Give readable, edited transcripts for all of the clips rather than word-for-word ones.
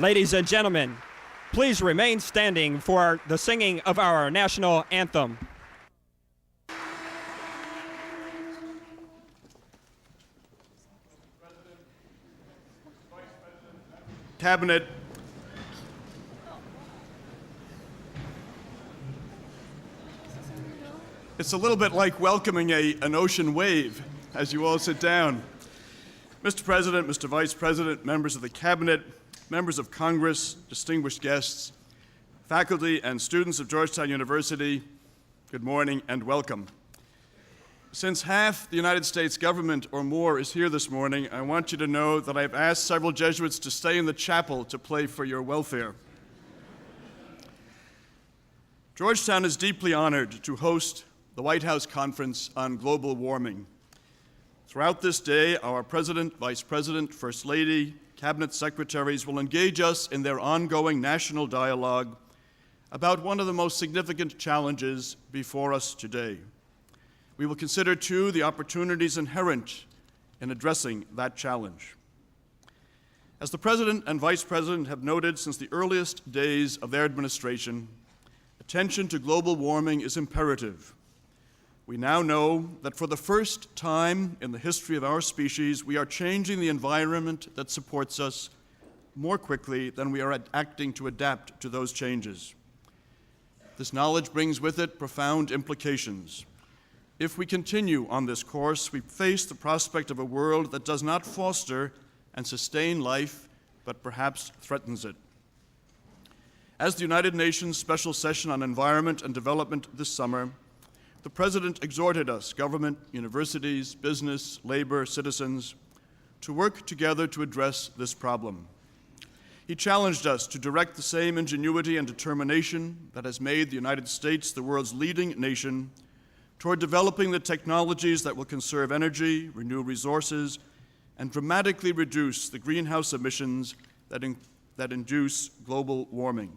Ladies and gentlemen, please remain standing for the singing of our national anthem. Cabinet, it's a little bit like welcoming an ocean wave as you all sit down. Mr. President, Mr. Vice President, members of the Cabinet, members of Congress, distinguished guests, faculty and students of Georgetown University, good morning and welcome. Since half the United States government or more is here this morning, I want you to know that I've asked several Jesuits to stay in the chapel to pray for your welfare. Georgetown is deeply honored to host the White House Conference on Global Warming. Throughout this day, our President, Vice President, First Lady, Cabinet Secretaries will engage us in their ongoing national dialogue about one of the most significant challenges before us today. We will consider, too, the opportunities inherent in addressing that challenge. As the President and Vice President have noted since the earliest days of their administration, attention to global warming is imperative. We now know that for the first time in the history of our species, we are changing the environment that supports us more quickly than we are acting to adapt to those changes. This knowledge brings with it profound implications. If we continue on this course, we face the prospect of a world that does not foster and sustain life, but perhaps threatens it. As the United Nations Special Session on Environment and Development this summer, the President exhorted us, government, universities, business, labor, citizens, to work together to address this problem. He challenged us to direct the same ingenuity and determination that has made the United States the world's leading nation toward developing the technologies that will conserve energy, renew resources, and dramatically reduce the greenhouse emissions that induce global warming.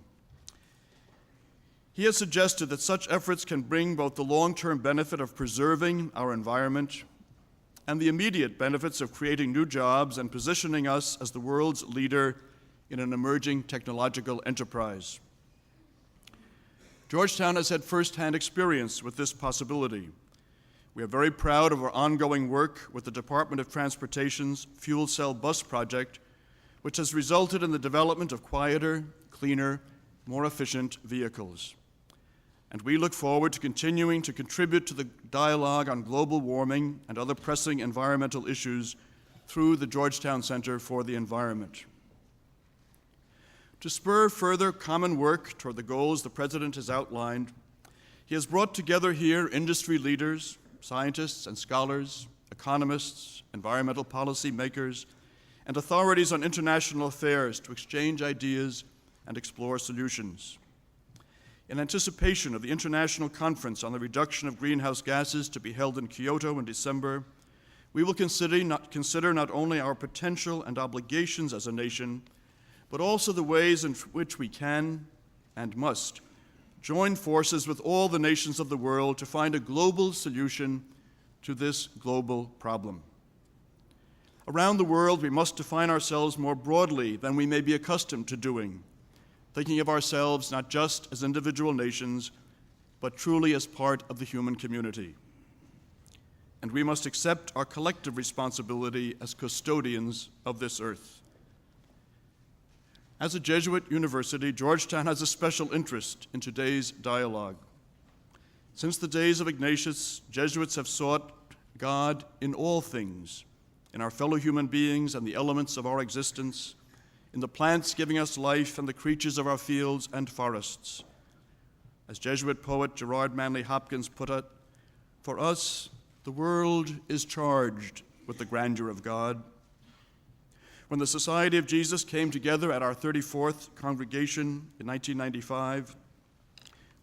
He has suggested that such efforts can bring both the long-term benefit of preserving our environment and the immediate benefits of creating new jobs and positioning us as the world's leader in an emerging technological enterprise. Georgetown has had firsthand experience with this possibility. We are very proud of our ongoing work with the Department of Transportation's fuel cell bus project, which has resulted in the development of quieter, cleaner, more efficient vehicles. And we look forward to continuing to contribute to the dialogue on global warming and other pressing environmental issues through the Georgetown Center for the Environment. To spur further common work toward the goals the President has outlined, he has brought together here industry leaders, scientists and scholars, economists, environmental policy makers, and authorities on international affairs to exchange ideas and explore solutions. In anticipation of the International Conference on the Reduction of Greenhouse Gases to be held in Kyoto in December, we will consider not only our potential and obligations as a nation, but also the ways in which we can and must join forces with all the nations of the world to find a global solution to this global problem. Around the world, we must define ourselves more broadly than we may be accustomed to doing, thinking of ourselves not just as individual nations, but truly as part of the human community. And we must accept our collective responsibility as custodians of this earth. As a Jesuit university, Georgetown has a special interest in today's dialogue. Since the days of Ignatius, Jesuits have sought God in all things, in our fellow human beings and the elements of our existence, in the plants giving us life and the creatures of our fields and forests. As Jesuit poet Gerard Manley Hopkins put it, for us, the world is charged with the grandeur of God. When the Society of Jesus came together at our 34th congregation in 1995,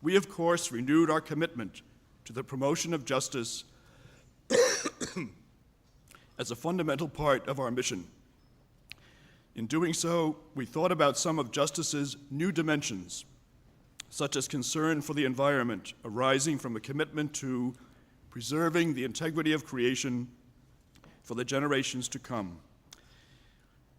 we, of course, renewed our commitment to the promotion of justice as a fundamental part of our mission. In doing so, we thought about some of justice's new dimensions, such as concern for the environment arising from a commitment to preserving the integrity of creation for the generations to come.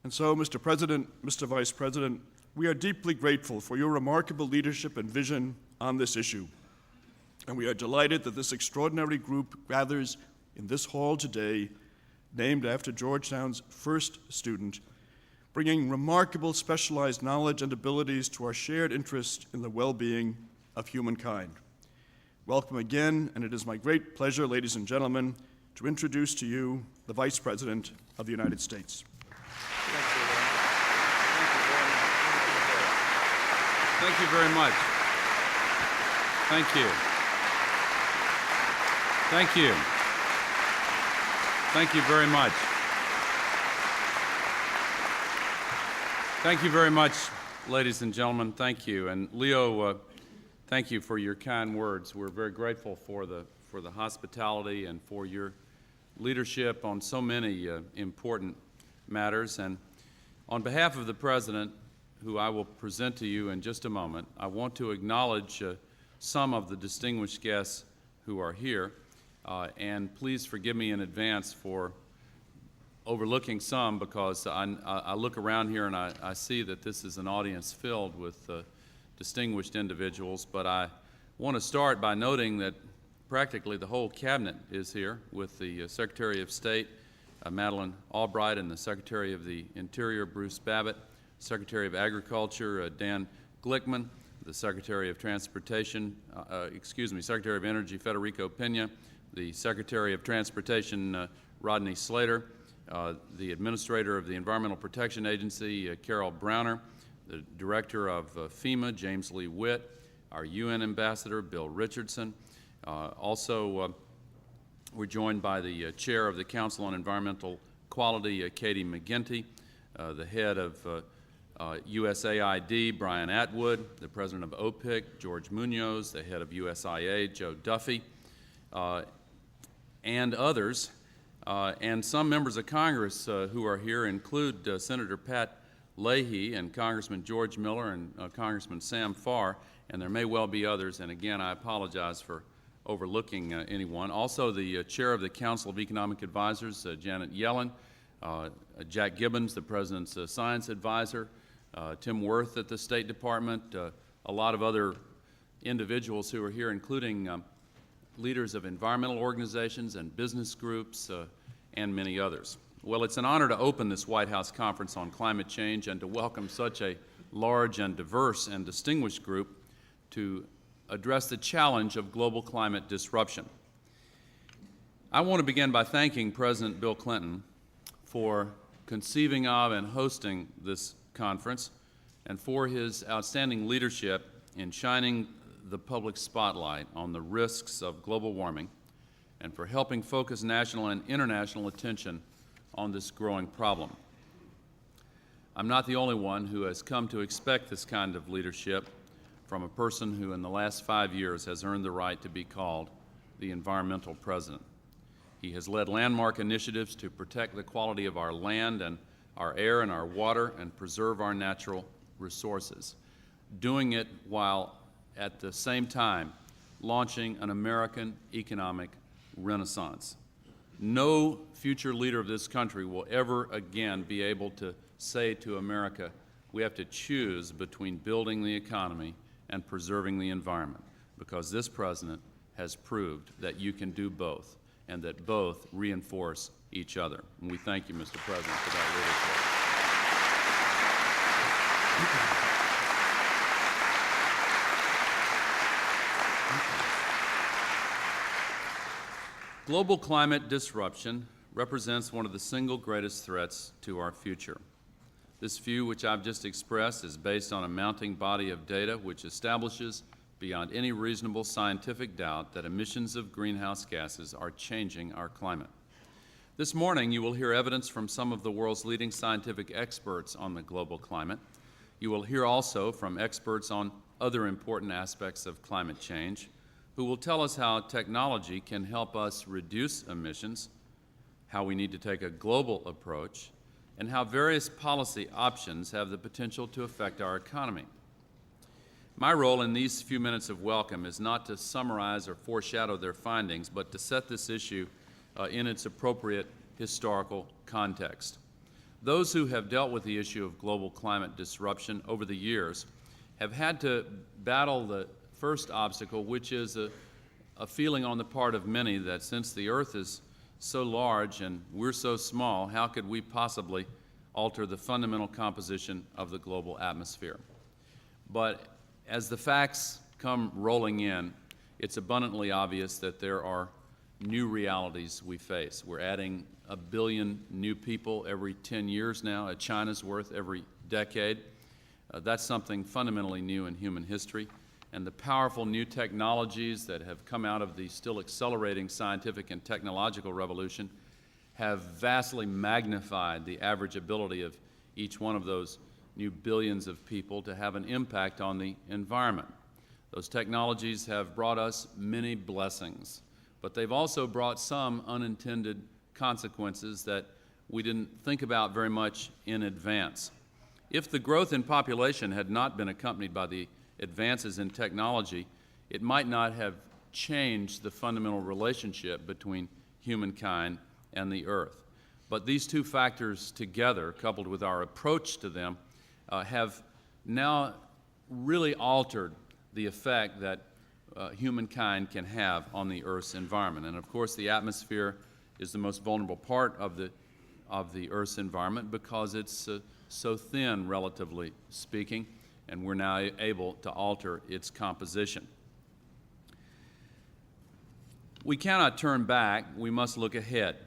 And so, Mr. President, Mr. Vice President, We are deeply grateful for your remarkable leadership and vision on this issue, and we are delighted that this extraordinary group gathers in this hall today, named after Georgetown's first student, bringing remarkable specialized knowledge and abilities to our shared interest in the well-being of humankind. Welcome again, and it is my great pleasure, ladies and gentlemen, to introduce to you the Vice President of the United States. Thank you very much. Thank you. Thank you. Thank you very much. Thank you very much, ladies and gentlemen. Thank you. And Leo, thank you for your kind words. We're very grateful for the hospitality and for your leadership on so many important matters. And on behalf of the President, who I will present to you in just a moment, I want to acknowledge some of the distinguished guests who are here, and please forgive me in advance for overlooking some, because I look around here and I see that this is an audience filled with distinguished individuals, but I want to start by noting that practically the whole cabinet is here, with the Secretary of State, Madeleine Albright, and the Secretary of the Interior, Bruce Babbitt, Secretary of Agriculture, Dan Glickman, the Secretary of Transportation, Secretary of Energy, Federico Pena, the Secretary of Transportation, Rodney Slater, the Administrator of the Environmental Protection Agency, Carol Browner, the Director of FEMA, James Lee Witt, our UN Ambassador, Bill Richardson. Also, we're joined by the Chair of the Council on Environmental Quality, Katie McGinty, the Head of USAID, Brian Atwood, the President of OPIC, George Munoz, the Head of USIA, Joe Duffy, and others. And some members of Congress who are here include Senator Pat Leahy and Congressman George Miller and Congressman Sam Farr, and there may well be others, and again, I apologize for overlooking anyone. Also, the Chair of the Council of Economic Advisors, Janet Yellen, Jack Gibbons, the President's Science Advisor, Tim Wirth at the State Department, a lot of other individuals who are here, including leaders of environmental organizations and business groups, and many others. Well, it's an honor to open this White House Conference on Climate Change and to welcome such a large and diverse and distinguished group to address the challenge of global climate disruption. I want to begin by thanking President Bill Clinton for conceiving of and hosting this conference, and for his outstanding leadership in shining the public spotlight on the risks of global warming, and for helping focus national and international attention on this growing problem. I'm not the only one who has come to expect this kind of leadership from a person who in the last 5 years has earned the right to be called the environmental president. He has led landmark initiatives to protect the quality of our land and our air and our water and preserve our natural resources, doing it while at the same time launching an American economic renaissance. No future leader of this country will ever again be able to say to America, we have to choose between building the economy and preserving the environment, because this president has proved that you can do both, and that both reinforce each other. And we thank you, Mr. President, for that leadership. Global climate disruption represents one of the single greatest threats to our future. This view, which I've just expressed, is based on a mounting body of data which establishes beyond any reasonable scientific doubt that emissions of greenhouse gases are changing our climate. This morning, you will hear evidence from some of the world's leading scientific experts on the global climate. You will hear also from experts on other important aspects of climate change, who will tell us how technology can help us reduce emissions, how we need to take a global approach, and how various policy options have the potential to affect our economy. My role in these few minutes of welcome is not to summarize or foreshadow their findings, but to set this issue in its appropriate historical context. Those who have dealt with the issue of global climate disruption over the years have had to battle the first obstacle, which is a feeling on the part of many that since the Earth is so large and we're so small, how could we possibly alter the fundamental composition of the global atmosphere? But as the facts come rolling in, it's abundantly obvious that there are new realities we face. We're adding 1 billion new people every 10 years now, at China's worth every decade. That's something fundamentally new in human history. And the powerful new technologies that have come out of the still accelerating scientific and technological revolution have vastly magnified the average ability of each one of those new billions of people to have an impact on the environment. Those technologies have brought us many blessings, but they've also brought some unintended consequences that we didn't think about very much in advance. If the growth in population had not been accompanied by the advances in technology, it might not have changed the fundamental relationship between humankind and the Earth. But these two factors together, coupled with our approach to them, have now really altered the effect that humankind can have on the Earth's environment. And of course, the atmosphere is the most vulnerable part of the Earth's environment because it's so thin, relatively speaking, and we're now able to alter its composition. We cannot turn back, we must look ahead.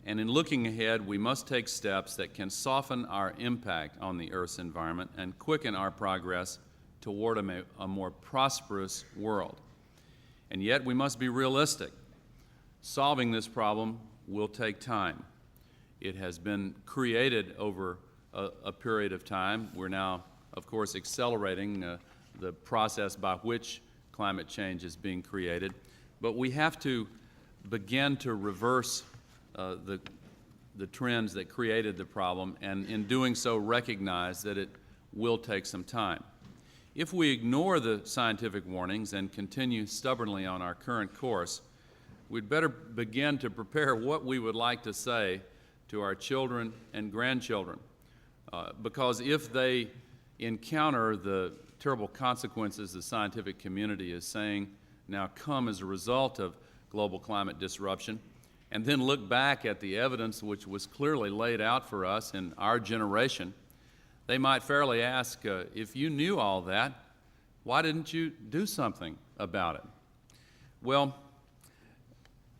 And in looking ahead, we must take steps that can soften our impact on the Earth's environment and quicken our progress toward a more prosperous world. And yet we must be realistic. Solving this problem will take time. It has been created over a period of time. We're now, of course, accelerating the process by which climate change is being created. But we have to begin to reverse the trends that created the problem, and in doing so recognize that it will take some time. If we ignore the scientific warnings and continue stubbornly on our current course, we'd better begin to prepare what we would like to say to our children and grandchildren. Because if they encounter the terrible consequences the scientific community is saying now come as a result of global climate disruption, and then look back at the evidence which was clearly laid out for us in our generation, they might fairly ask, if you knew all that, why didn't you do something about it? Well,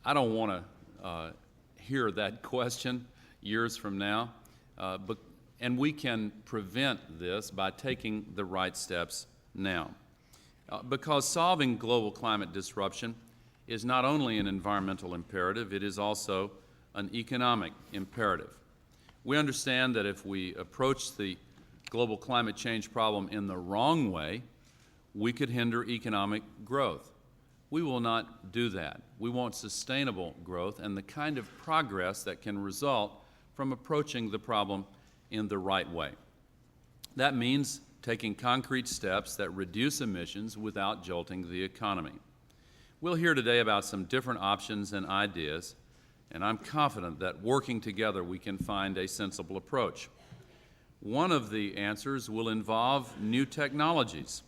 I don't want to hear that question years from now, and we can prevent this by taking the right steps now. Because solving global climate disruption is not only an environmental imperative, it is also an economic imperative. We understand that if we approach the global climate change problem in the wrong way, we could hinder economic growth. We will not do that. We want sustainable growth and the kind of progress that can result from approaching the problem in the right way. That means taking concrete steps that reduce emissions without jolting the economy. We'll hear today about some different options and ideas, and I'm confident that working together we can find a sensible approach. One of the answers will involve new technologies.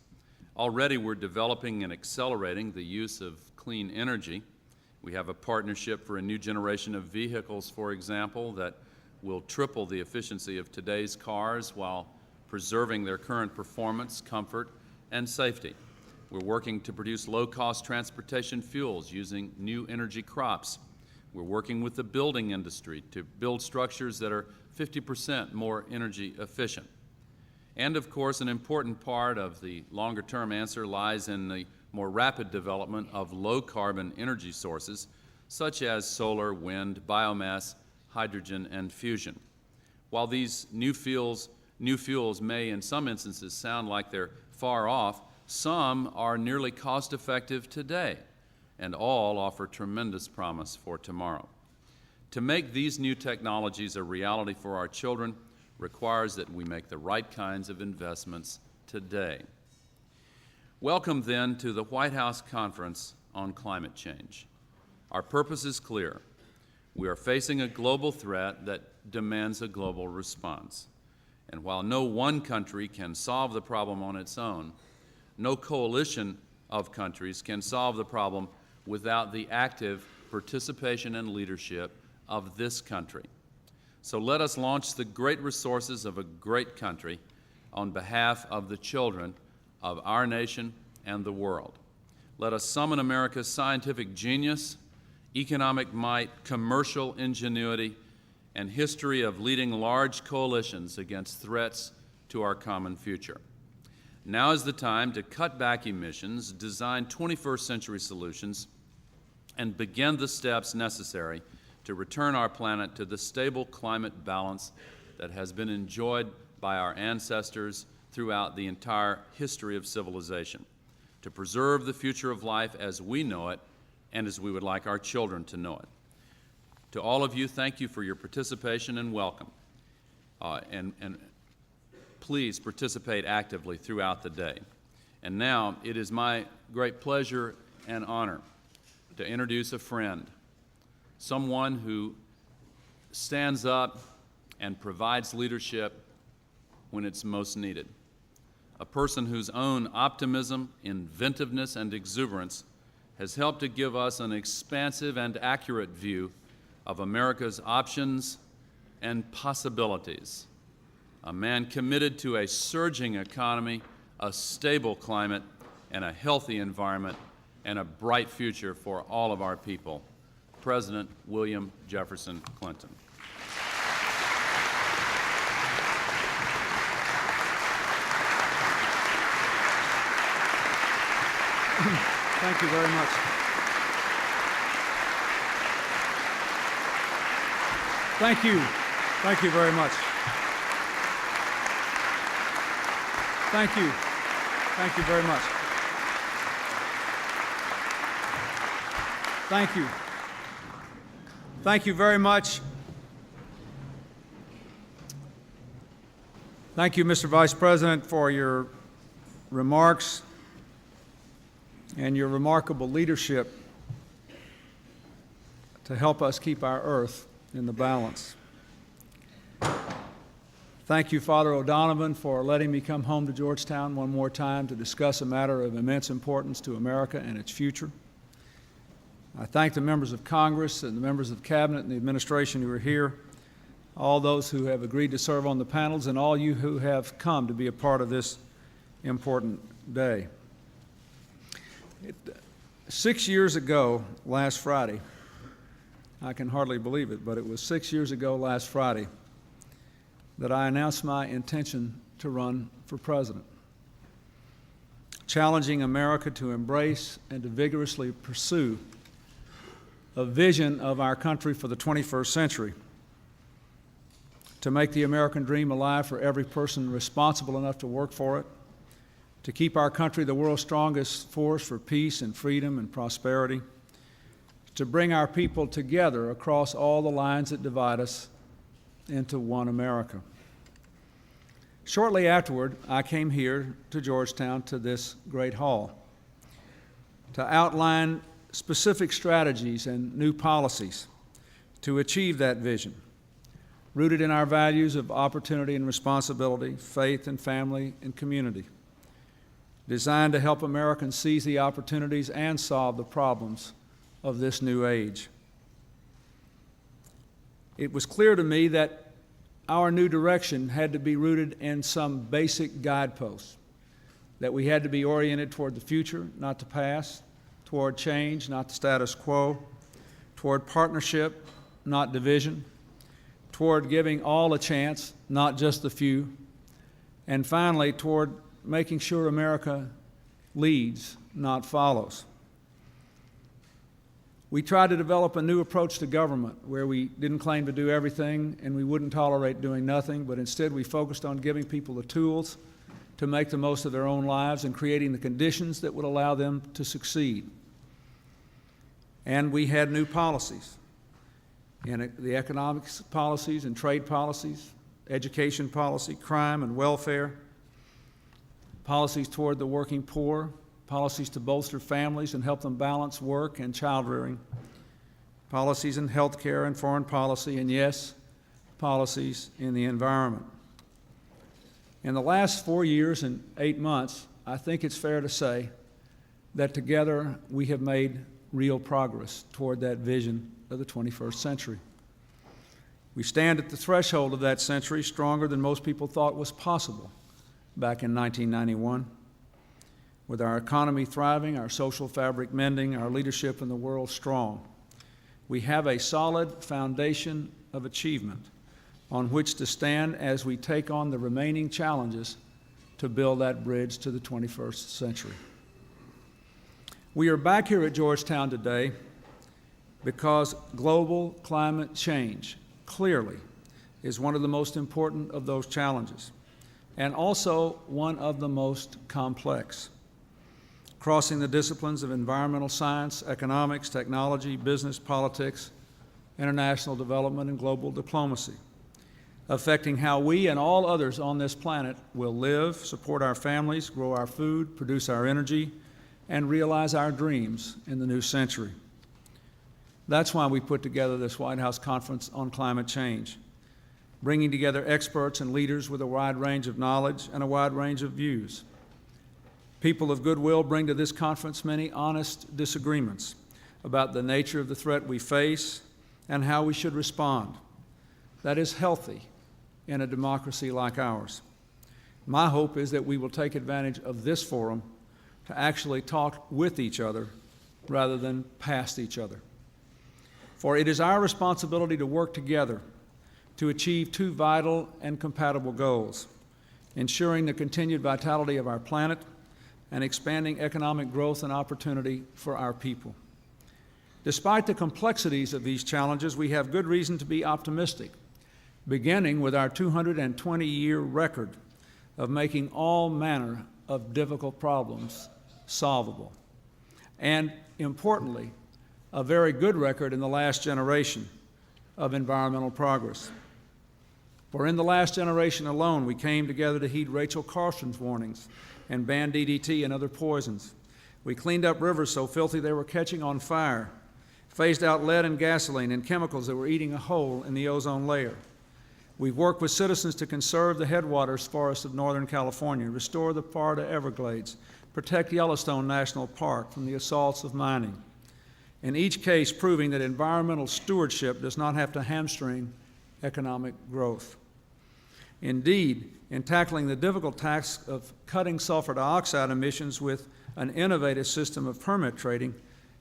Already we're developing and accelerating the use of clean energy. We have a partnership for a new generation of vehicles, for example, that will triple the efficiency of today's cars while preserving their current performance, comfort, and safety. We're working to produce low-cost transportation fuels using new energy crops. We're working with the building industry to build structures that are 50% more energy efficient. And of course, an important part of the longer-term answer lies in the more rapid development of low-carbon energy sources, such as solar, wind, biomass, hydrogen, and fusion. While these new fuels may in some instances sound like they're far off, some are nearly cost-effective today, and all offer tremendous promise for tomorrow. To make these new technologies a reality for our children requires that we make the right kinds of investments today. Welcome then to the White House Conference on Climate Change. Our purpose is clear. We are facing a global threat that demands a global response. And while no one country can solve the problem on its own, no coalition of countries can solve the problem without the active participation and leadership of this country. So let us launch the great resources of a great country on behalf of the children of our nation and the world. Let us summon America's scientific genius, economic might, commercial ingenuity, and history of leading large coalitions against threats to our common future. Now is the time to cut back emissions, design 21st century solutions, and begin the steps necessary to return our planet to the stable climate balance that has been enjoyed by our ancestors throughout the entire history of civilization, to preserve the future of life as we know it and as we would like our children to know it. To all of you, thank you for your participation and welcome. And please participate actively throughout the day. And now it is my great pleasure and honor to introduce a friend, someone who stands up and provides leadership when it's most needed, a person whose own optimism, inventiveness, and exuberance has helped to give us an expansive and accurate view of America's options and possibilities. A man committed to a surging economy, a stable climate, and a healthy environment, and a bright future for all of our people, President William Jefferson Clinton. Thank you very much. Thank you. Thank you very much. Thank you. Thank you very much. Thank you. Thank you very much. Thank you, Mr. Vice President, for your remarks and your remarkable leadership to help us keep our earth in the balance. Thank you, Father O'Donovan, for letting me come home to Georgetown one more time to discuss a matter of immense importance to America and its future. I thank the members of Congress and the members of Cabinet and the administration who are here, all those who have agreed to serve on the panels, and all you who have come to be a part of this important day. 6 years ago, last Friday, I can hardly believe it, but it was 6 years ago last Friday that I announced my intention to run for president, challenging America to embrace and to vigorously pursue a vision of our country for the 21st century, to make the American dream alive for every person responsible enough to work for it, to keep our country the world's strongest force for peace and freedom and prosperity, to bring our people together across all the lines that divide us into one America. Shortly afterward, I came here to Georgetown, to this great hall, to outline specific strategies and new policies to achieve that vision, rooted in our values of opportunity and responsibility, faith and family and community, designed to help Americans seize the opportunities and solve the problems of this new age. It was clear to me that our new direction had to be rooted in some basic guideposts, that we had to be oriented toward the future, not the past, toward change, not the status quo, toward partnership, not division, toward giving all a chance, not just the few, and finally, toward making sure America leads, not follows. We tried to develop a new approach to government where we didn't claim to do everything and we wouldn't tolerate doing nothing, but instead we focused on giving people the tools to make the most of their own lives and creating the conditions that would allow them to succeed. And we had new policies, and the economics policies and trade policies, education policy, crime and welfare, policies toward the working poor, policies to bolster families and help them balance work and child rearing, policies in healthcare and foreign policy, and yes, policies in the environment. In the last 4 years and 8 months, I think it's fair to say that together we have made real progress toward that vision of the 21st century. We stand at the threshold of that century stronger than most people thought was possible back in 1991. With our economy thriving, our social fabric mending, our leadership in the world strong, we have a solid foundation of achievement on which to stand as we take on the remaining challenges to build that bridge to the 21st century. We are back here at Georgetown today because global climate change clearly is one of the most important of those challenges, and also one of the most complex, crossing the disciplines of environmental science, economics, technology, business, politics, international development, and global diplomacy, affecting how we and all others on this planet will live, support our families, grow our food, produce our energy, and realize our dreams in the new century. That's why we put together this White House Conference on Climate Change, bringing together experts and leaders with a wide range of knowledge and a wide range of views. People of goodwill bring to this conference many honest disagreements about the nature of the threat we face and how we should respond. That is healthy in a democracy like ours. My hope is that we will take advantage of this forum to actually talk with each other rather than past each other. For it is our responsibility to work together to achieve two vital and compatible goals: ensuring the continued vitality of our planet and expanding economic growth and opportunity for our people. Despite the complexities of these challenges, we have good reason to be optimistic, beginning with our 220-year record of making all manner of difficult problems solvable, and importantly, a very good record in the last generation of environmental progress. For in the last generation alone, we came together to heed Rachel Carson's warnings and ban DDT and other poisons. We cleaned up rivers so filthy they were catching on fire, phased out lead and gasoline and chemicals that were eating a hole in the ozone layer. We've worked with citizens to conserve the headwaters forests of Northern California, restore the Florida Everglades, protect Yellowstone National Park from the assaults of mining. In each case, proving that environmental stewardship does not have to hamstring economic growth. Indeed, in tackling the difficult task of cutting sulfur dioxide emissions with an innovative system of permit trading,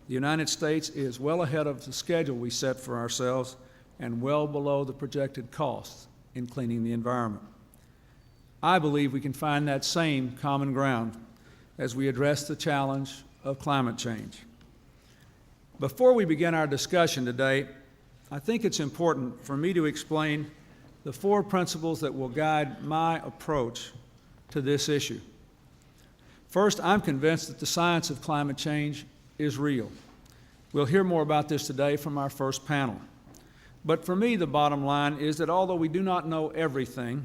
the United States is well ahead of the schedule we set for ourselves and well below the projected costs in cleaning the environment. I believe we can find that same common ground as we address the challenge of climate change. Before we begin our discussion today, I think it's important for me to explain the four principles that will guide my approach to this issue. First, I'm convinced that the science of climate change is real. We'll hear more about this today from our first panel. But for me, the bottom line is that although we do not know everything,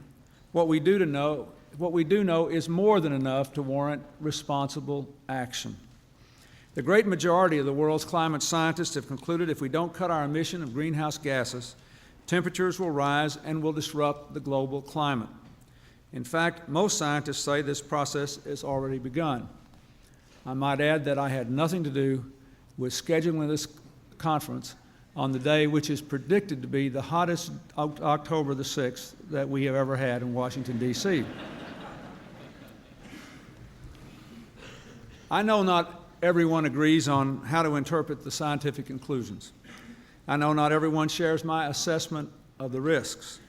what we do know is more than enough to warrant responsible action. The great majority of the world's climate scientists have concluded if we don't cut our emission of greenhouse gases, temperatures will rise and will disrupt the global climate. In fact, most scientists say this process has already begun. I might add that I had nothing to do with scheduling this conference on the day which is predicted to be the hottest October the 6th that we have ever had in Washington, D.C. I know not everyone agrees on how to interpret the scientific conclusions. I know not everyone shares my assessment of the risks,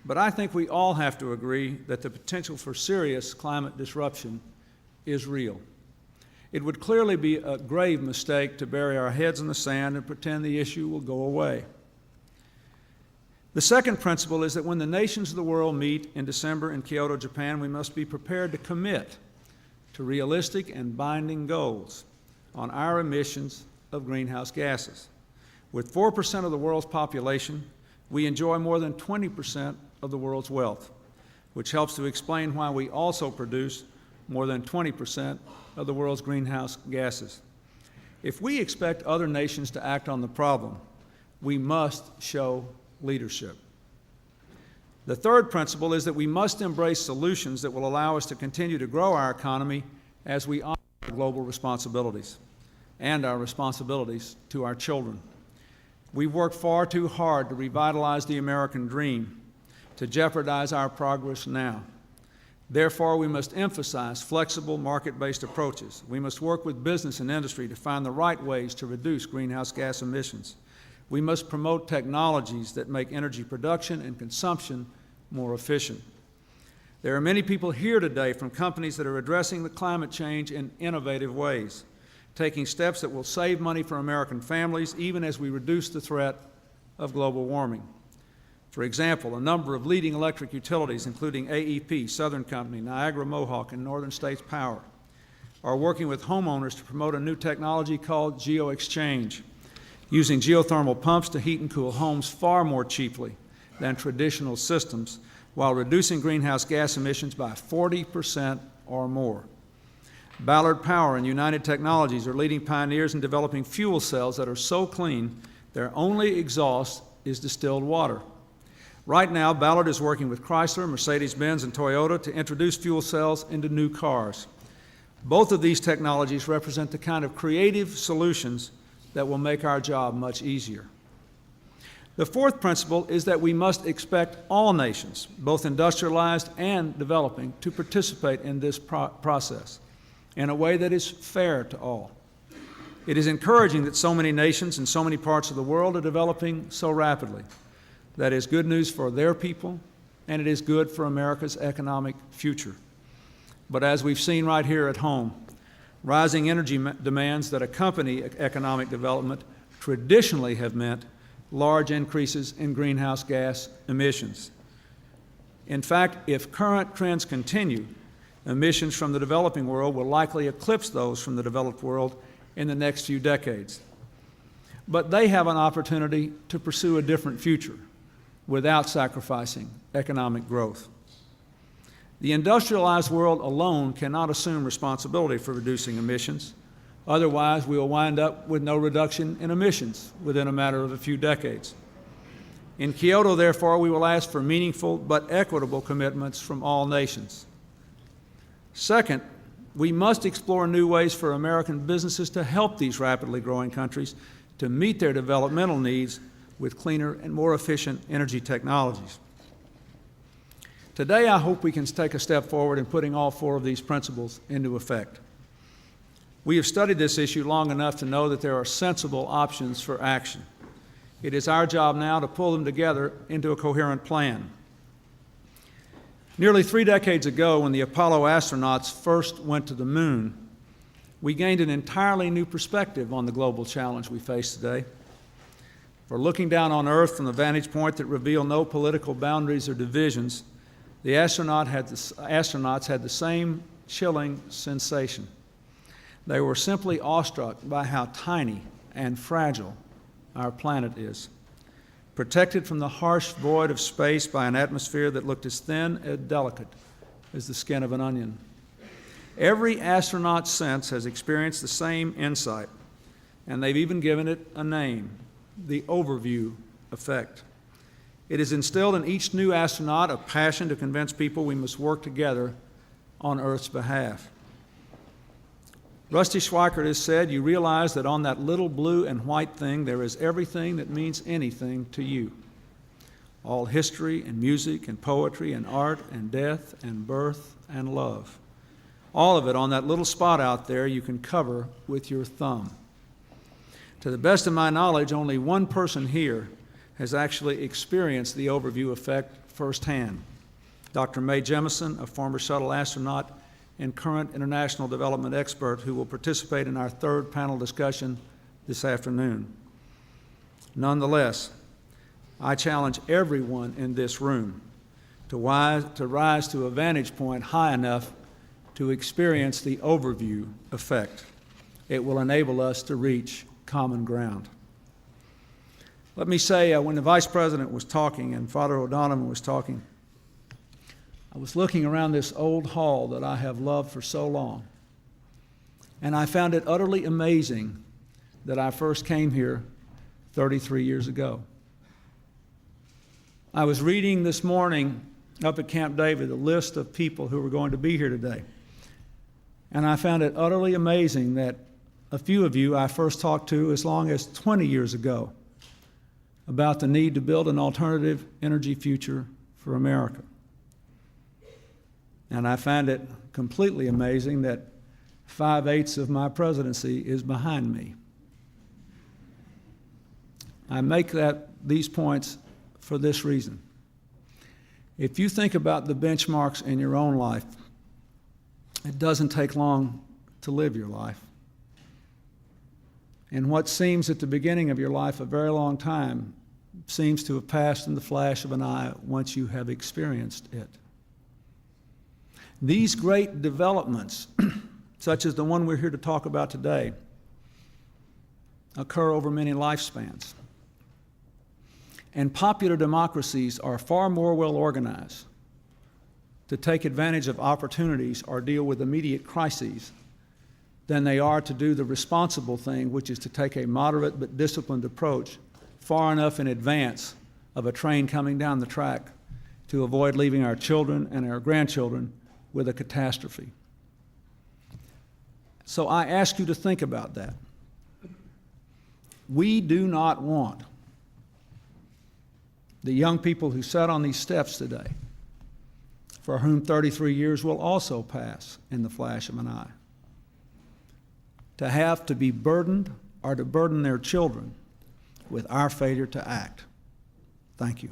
but I think we all have to agree that the potential for serious climate disruption is real. It would clearly be a grave mistake to bury our heads in the sand and pretend the issue will go away. The second principle is that when the nations of the world meet in December in Kyoto, Japan, we must be prepared to commit to realistic and binding goals on our emissions of greenhouse gases. With 4% of the world's population, we enjoy more than 20% of the world's wealth, which helps to explain why we also produce more than 20% of the world's greenhouse gases. If we expect other nations to act on the problem, we must show leadership. The third principle is that we must embrace solutions that will allow us to continue to grow our economy as we honor our global responsibilities and our responsibilities to our children. We've worked far too hard to revitalize the American dream, to jeopardize our progress now. Therefore, we must emphasize flexible, market-based approaches. We must work with business and industry to find the right ways to reduce greenhouse gas emissions. We must promote technologies that make energy production and consumption more efficient. There are many people here today from companies that are addressing the climate change in innovative ways, taking steps that will save money for American families even as we reduce the threat of global warming. For example, a number of leading electric utilities, including AEP, Southern Company, Niagara Mohawk, and Northern States Power, are working with homeowners to promote a new technology called GeoExchange, using geothermal pumps to heat and cool homes far more cheaply than traditional systems, while reducing greenhouse gas emissions by 40% or more. Ballard Power and United Technologies are leading pioneers in developing fuel cells that are so clean their only exhaust is distilled water. Right now, Ballard is working with Chrysler, Mercedes-Benz, and Toyota to introduce fuel cells into new cars. Both of these technologies represent the kind of creative solutions that will make our job much easier. The fourth principle is that we must expect all nations, both industrialized and developing, to participate in this process in a way that is fair to all. It is encouraging that so many nations in so many parts of the world are developing so rapidly. That is good news for their people, and it is good for America's economic future. But as we've seen right here at home, rising energy demands that accompany economic development traditionally have meant large increases in greenhouse gas emissions. In fact, if current trends continue, emissions from the developing world will likely eclipse those from the developed world in the next few decades. But they have an opportunity to pursue a different future without sacrificing economic growth. The industrialized world alone cannot assume responsibility for reducing emissions. Otherwise, we will wind up with no reduction in emissions within a matter of a few decades. In Kyoto, therefore, we will ask for meaningful but equitable commitments from all nations. Second, we must explore new ways for American businesses to help these rapidly growing countries to meet their developmental needs with cleaner and more efficient energy technologies. Today, I hope we can take a step forward in putting all four of these principles into effect. We have studied this issue long enough to know that there are sensible options for action. It is our job now to pull them together into a coherent plan. Nearly 3 decades ago, when the Apollo astronauts first went to the moon, we gained an entirely new perspective on the global challenge we face today. For looking down on Earth from the vantage point that revealed no political boundaries or divisions, the astronauts had the same chilling sensation. They were simply awestruck by how tiny and fragile our planet is, protected from the harsh void of space by an atmosphere that looked as thin and delicate as the skin of an onion. Every astronaut since has experienced the same insight, and they've even given it a name: the overview effect. It has instilled in each new astronaut a passion to convince people we must work together on Earth's behalf. Rusty Schweikert has said, "You realize that on that little blue and white thing there is everything that means anything to you. All history and music and poetry and art and death and birth and love. All of it on that little spot out there you can cover with your thumb." To the best of my knowledge, only one person here has actually experienced the overview effect firsthand: Dr. Mae Jemison, a former shuttle astronaut and current international development expert who will participate in our third panel discussion this afternoon. Nonetheless, I challenge everyone in this room to rise to a vantage point high enough to experience the overview effect. It will enable us to reach common ground. Let me say, when the Vice President was talking and Father O'Donovan was talking, I was looking around this old hall that I have loved for so long, and I found it utterly amazing that I first came here 33 years ago. I was reading this morning up at Camp David a list of people who were going to be here today, and I found it utterly amazing that a few of you I first talked to as long as 20 years ago about the need to build an alternative energy future for America. And I find it completely amazing that 5/8 of my presidency is behind me. I make these points for this reason. If you think about the benchmarks in your own life, it doesn't take long to live your life. And what seems at the beginning of your life a very long time seems to have passed in the flash of an eye once you have experienced it. These great developments, such as the one we're here to talk about today, occur over many lifespans. And popular democracies are far more well organized to take advantage of opportunities or deal with immediate crises than they are to do the responsible thing, which is to take a moderate but disciplined approach far enough in advance of a train coming down the track to avoid leaving our children and our grandchildren with a catastrophe. So I ask you to think about that. We do not want the young people who sat on these steps today, for whom 33 years will also pass in the flash of an eye, to have to be burdened or to burden their children with our failure to act. Thank you.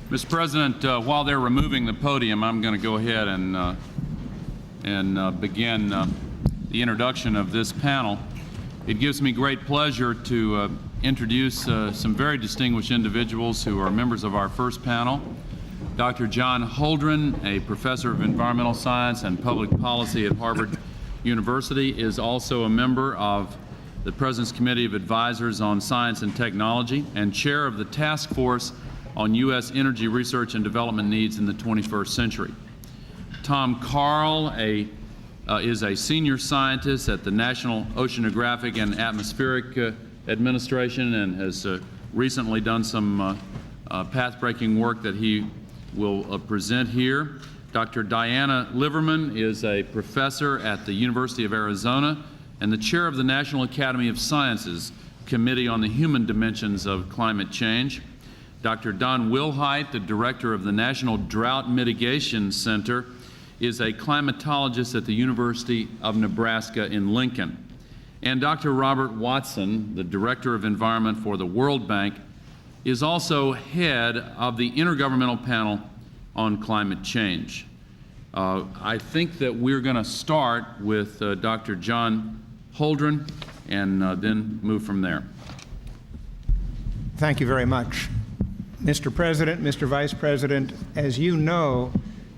Mr. President, while they're removing the podium, I'm going to go ahead and begin the introduction of this panel. It gives me great pleasure to introduce some very distinguished individuals who are members of our first panel. Dr. John Holdren, a professor of environmental science and public policy at Harvard University, is also a member of the President's Committee of Advisors on Science and Technology and chair of the Task Force on U.S. Energy Research and Development Needs in the 21st Century. Tom Carl is a senior scientist at the National Oceanographic and Atmospheric Administration and has recently done some path-breaking work that he will present here. Dr. Diana Liverman is a professor at the University of Arizona and the chair of the National Academy of Sciences Committee on the Human Dimensions of Climate Change. Dr. Don Wilhite, the director of the National Drought Mitigation Center, is a climatologist at the University of Nebraska in Lincoln. And Dr. Robert Watson, the director of environment for the World Bank, is also head of the Intergovernmental Panel on Climate Change. I think that we're going to start with Dr. John Holdren and then move from there. Thank you very much. Mr. President, Mr. Vice President, as you know,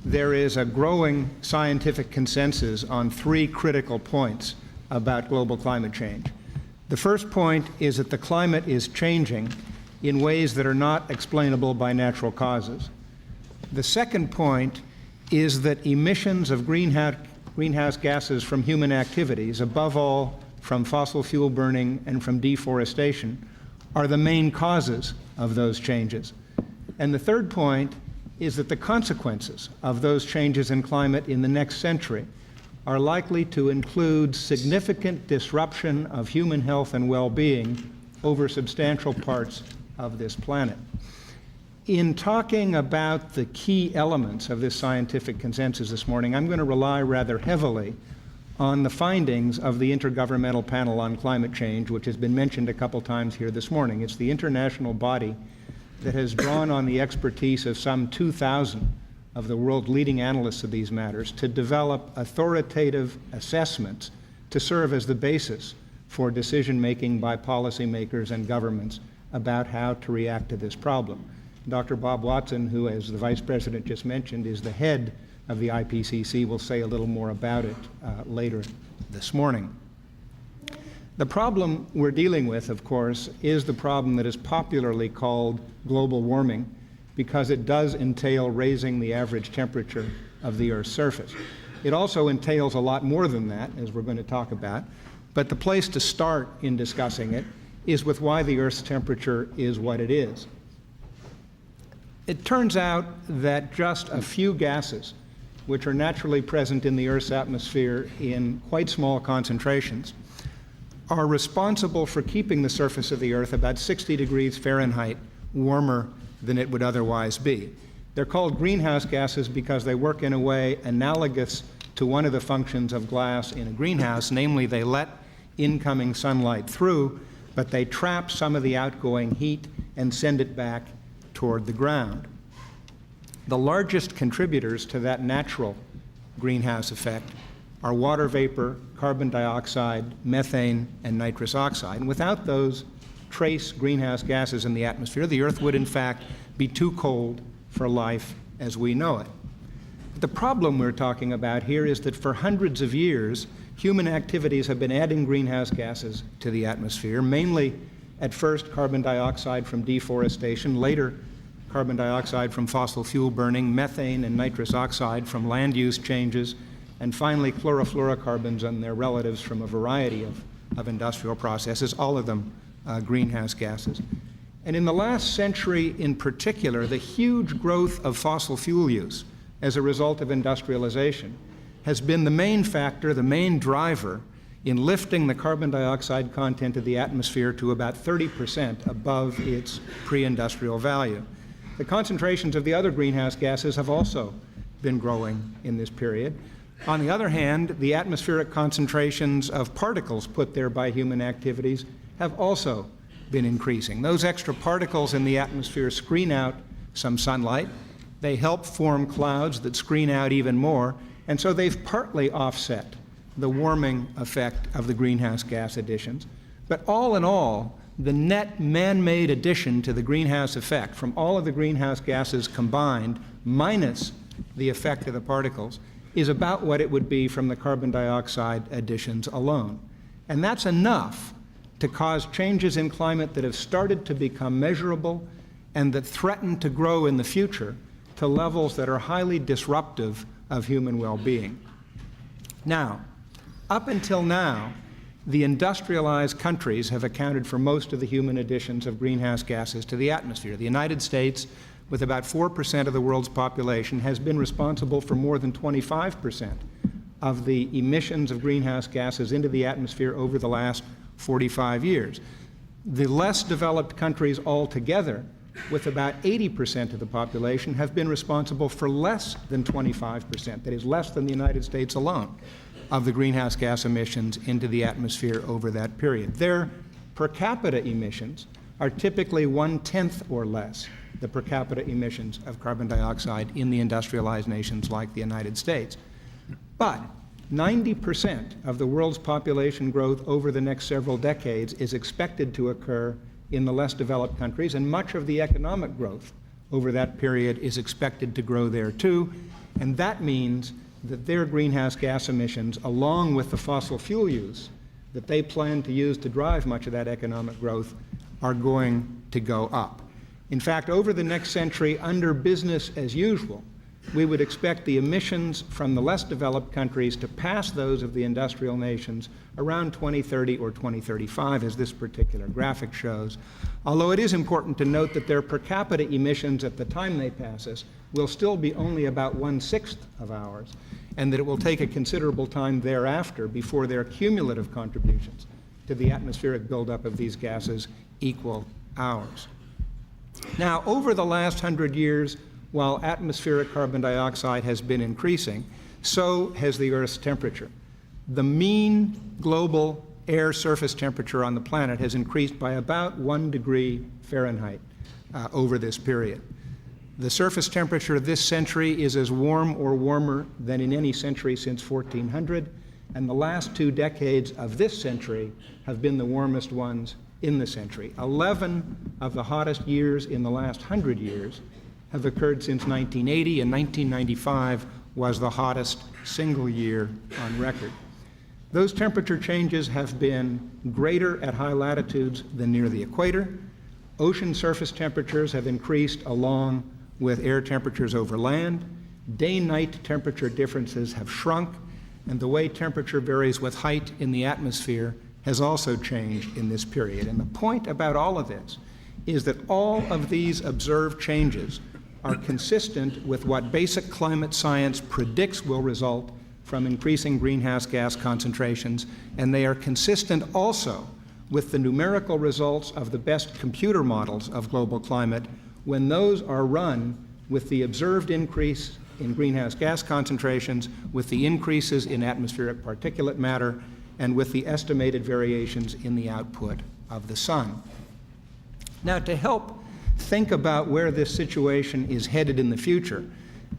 there is a growing scientific consensus on three critical points about global climate change. The first point is that the climate is changing in ways that are not explainable by natural causes. The second point is that emissions of greenhouse gases from human activities, above all from fossil fuel burning and from deforestation, are the main causes of those changes. And the third point is that the consequences of those changes in climate in the next century are likely to include significant disruption of human health and well-being over substantial parts of this planet. In talking about the key elements of this scientific consensus this morning, I'm going to rely rather heavily on the findings of the Intergovernmental Panel on Climate Change, which has been mentioned a couple times here this morning. It's the international body that has drawn on the expertise of some 2,000 of the world's leading analysts of these matters to develop authoritative assessments to serve as the basis for decision-making by policymakers and governments about how to react to this problem. Dr. Bob Watson, who, as the Vice President just mentioned, is the head of the IPCC, will say a little more about it later this morning. The problem we're dealing with, of course, is the problem that is popularly called global warming, because it does entail raising the average temperature of the Earth's surface. It also entails a lot more than that, as we're going to talk about, but the place to start in discussing it is with why the Earth's temperature is what it is. It turns out that just a few gases, which are naturally present in the Earth's atmosphere in quite small concentrations, are responsible for keeping the surface of the Earth about 60 degrees Fahrenheit warmer than it would otherwise be. They're called greenhouse gases because they work in a way analogous to one of the functions of glass in a greenhouse, namely they let incoming sunlight through, but they trap some of the outgoing heat and send it back toward the ground. The largest contributors to that natural greenhouse effect are water vapor, carbon dioxide, methane, and nitrous oxide. And without those trace greenhouse gases in the atmosphere, the Earth would in fact be too cold for life as we know it. The problem we're talking about here is that for hundreds of years, human activities have been adding greenhouse gases to the atmosphere, mainly at first carbon dioxide from deforestation, later carbon dioxide from fossil fuel burning, methane and nitrous oxide from land use changes, and finally chlorofluorocarbons and their relatives from a variety of industrial processes, all of them greenhouse gases. And in the last century in particular, the huge growth of fossil fuel use as a result of industrialization has been the main factor, the main driver in lifting the carbon dioxide content of the atmosphere to about 30% above its pre-industrial value. The concentrations of the other greenhouse gases have also been growing in this period. On the other hand, the atmospheric concentrations of particles put there by human activities have also been increasing. Those extra particles in the atmosphere screen out some sunlight. They help form clouds that screen out even more, and so they've partly offset the warming effect of the greenhouse gas additions. But all in all, the net man-made addition to the greenhouse effect from all of the greenhouse gases combined, minus the effect of the particles, is about what it would be from the carbon dioxide additions alone. And that's enough to cause changes in climate that have started to become measurable and that threaten to grow in the future to levels that are highly disruptive of human well-being. Now, up until now, the industrialized countries have accounted for most of the human additions of greenhouse gases to the atmosphere. The United States, with about 4% of the world's population, has been responsible for more than 25% of the emissions of greenhouse gases into the atmosphere over the last 45 years. The less developed countries altogether, with about 80% of the population, have been responsible for less than 25%, that is less than the United States alone, of the greenhouse gas emissions into the atmosphere over that period. Their per capita emissions are typically 1/10 or less the per capita emissions of carbon dioxide in the industrialized nations like the United States. But 90% of the world's population growth over the next several decades is expected to occur in the less developed countries, and much of the economic growth over that period is expected to grow there too, and that means that their greenhouse gas emissions, along with the fossil fuel use that they plan to use to drive much of that economic growth, are going to go up. In fact, over the next century, under business as usual, we would expect the emissions from the less developed countries to pass those of the industrial nations around 2030 or 2035, as this particular graphic shows. Although it is important to note that their per capita emissions at the time they pass us will still be only about 1/6 of ours, and that it will take a considerable time thereafter before their cumulative contributions to the atmospheric buildup of these gases equal ours. Now, over the last 100 years, while atmospheric carbon dioxide has been increasing, so has the Earth's temperature. the mean global air surface temperature on the planet has increased by about 1 degree Fahrenheit over this period. The surface temperature of this century is as warm or warmer than in any century since 1400, and the last 2 decades of this century have been the warmest ones in the century. 11 of the hottest years in the last 100 years have occurred since 1980, and 1995 was the hottest single year on record. Those temperature changes have been greater at high latitudes than near the equator. Ocean surface temperatures have increased along with air temperatures over land. Day-night temperature differences have shrunk, and the way temperature varies with height in the atmosphere has also changed in this period. And the point about all of this is that all of these observed changes are consistent with what basic climate science predicts will result from increasing greenhouse gas concentrations, and they are consistent also with the numerical results of the best computer models of global climate when those are run with the observed increase in greenhouse gas concentrations, with the increases in atmospheric particulate matter, and with the estimated variations in the output of the sun. Now, to help think about where this situation is headed in the future,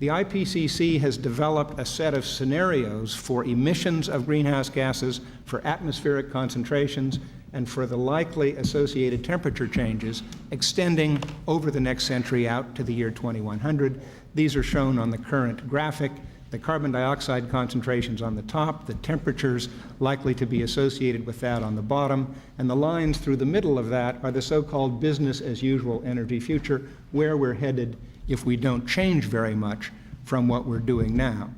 the IPCC has developed a set of scenarios for emissions of greenhouse gases, for atmospheric concentrations, and for the likely associated temperature changes extending over the next century out to the year 2100. These are shown on the current graphic. The carbon dioxide concentrations on the top, the temperatures likely to be associated with that on the bottom, and the lines through the middle of that are the so-called business as usual energy future, where we're headed if we don't change very much from what we're doing now.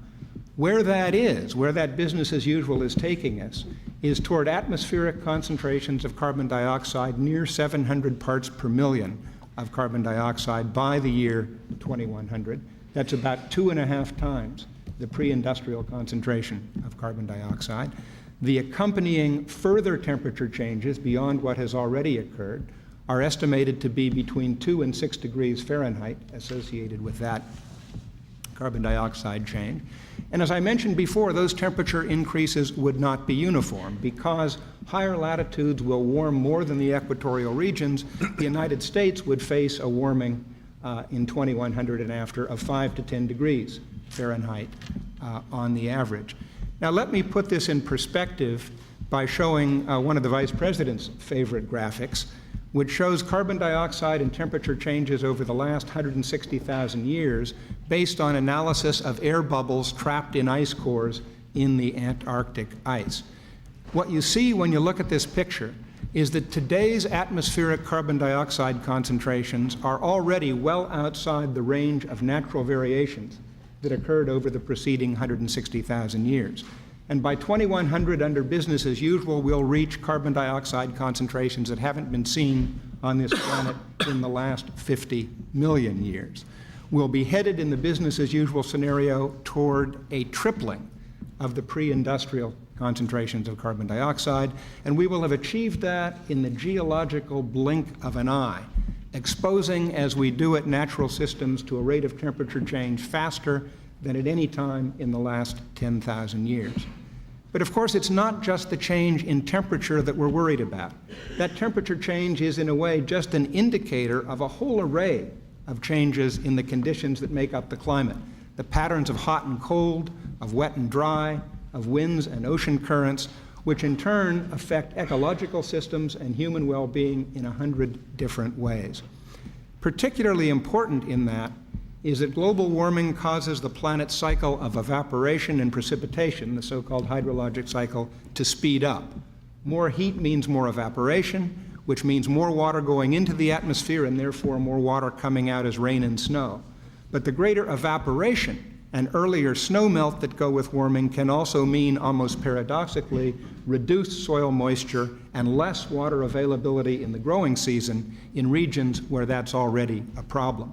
Where that is, where that business as usual is taking us, is toward atmospheric concentrations of carbon dioxide near 700 parts per million of carbon dioxide by the year 2100. That's about 2.5 times the pre-industrial concentration of carbon dioxide. The accompanying further temperature changes beyond what has already occurred are estimated to be between 2 and 6 degrees Fahrenheit associated with that carbon dioxide change. And as I mentioned before, those temperature increases would not be uniform. Because higher latitudes will warm more than the equatorial regions, the United States would face a warming in 2100 and after of 5 to 10 degrees Fahrenheit on the average. Now, let me put this in perspective by showing one of the Vice President's favorite graphics, which shows carbon dioxide and temperature changes over the last 160,000 years based on analysis of air bubbles trapped in ice cores in the Antarctic ice. What you see when you look at this picture is that today's atmospheric carbon dioxide concentrations are already well outside the range of natural variations that occurred over the preceding 160,000 years. And by 2100, under business as usual, we'll reach carbon dioxide concentrations that haven't been seen on this planet in the last 50 million years. We'll be headed in the business as usual scenario toward a tripling of the pre-industrial concentrations of carbon dioxide, and we will have achieved that in the geological blink of an eye, exposing, as we do it, natural systems to a rate of temperature change faster than at any time in the last 10,000 years. But of course, it's not just the change in temperature that we're worried about. That temperature change is, in a way, just an indicator of a whole array of changes in the conditions that make up the climate. The patterns of hot and cold, of wet and dry, of winds and ocean currents, which in turn affect ecological systems and human well-being in 100 different ways. Particularly important in that is that global warming causes the planet's cycle of evaporation and precipitation, the so-called hydrologic cycle, to speed up. More heat means more evaporation, which means more water going into the atmosphere and therefore more water coming out as rain and snow. But the greater evaporation and earlier snowmelt that go with warming can also mean, almost paradoxically, reduced soil moisture and less water availability in the growing season in regions where that's already a problem.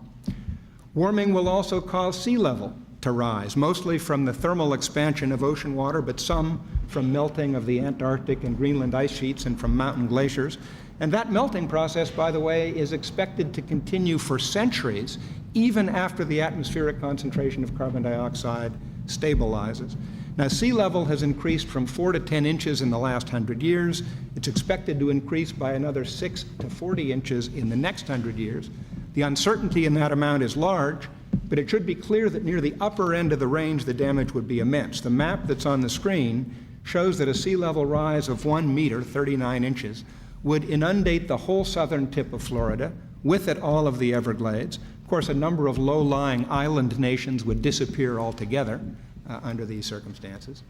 Warming will also cause sea level to rise, mostly from the thermal expansion of ocean water, but some from melting of the Antarctic and Greenland ice sheets and from mountain glaciers. And that melting process, by the way, is expected to continue for centuries, even after the atmospheric concentration of carbon dioxide stabilizes. Now, sea level has increased from 4 to 10 inches in the last 100 years. It's expected to increase by another 6 to 40 inches in the next 100 years. The uncertainty in that amount is large, but it should be clear that near the upper end of the range, the damage would be immense. The map that's on the screen shows that a sea level rise of 1 meter, 39 inches, would inundate the whole southern tip of Florida, with it all of the Everglades. Of course, a number of low-lying island nations would disappear altogether under these circumstances.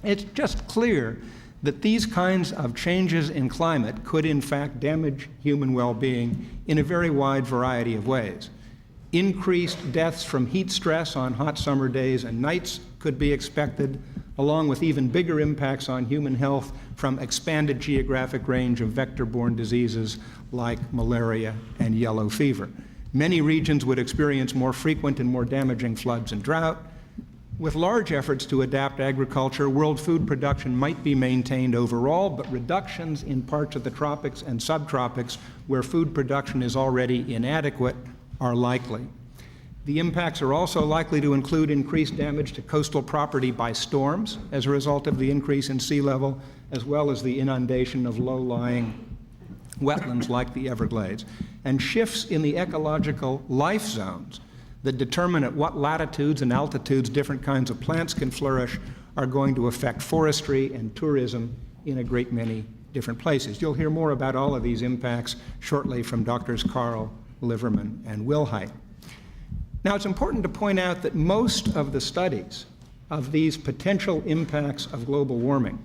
It's just clear that these kinds of changes in climate could in fact damage human well-being in a very wide variety of ways. Increased deaths from heat stress on hot summer days and nights could be expected, along with even bigger impacts on human health from expanded geographic range of vector-borne diseases like malaria and yellow fever. Many regions would experience more frequent and more damaging floods and drought. With large efforts to adapt agriculture, world food production might be maintained overall, but reductions in parts of the tropics and subtropics where food production is already inadequate are likely. The impacts are also likely to include increased damage to coastal property by storms as a result of the increase in sea level, as well as the inundation of low-lying wetlands like the Everglades, and shifts in the ecological life zones that determine at what latitudes and altitudes different kinds of plants can flourish are going to affect forestry and tourism in a great many different places. You'll hear more about all of these impacts shortly from Drs. Carl, Liverman, and Wilhite. Now, it's important to point out that most of the studies of these potential impacts of global warming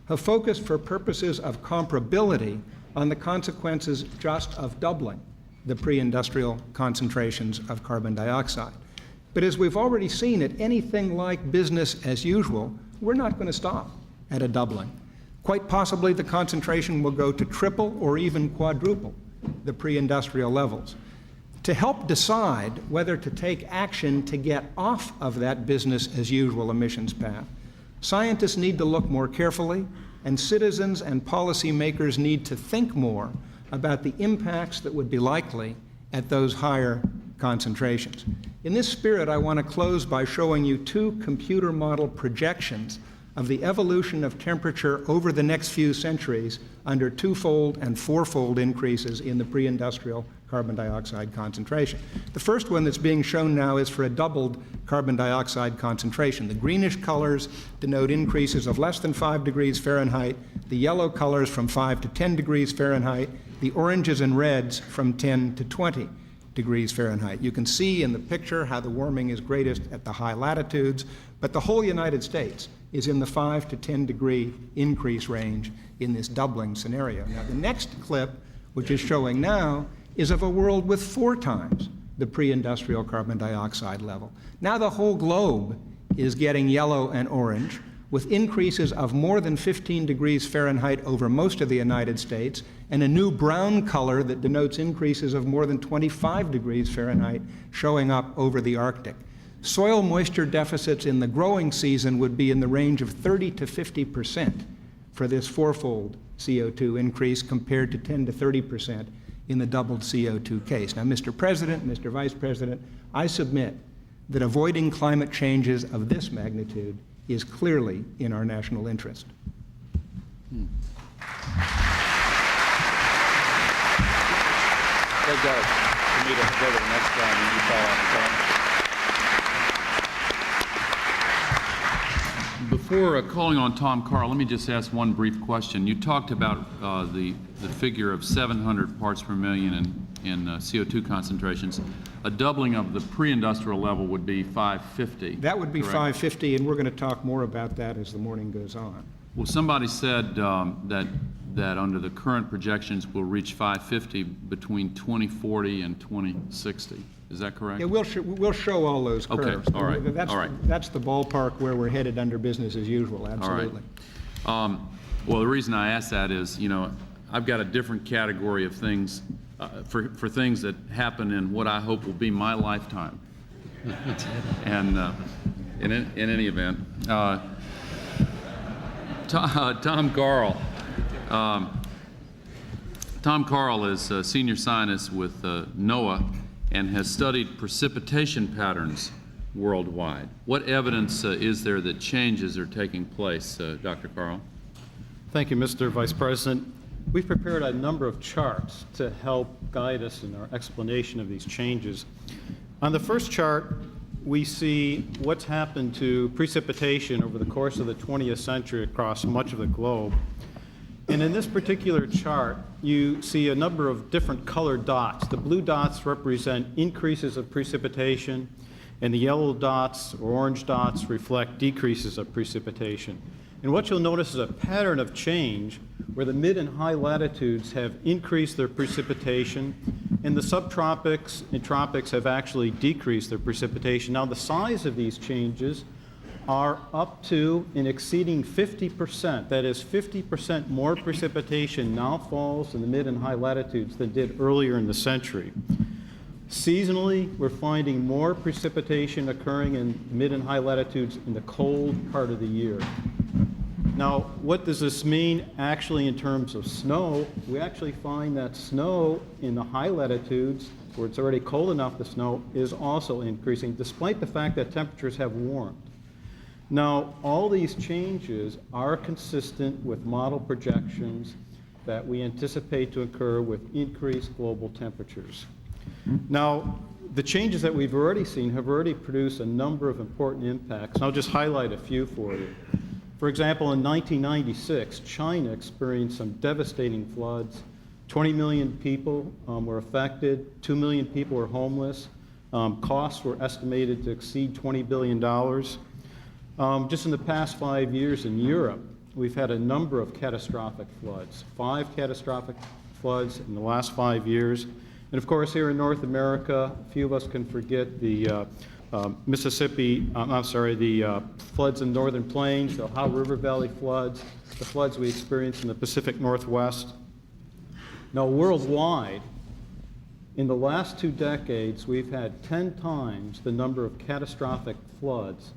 have focused for purposes of comparability on the consequences just of doubling the pre-industrial concentrations of carbon dioxide. But as we've already seen, at anything like business as usual, we're not going to stop at a doubling. Quite possibly the concentration will go to triple or even quadruple the pre-industrial levels. To help decide whether to take action to get off of that business as usual emissions path, scientists need to look more carefully, and citizens and policymakers need to think more about the impacts that would be likely at those higher concentrations. In this spirit, I want to close by showing you two computer model projections of the evolution of temperature over the next few centuries under twofold and fourfold increases in the pre-industrial carbon dioxide concentration. The first one that's being shown now is for a doubled carbon dioxide concentration. The greenish colors denote increases of less than 5 degrees Fahrenheit, the yellow colors from 5 to 10 degrees Fahrenheit, the oranges and reds from 10 to 20 degrees Fahrenheit. You can see in the picture how the warming is greatest at the high latitudes, but the whole United States is in the 5 to 10 degree increase range in this doubling scenario. Now, the next clip, which is showing now, is of a world with 4 times the pre-industrial carbon dioxide level. Now the whole globe is getting yellow and orange, with increases of more than 15 degrees Fahrenheit over most of the United States, and a new brown color that denotes increases of more than 25 degrees Fahrenheit showing up over the Arctic. Soil moisture deficits in the growing season would be in the range of 30 to 50% for this fourfold CO2 increase compared to 10 to 30% in the doubled CO2 case. Now, Mr. President, Mr. Vice President, I submit that avoiding climate changes of this magnitude is clearly in our national interest. We'll go to the next time and you follow up. Before calling on Tom Carl, let me just ask one brief question. You talked about the figure of 700 parts per million in CO2 concentrations. A doubling of the pre-industrial level would be 550. That would be correct? 550, and we're going to talk more about that as the morning goes on. Well, somebody said that under the current projections we'll reach 550 between 2040 and 2060. Is that correct? Yeah, we'll show all those curves. Okay, all right, That's, all right. That's the ballpark where we're headed under business as usual, absolutely. All right. Well, the reason I ask that is, you know, I've got a different category of things for things that happen in what I hope will be my lifetime. And in any event, Tom Carl. Tom Carl is a senior scientist with NOAA and has studied precipitation patterns worldwide. What evidence is there that changes are taking place, Dr. Carl? Thank you, Mr. Vice President. We've prepared a number of charts to help guide us in our explanation of these changes. On the first chart, we see what's happened to precipitation over the course of the 20th century across much of the globe. And in this particular chart, you see a number of different colored dots. The blue dots represent increases of precipitation, and the yellow dots or orange dots reflect decreases of precipitation. And what you'll notice is a pattern of change where the mid and high latitudes have increased their precipitation, and the subtropics and tropics have actually decreased their precipitation. Now, the size of these changes are up to and exceeding 50%. That is, 50% more precipitation now falls in the mid and high latitudes than did earlier in the century. Seasonally, we're finding more precipitation occurring in mid and high latitudes in the cold part of the year. Now, what does this mean actually in terms of snow? We actually find that snow in the high latitudes, where it's already cold enough to snow, is also increasing, despite the fact that temperatures have warmed. Now, all these changes are consistent with model projections that we anticipate to occur with increased global temperatures. Now, the changes that we've already seen have already produced a number of important impacts, and I'll just highlight a few for you. For example, in 1996, China experienced some devastating floods. 20 million people were affected, 2 million people were homeless. Costs were estimated to exceed $20 billion. Just in the past 5 years in Europe, we've had a number of catastrophic floods, 5 catastrophic floods in the last 5 years. And of course, here in North America, a few of us can forget the the floods in northern plains, the Ohio River Valley floods, the floods we experienced in the Pacific Northwest. Now, worldwide, in the last 2 decades, we've had 10 times the number of catastrophic floods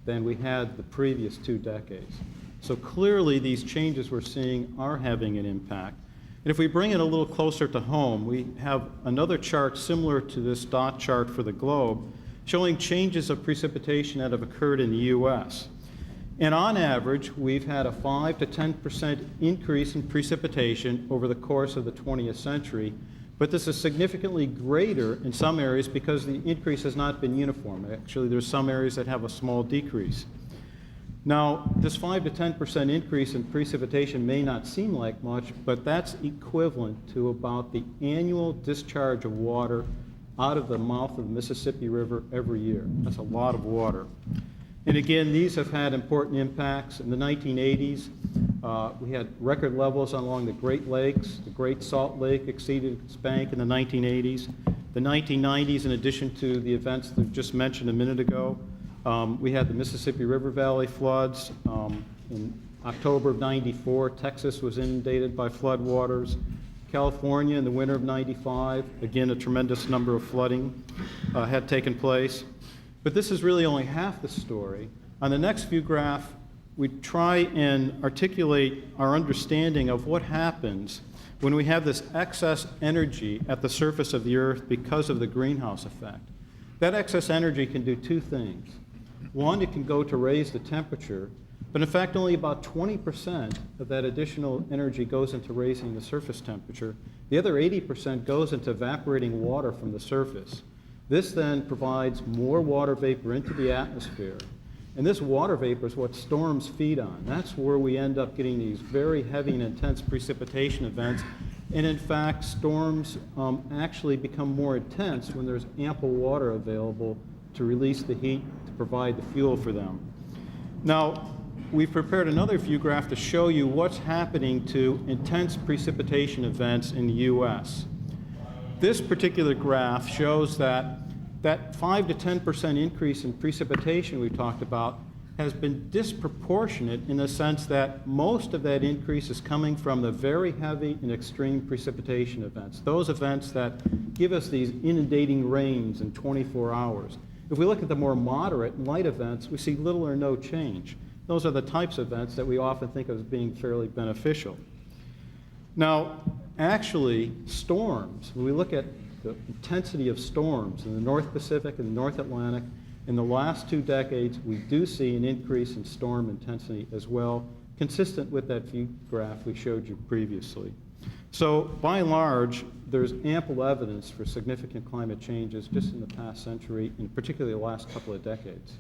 than we had the previous 2 decades. So clearly, these changes we're seeing are having an impact. And if we bring it a little closer to home, we have another chart similar to this dot chart for the globe, showing changes of precipitation that have occurred in the U.S. And on average, we've had a 5 to 10% increase in precipitation over the course of the 20th century, but this is significantly greater in some areas because the increase has not been uniform. Actually, there's some areas that have a small decrease. Now, this 5 to 10% increase in precipitation may not seem like much, but that's equivalent to about the annual discharge of water out of the mouth of the Mississippi River every year. That's a lot of water. And again, these have had important impacts. In the 1980s, we had record levels along the Great Lakes. The Great Salt Lake exceeded its bank in the 1980s. The 1990s, in addition to the events that I just mentioned a minute ago, we had the Mississippi River Valley floods. In October of '94, Texas was inundated by floodwaters. California in the winter of '95, again, a tremendous number of flooding had taken place. But this is really only half the story. On the next view graph, we try and articulate our understanding of what happens when we have this excess energy at the surface of the Earth because of the greenhouse effect. That excess energy can do 2 things. One, it can go to raise the temperature, but in fact only about 20% of that additional energy goes into raising the surface temperature. The other 80% goes into evaporating water from the surface. This then provides more water vapor into the atmosphere, and this water vapor is what storms feed on. That's where we end up getting these very heavy and intense precipitation events, and in fact storms actually become more intense when there's ample water available to release the heat to provide the fuel for them. Now, we've prepared another view graph to show you what's happening to intense precipitation events in the U.S. This particular graph shows that 5 to 10% increase in precipitation we talked about has been disproportionate in the sense that most of that increase is coming from the very heavy and extreme precipitation events, those events that give us these inundating rains in 24 hours. If we look at the more moderate and light events, we see little or no change. Those are the types of events that we often think of as being fairly beneficial. Now, actually, storms, when we look at the intensity of storms in the North Pacific and the North Atlantic In the last 2 decades, we do see an increase in storm intensity as well, consistent with that view graph we showed you previously. So by and large, there's ample evidence for significant climate changes just in the past century, and particularly the last couple of decades.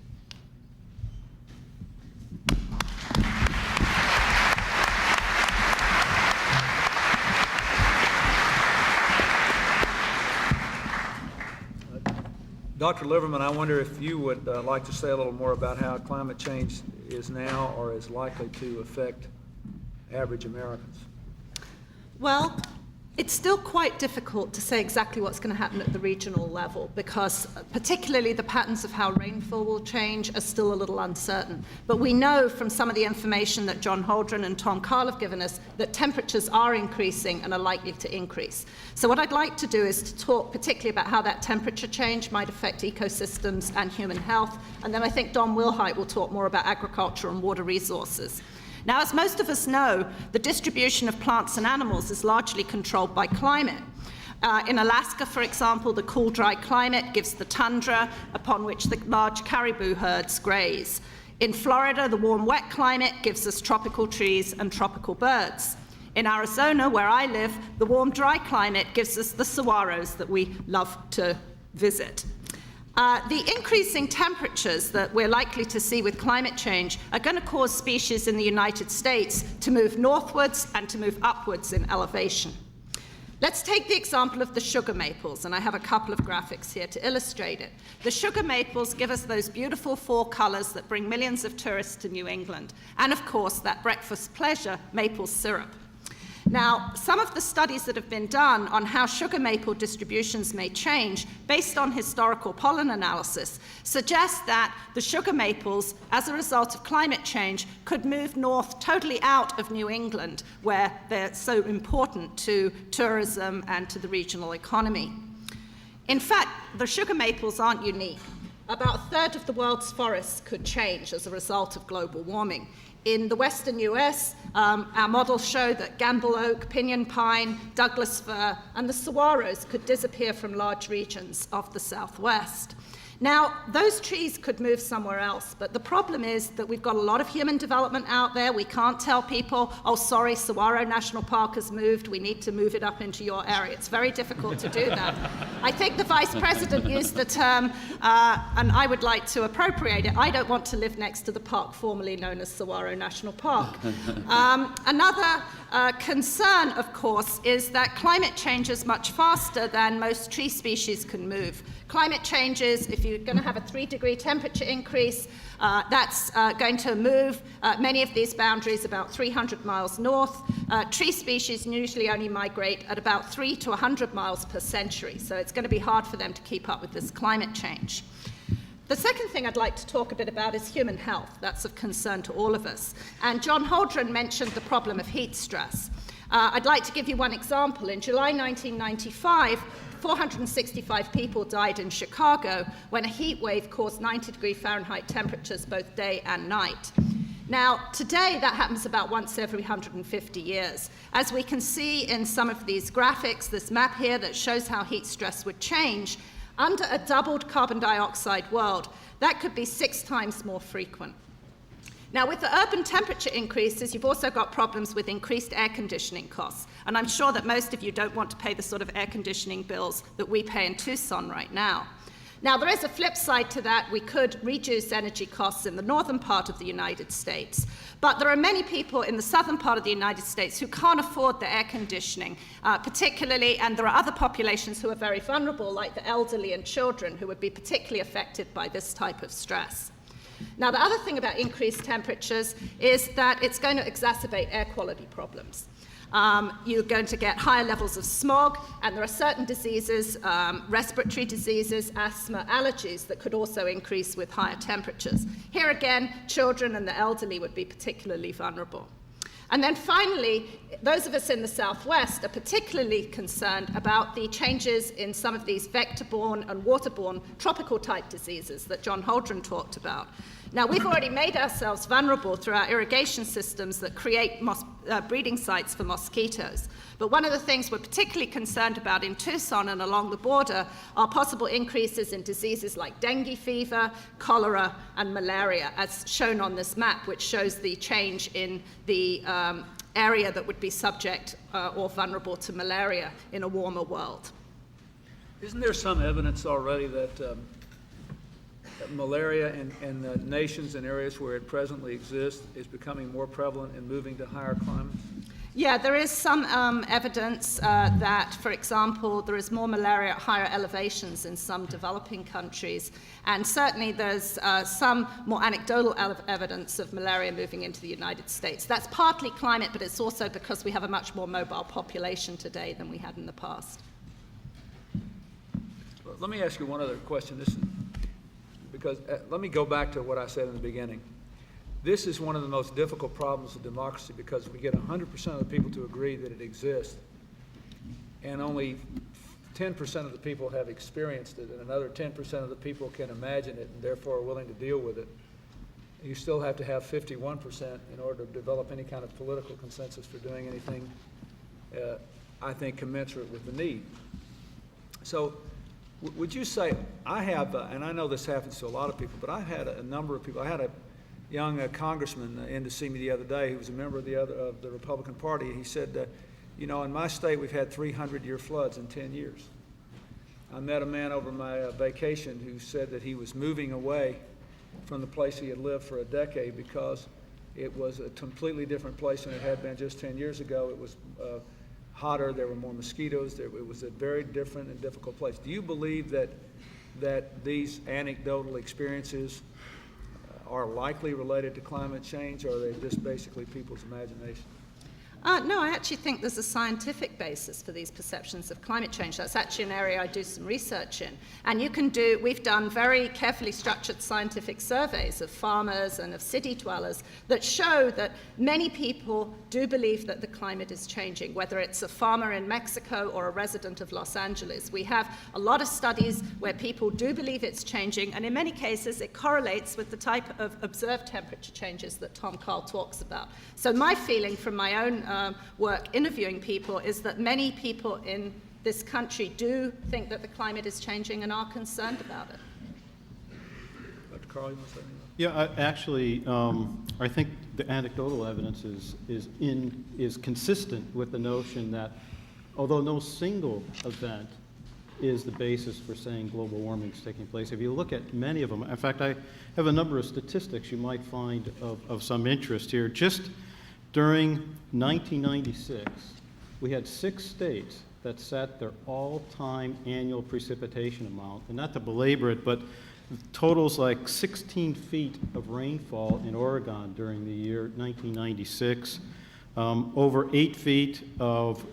Dr. Liverman, I wonder if you would like to say a little more about how climate change is now or is likely to affect average Americans. Well, it's still quite difficult to say exactly what's going to happen at the regional level because particularly the patterns of how rainfall will change are still a little uncertain. But we know from some of the information that John Holdren and Tom Carl have given us that temperatures are increasing and are likely to increase. So what I'd like to do is to talk particularly about how that temperature change might affect ecosystems and human health. And then I think Don Wilhite will talk more about agriculture and water resources. Now, as most of us know, the distribution of plants and animals is largely controlled by climate. In Alaska, for example, the cool, dry climate gives the tundra upon which the large caribou herds graze. In Florida, the warm, wet climate gives us tropical trees and tropical birds. In Arizona, where I live, the warm, dry climate gives us the saguaros that we love to visit. The increasing temperatures that we're likely to see with climate change are going to cause species in the United States to move northwards and to move upwards in elevation. Let's take the example of the sugar maples, and I have a couple of graphics here to illustrate it. The sugar maples give us those beautiful fall colors that bring millions of tourists to New England, and of course that breakfast pleasure, maple syrup. Now, some of the studies that have been done on how sugar maple distributions may change based on historical pollen analysis suggest that the sugar maples, as a result of climate change, could move north totally out of New England, where they're so important to tourism and to the regional economy. In fact, the sugar maples aren't unique. About a third of the world's forests could change as a result of global warming. In the western US, our models show that gamble oak, pinyon pine, Douglas fir, and the saguaros could disappear from large regions of the Southwest. Now, those trees could move somewhere else, but the problem is that we've got a lot of human development out there. We can't tell people, oh, sorry, Saguaro National Park has moved. We need to move it up into your area. It's very difficult to do that. I think the Vice President used the term, and I would like to appropriate it, I don't want to live next to the park formerly known as Saguaro National Park. Another concern, of course, is that climate changes much faster than most tree species can move. Climate changes, if you're going to have a 3-degree temperature increase, that's going to move many of these boundaries about 300 miles north. Tree species usually only migrate at about 3 to 100 miles per century, so it's going to be hard for them to keep up with this climate change. The second thing I'd like to talk a bit about is human health. That's of concern to all of us. And John Holdren mentioned the problem of heat stress. I'd like to give you one example. In July 1995, 465 people died in Chicago when a heat wave caused 90-degree Fahrenheit temperatures both day and night. Now, today, that happens about once every 150 years. As we can see in some of these graphics, this map here that shows how heat stress would change, under a doubled carbon dioxide world, that could be 6 times more frequent. Now, with the urban temperature increases, you've also got problems with increased air conditioning costs. And I'm sure that most of you don't want to pay the sort of air conditioning bills that we pay in Tucson right now. Now, there is a flip side to that. We could reduce energy costs in the northern part of the United States. But there are many people in the southern part of the United States who can't afford the air conditioning, particularly, and there are other populations who are very vulnerable, like the elderly and children, who would be particularly affected by this type of stress. Now, the other thing about increased temperatures is that it's going to exacerbate air quality problems. You're going to get higher levels of smog, and there are certain diseases, respiratory diseases, asthma, allergies, that could also increase with higher temperatures. Here again, children and the elderly would be particularly vulnerable. And then finally, those of us in the Southwest are particularly concerned about the changes in some of these vector-borne and waterborne tropical-type diseases that John Holdren talked about. Now, we've already made ourselves vulnerable through our irrigation systems that create breeding sites for mosquitoes. But one of the things we're particularly concerned about in Tucson and along the border are possible increases in diseases like dengue fever, cholera, and malaria, as shown on this map, which shows the change in the area that would be subject or vulnerable to malaria in a warmer world. Isn't there some evidence already that malaria in nations and areas where it presently exists is becoming more prevalent and moving to higher climates? Yeah, there is some evidence that, for example, there is more malaria at higher elevations in some developing countries, and certainly there's some more anecdotal evidence of malaria moving into the United States. That's partly climate, but it's also because we have a much more mobile population today than we had in the past. Let me ask you one other question. Because let me go back to what I said in the beginning. This is one of the most difficult problems of democracy because we get 100% of the people to agree that it exists, and only 10% of the people have experienced it, and another 10% of the people can imagine it and therefore are willing to deal with it. You still have to have 51% in order to develop any kind of political consensus for doing anything, I think, commensurate with the need. So, would you say, I have, and I know this happens to a lot of people, but I've had a number of people. I had a young congressman in to see me the other day who was a member of the Republican Party. He said, you know, in my state we've had 300-year floods in 10 years. I met a man over my vacation who said that he was moving away from the place he had lived for a decade because it was a completely different place than it had been just 10 years ago. It was hotter, there were more mosquitoes, it was a very different and difficult place. Do you believe that these anecdotal experiences are likely related to climate change, or are they just basically people's imagination? No, I actually think there's a scientific basis for these perceptions of climate change. That's actually an area I do some research in. And we've done very carefully structured scientific surveys of farmers and of city dwellers that show that many people do believe that the climate is changing, whether it's a farmer in Mexico or a resident of Los Angeles. We have a lot of studies where people do believe it's changing, and in many cases it correlates with the type of observed temperature changes that Tom Carl talks about. So my feeling from my own work interviewing people is that many people in this country do think that the climate is changing and are concerned about it. Dr. Carl, you want to say anything? Yeah, actually, I think the anecdotal evidence is consistent with the notion that although no single event is the basis for saying global warming is taking place, if you look at many of them, in fact, I have a number of statistics you might find of some interest here. Just during 1996, we had 6 states that set their all-time annual precipitation amount, and not to belabor it, but totals like 16 feet of rainfall in Oregon during the year 1996, over 8 feet of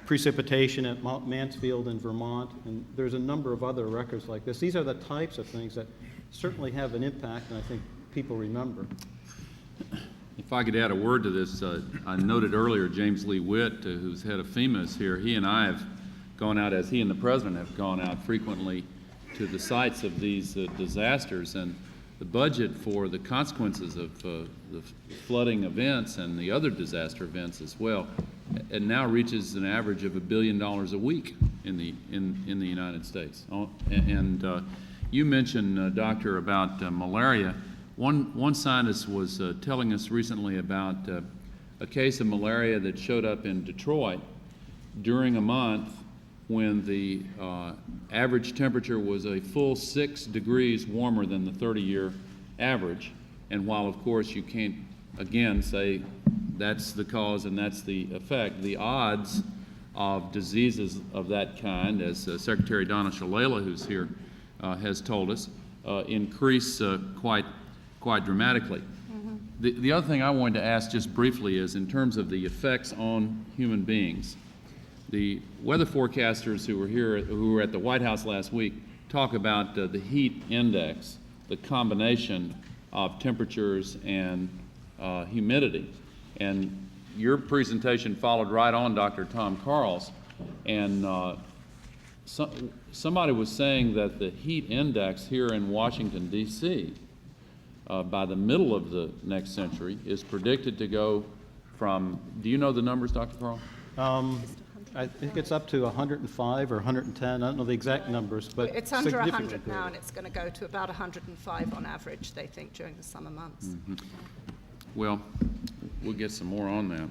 precipitation at Mount Mansfield in Vermont, and there's a number of other records like this. These are the types of things that certainly have an impact, and I think people remember. If I could add a word to this, I noted earlier James Lee Witt, who's head of FEMA, is here. He and I have gone out, as he and the President have gone out frequently to the sites of these disasters, and the budget for the consequences of the flooding events and the other disaster events as well, it now reaches an average of $1 billion a week in the United States. And you mentioned, Doctor, about malaria. One scientist was telling us recently about a case of malaria that showed up in Detroit during a month when the average temperature was a full 6 degrees warmer than the 30-year average. And while, of course, you can't, again, say that's the cause and that's the effect, the odds of diseases of that kind, as Secretary Donna Shalala, who's here, has told us, increase quite dramatically. Mm-hmm. The other thing I wanted to ask just briefly is in terms of the effects on human beings. The weather forecasters who were at the White House last week talk about the heat index, the combination of temperatures and humidity. And your presentation followed right on Dr. Tom Carl's, and somebody was saying that the heat index here in Washington, D.C. by the middle of the next century is predicted to go from, do you know the numbers, Dr. Carl? I think it's up to 105 or 110. I don't know the exact numbers, but It's under significantly 100 now, greater. and it's going to go to about 105 on average, they think, during the summer months. Well, we'll get some more on that.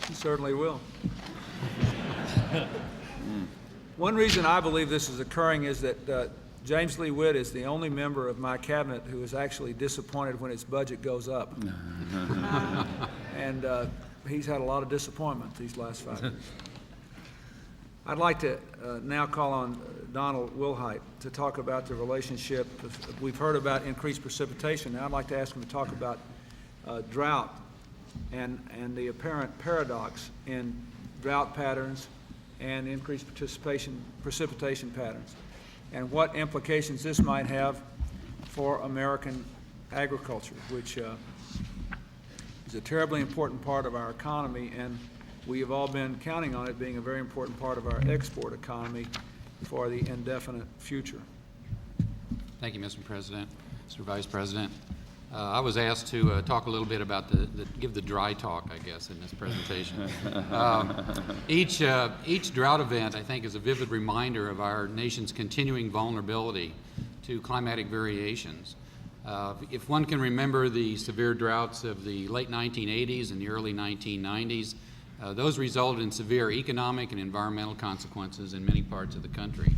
You certainly will. One reason I believe this is occurring is that James Lee Witt is the only member of my cabinet who is actually disappointed when its budget goes up. And he's had a lot of disappointment these last 5 years. I'd like to now call on Donald Wilhite to talk about the relationship. We've heard about increased precipitation. Now I'd like to ask him to talk about drought and the apparent paradox in drought patterns and increased precipitation patterns, and what implications this might have for American agriculture, which is a terribly important part of our economy, and we have all been counting on it being a very important part of our export economy for the indefinite future. Thank you, Mr. President, Mr. Vice President. I was asked to talk a little bit about give the dry talk, I guess, in this presentation. Each drought event, I think, is a vivid reminder of our nation's continuing vulnerability to climatic variations. If one can remember the severe droughts of the late 1980s and the early 1990s, those resulted in severe economic and environmental consequences in many parts of the country.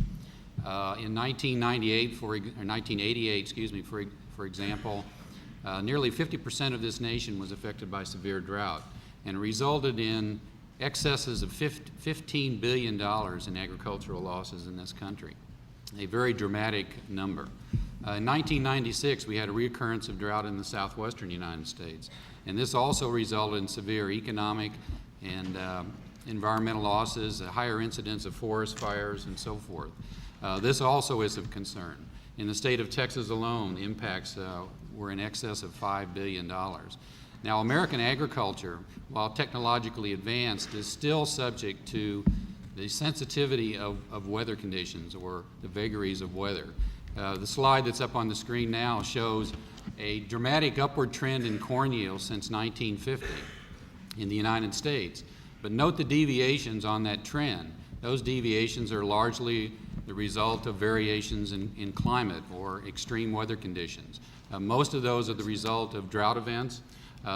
In 1988, for example, nearly 50% of this nation was affected by severe drought, and resulted in excesses of $15 billion in agricultural losses in this country, a very dramatic number. In 1996, we had a reoccurrence of drought in the southwestern United States, and this also resulted in severe economic and environmental losses, a higher incidence of forest fires, and so forth. This also is of concern. In the state of Texas alone, the impacts were in excess of $5 billion. Now, American agriculture, while technologically advanced, is still subject to the sensitivity of weather conditions or the vagaries of weather. The slide that's up on the screen now shows a dramatic upward trend in corn yields since 1950 in the United States. But note the deviations on that trend. Those deviations are largely the result of variations in climate or extreme weather conditions. Most of those are the result of drought events.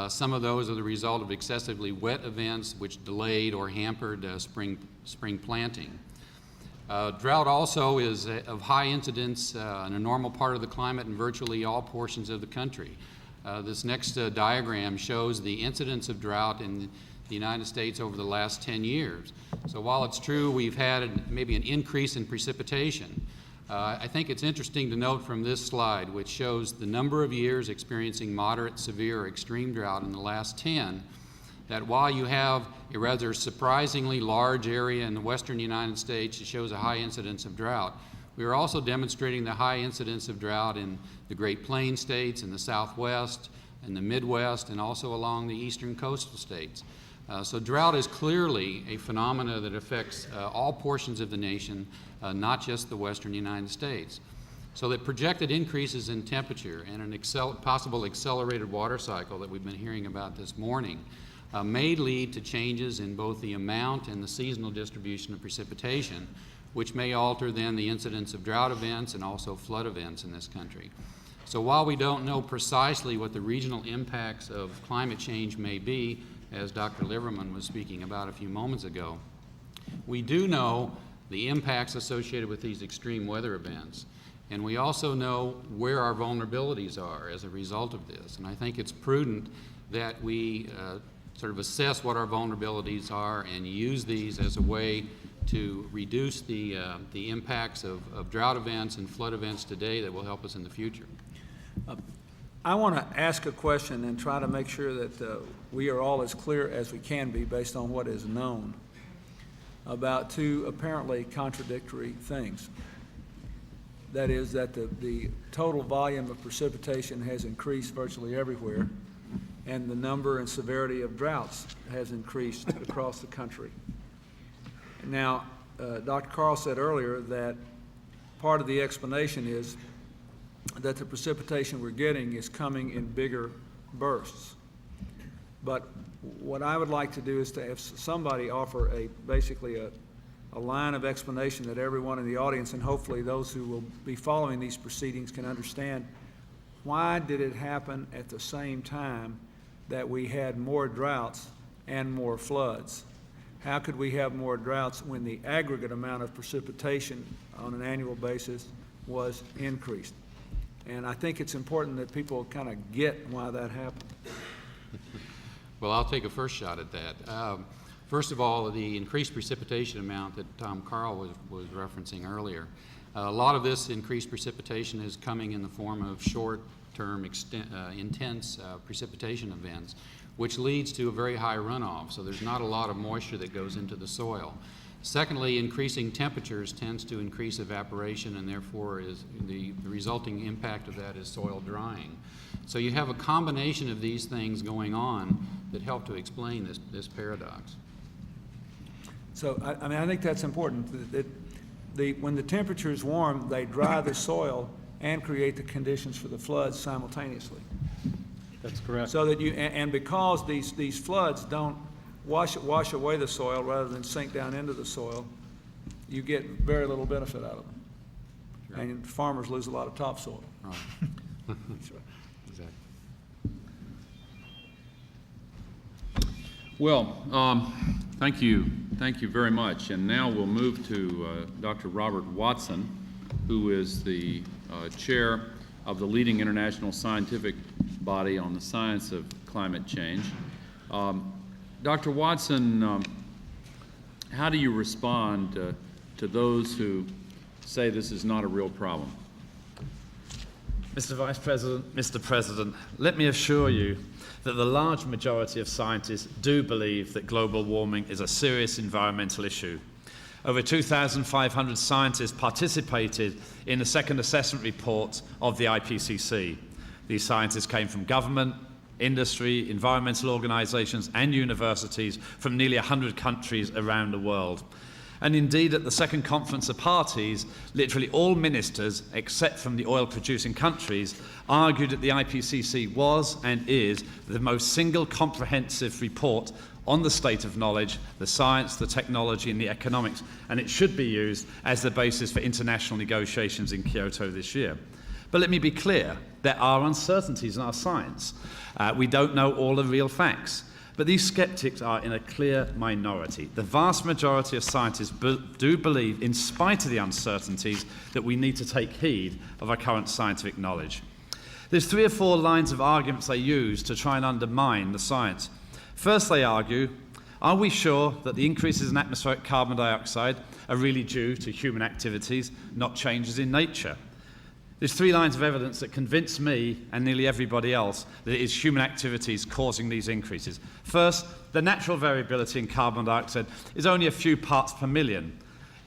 Some of those are the result of excessively wet events which delayed or hampered spring planting. Drought also is of high incidence in a normal part of the climate in virtually all portions of the country. This next diagram shows the incidence of drought in the United States over the last 10 years. So while it's true we've had maybe an increase in precipitation, I think it's interesting to note from this slide, which shows the number of years experiencing moderate, severe, or extreme drought in the last 10, that while you have a rather surprisingly large area in the western United States that shows a high incidence of drought, we are also demonstrating the high incidence of drought in the Great Plains states, in the Southwest, in the Midwest, and also along the eastern coastal states. So drought is clearly a phenomena that affects all portions of the nation, not just the western United States. So that projected increases in temperature and an possible accelerated water cycle that we've been hearing about this morning may lead to changes in both the amount and the seasonal distribution of precipitation, which may alter then the incidence of drought events and also flood events in this country. So while we don't know precisely what the regional impacts of climate change may be, as Dr. Liverman was speaking about a few moments ago, we do know the impacts associated with these extreme weather events. And we also know where our vulnerabilities are as a result of this. And I think it's prudent that we sort of assess what our vulnerabilities are and use these as a way to reduce the impacts of drought events and flood events today that will help us in the future. I want to ask a question and try to make sure that we are all as clear as we can be based on what is known about two apparently contradictory things. That is that the total volume of precipitation has increased virtually everywhere, and the number and severity of droughts has increased across the country. Now, Dr. Carl said earlier that part of the explanation is that the precipitation we're getting is coming in bigger bursts. But what I would like to do is to have somebody offer basically a line of explanation that everyone in the audience, and hopefully those who will be following these proceedings, can understand. Why did it happen at the same time that we had more droughts and more floods? How could we have more droughts when the aggregate amount of precipitation on an annual basis was increased? And I think it's important that people kind of get why that happened. Well, I'll take a first shot at that. First of all, the increased precipitation amount that Tom Carl was referencing earlier, a lot of this increased precipitation is coming in the form of short-term, intense precipitation events, which leads to a very high runoff, so there's not a lot of moisture that goes into the soil. Secondly, increasing temperatures tends to increase evaporation, and therefore is the resulting impact of that is soil drying. So you have a combination of these things going on that help to explain this paradox. So, I mean, I think that's important. When the temperature is warm, they dry the soil and create the conditions for the floods simultaneously. That's correct. So that and because these floods don't wash away the soil rather than sink down into the soil, you get very little benefit out of them. Sure. And farmers lose a lot of topsoil. Right. Sure. Exactly. Well, thank you very much. And now we'll move to Dr. Robert Watson, who is the chair of the leading international scientific body on the science of climate change. Dr. Watson, how do you respond to those who say this is not a real problem? Mr. Vice President, Mr. President, let me assure you that the large majority of scientists do believe that global warming is a serious environmental issue. Over 2,500 scientists participated in the second assessment report of the IPCC. These scientists came from government, industry, environmental organizations, and universities from nearly 100 countries around the world. And indeed, at the second conference of parties, literally all ministers, except from the oil-producing countries, argued that the IPCC was and is the most single comprehensive report on the state of knowledge, the science, the technology, and the economics, and it should be used as the basis for international negotiations in Kyoto this year. But let me be clear, there are uncertainties in our science. We don't know all the real facts. But these skeptics are in a clear minority. The vast majority of scientists do believe, in spite of the uncertainties, that we need to take heed of our current scientific knowledge. There's 3 or 4 lines of arguments they use to try and undermine the science. First, they argue, are we sure that the increases in atmospheric carbon dioxide are really due to human activities, not changes in nature? There's 3 lines of evidence that convince me and nearly everybody else that it is human activities causing these increases. First, the natural variability in carbon dioxide is only a few parts per million.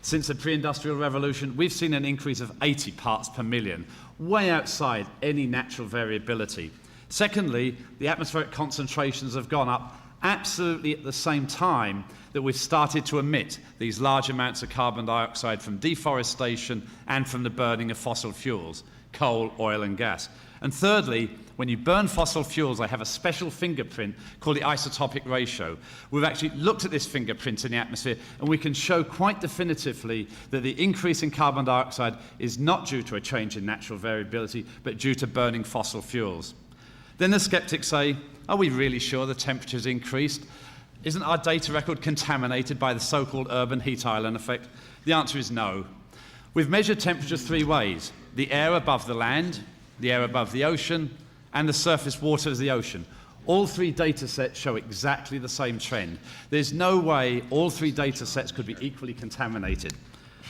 Since the pre-industrial revolution, we've seen an increase of 80 parts per million, way outside any natural variability. Secondly, the atmospheric concentrations have gone up absolutely at the same time that we've started to emit these large amounts of carbon dioxide from deforestation and from the burning of fossil fuels, coal, oil, and gas. And thirdly, when you burn fossil fuels, they have a special fingerprint called the isotopic ratio. We've actually looked at this fingerprint in the atmosphere, and we can show quite definitively that the increase in carbon dioxide is not due to a change in natural variability, but due to burning fossil fuels. Then the skeptics say, are we really sure the temperature's increased? Isn't our data record contaminated by the so-called urban heat island effect? The answer is no. We've measured temperatures 3 ways: the air above the land, the air above the ocean, and the surface water of the ocean. All 3 data sets show exactly the same trend. There's no way all 3 data sets could be equally contaminated.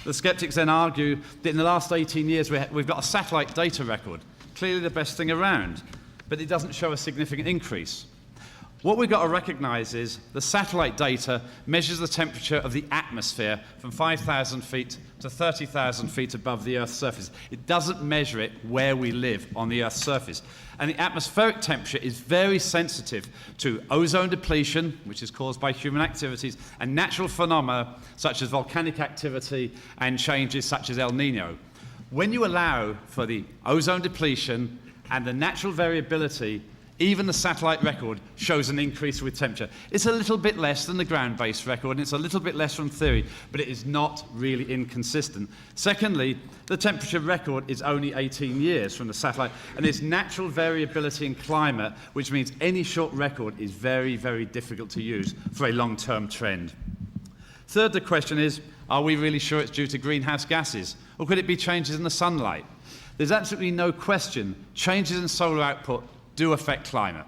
The skeptics then argue that in the last 18 years we've got a satellite data record, clearly the best thing around, but it doesn't show a significant increase. What we've got to recognize is the satellite data measures the temperature of the atmosphere from 5,000 feet to 30,000 feet above the Earth's surface. It doesn't measure it where we live on the Earth's surface. And the atmospheric temperature is very sensitive to ozone depletion, which is caused by human activities, and natural phenomena such as volcanic activity and changes such as El Nino. When you allow for the ozone depletion and the natural variability, even the satellite record shows an increase with temperature. It's a little bit less than the ground-based record, and it's a little bit less from theory, but it is not really inconsistent. Secondly, the temperature record is only 18 years from the satellite, and there's natural variability in climate, which means any short record is very, very difficult to use for a long-term trend. Third, the question is, are we really sure it's due to greenhouse gases, or could it be changes in the sunlight? There's absolutely no question changes in solar output do affect climate.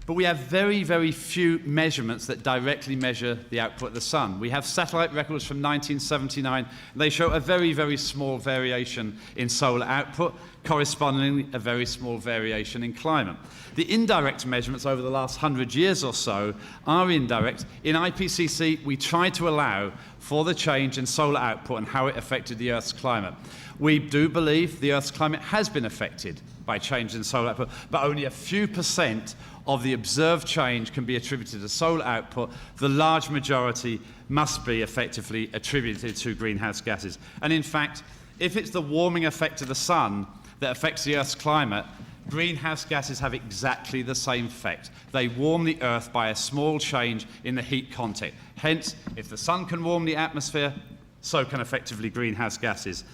But we have very, very few measurements that directly measure the output of the sun. We have satellite records from 1979. They show a very, very small variation in solar output, correspondingly a very small variation in climate. The indirect measurements over the last 100 years or so are indirect. In IPCC, we try to allow for the change in solar output and how it affected the Earth's climate. We do believe the Earth's climate has been affected by change in solar output, but only a few % of the observed change can be attributed to solar output. The large majority must be effectively attributed to greenhouse gases. And in fact, if it's the warming effect of the sun that affects the Earth's climate, greenhouse gases have exactly the same effect. They warm the Earth by a small change in the heat content. Hence, if the sun can warm the atmosphere, so can effectively greenhouse gases.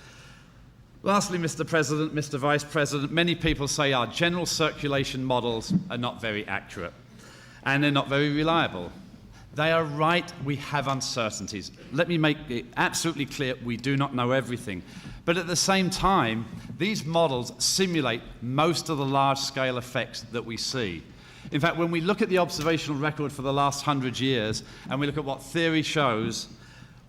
Lastly, Mr. President, Mr. Vice President, many people say our general circulation models are not very accurate and they're not very reliable. They are right, we have uncertainties. Let me make it absolutely clear, we do not know everything. But at the same time, these models simulate most of the large-scale effects that we see. In fact, when we look at the observational record for the last 100 years and we look at what theory shows,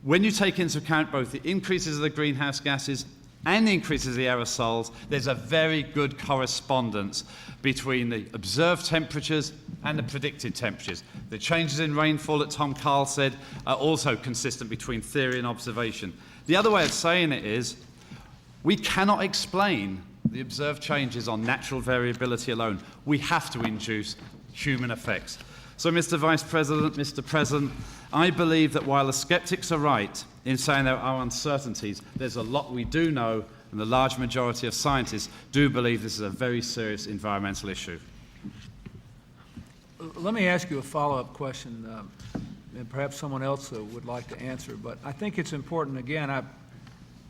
when you take into account both the increases of the greenhouse gases and the increases of the aerosols, there's a very good correspondence between the observed temperatures and the predicted temperatures. The changes in rainfall that Tom Carl said are also consistent between theory and observation. The other way of saying it is, we cannot explain the observed changes on natural variability alone. We have to induce human effects. So, Mr. Vice President, Mr. President, I believe that while the skeptics are right in saying there are uncertainties, there's a lot we do know, and the large majority of scientists do believe this is a very serious environmental issue. Let me ask you a follow-up question, and perhaps someone else would like to answer, but I think it's important, again,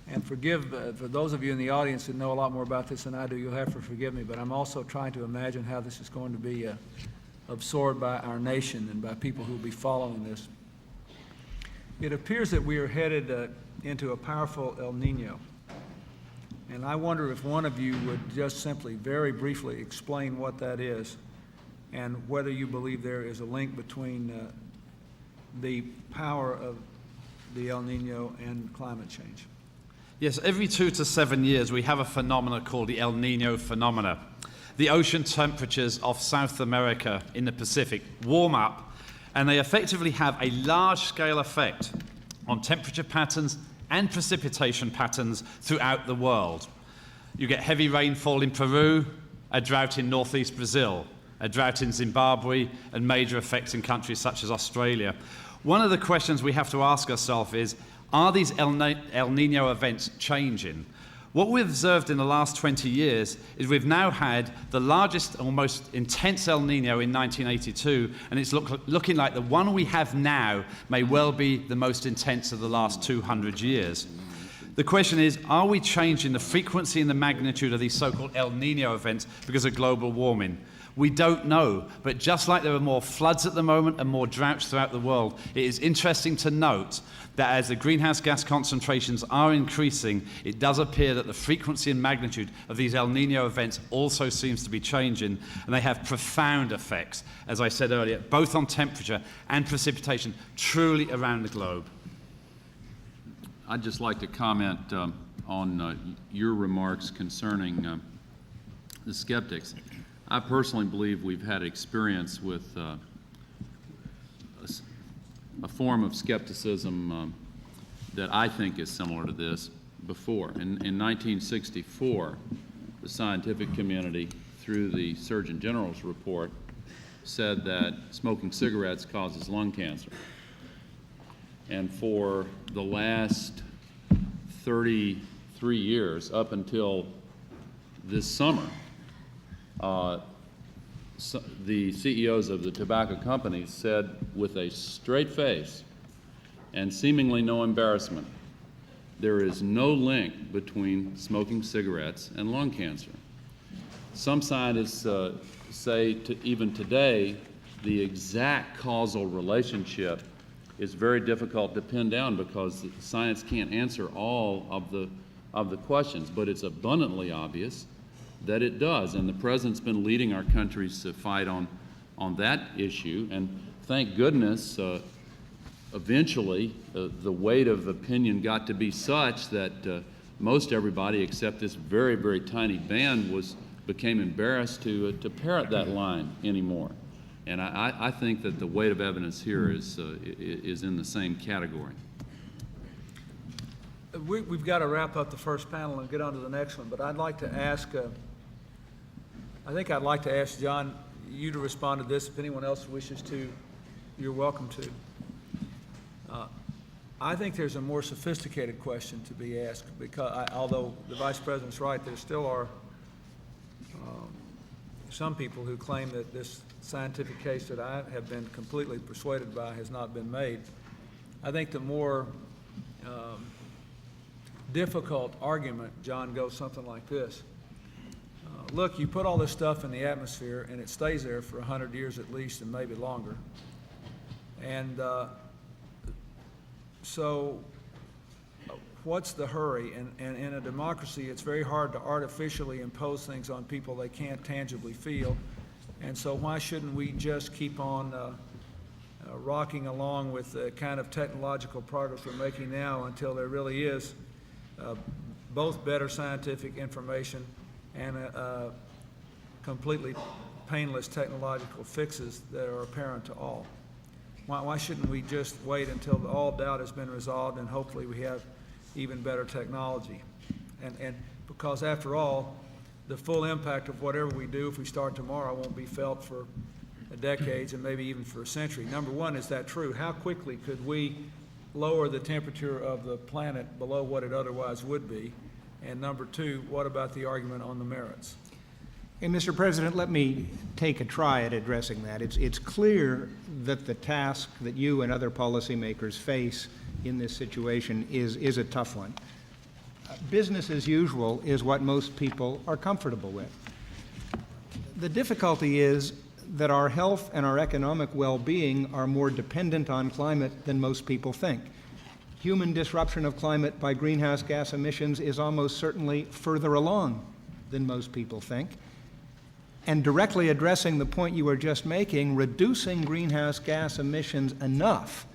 and forgive for those of you in the audience that know a lot more about this than I do, you'll have to forgive me, but I'm also trying to imagine how this is going to be absorbed by our nation and by people who will be following this. It appears that we are headed into a powerful El Nino. And I wonder if one of you would just simply, very briefly, explain what that is and whether you believe there is a link between the power of the El Nino and climate change. Yes, every 2 to 7 years we have a phenomenon called the El Nino phenomena. The ocean temperatures of South America in the Pacific warm up, and they effectively have a large-scale effect on temperature patterns and precipitation patterns throughout the world. You get heavy rainfall in Peru, a drought in northeast Brazil, a drought in Zimbabwe, and major effects in countries such as Australia. One of the questions we have to ask ourselves is, are these El Nino events changing? What we've observed in the last 20 years is we've now had the largest or most intense El Nino in 1982, and it's looking like the one we have now may well be the most intense of the last 200 years. The question is, are we changing the frequency and the magnitude of these so-called El Nino events because of global warming? We don't know, but just like there are more floods at the moment and more droughts throughout the world, it is interesting to note that as the greenhouse gas concentrations are increasing, it does appear that the frequency and magnitude of these El Nino events also seems to be changing, and they have profound effects, as I said earlier, both on temperature and precipitation, truly around the globe. I'd just like to comment on your remarks concerning the skeptics. I personally believe we've had experience with a form of skepticism that I think is similar to this before. In 1964, the scientific community, through the Surgeon General's report, said that smoking cigarettes causes lung cancer. And for the last 35 3 years, up until this summer, the CEOs of the tobacco companies said with a straight face and seemingly no embarrassment, there is no link between smoking cigarettes and lung cancer. Some scientists say even today the exact causal relationship is very difficult to pin down because science can't answer all of the questions, but it's abundantly obvious that it does, and the President's been leading our country's fight on that issue, and thank goodness eventually the weight of opinion got to be such that most everybody except this very, very tiny band became embarrassed to parrot that line anymore. And I think that the weight of evidence here is in the same category. We've got to wrap up the first panel and get on to the next one, but I'd like to ask, I think I'd like to ask John, you to respond to this. If anyone else wishes to, you're welcome to. I think there's a more sophisticated question to be asked because although the Vice President's right, there still are some people who claim that this scientific case that I have been completely persuaded by has not been made. I think the more difficult argument, John, goes something like this. Look, you put all this stuff in the atmosphere and it stays there for 100 years at least and maybe longer. And so what's the hurry? And in a democracy, it's very hard to artificially impose things on people they can't tangibly feel. And so why shouldn't we just keep on rocking along with the kind of technological progress we're making now until there really is both better scientific information and completely painless technological fixes that are apparent to all? Why shouldn't we just wait until all doubt has been resolved and hopefully we have even better technology? And because after all, the full impact of whatever we do if we start tomorrow won't be felt for decades and maybe even for a century. Number one, is that true? How quickly could we lower the temperature of the planet below what it otherwise would be? And number two, what about the argument on the merits? And Mr. President, let me take a try at addressing that. It's clear that the task that you and other policymakers face in this situation is a tough one. Business as usual is what most people are comfortable with. The difficulty is that our health and our economic well-being are more dependent on climate than most people think. Human disruption of climate by greenhouse gas emissions is almost certainly further along than most people think. And directly addressing the point you were just making, reducing greenhouse gas emissions enough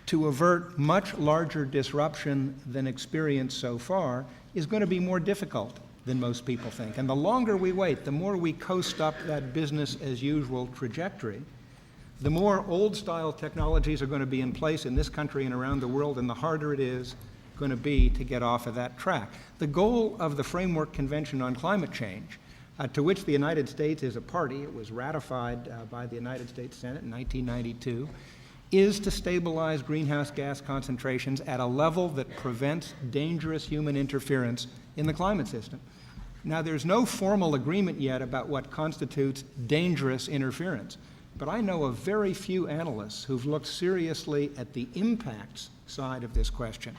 to avert much larger disruption than experienced so far is going to be more difficult than most people think. And the longer we wait, the more we coast up that business as usual trajectory, the more old-style technologies are going to be in place in this country and around the world, and the harder it is going to be to get off of that track. The goal of the Framework Convention on Climate Change, to which the United States is a party, it was ratified by the United States Senate in 1992, is to stabilize greenhouse gas concentrations at a level that prevents dangerous human interference in the climate system. Now, there's no formal agreement yet about what constitutes dangerous interference, but I know of very few analysts who've looked seriously at the impacts side of this question,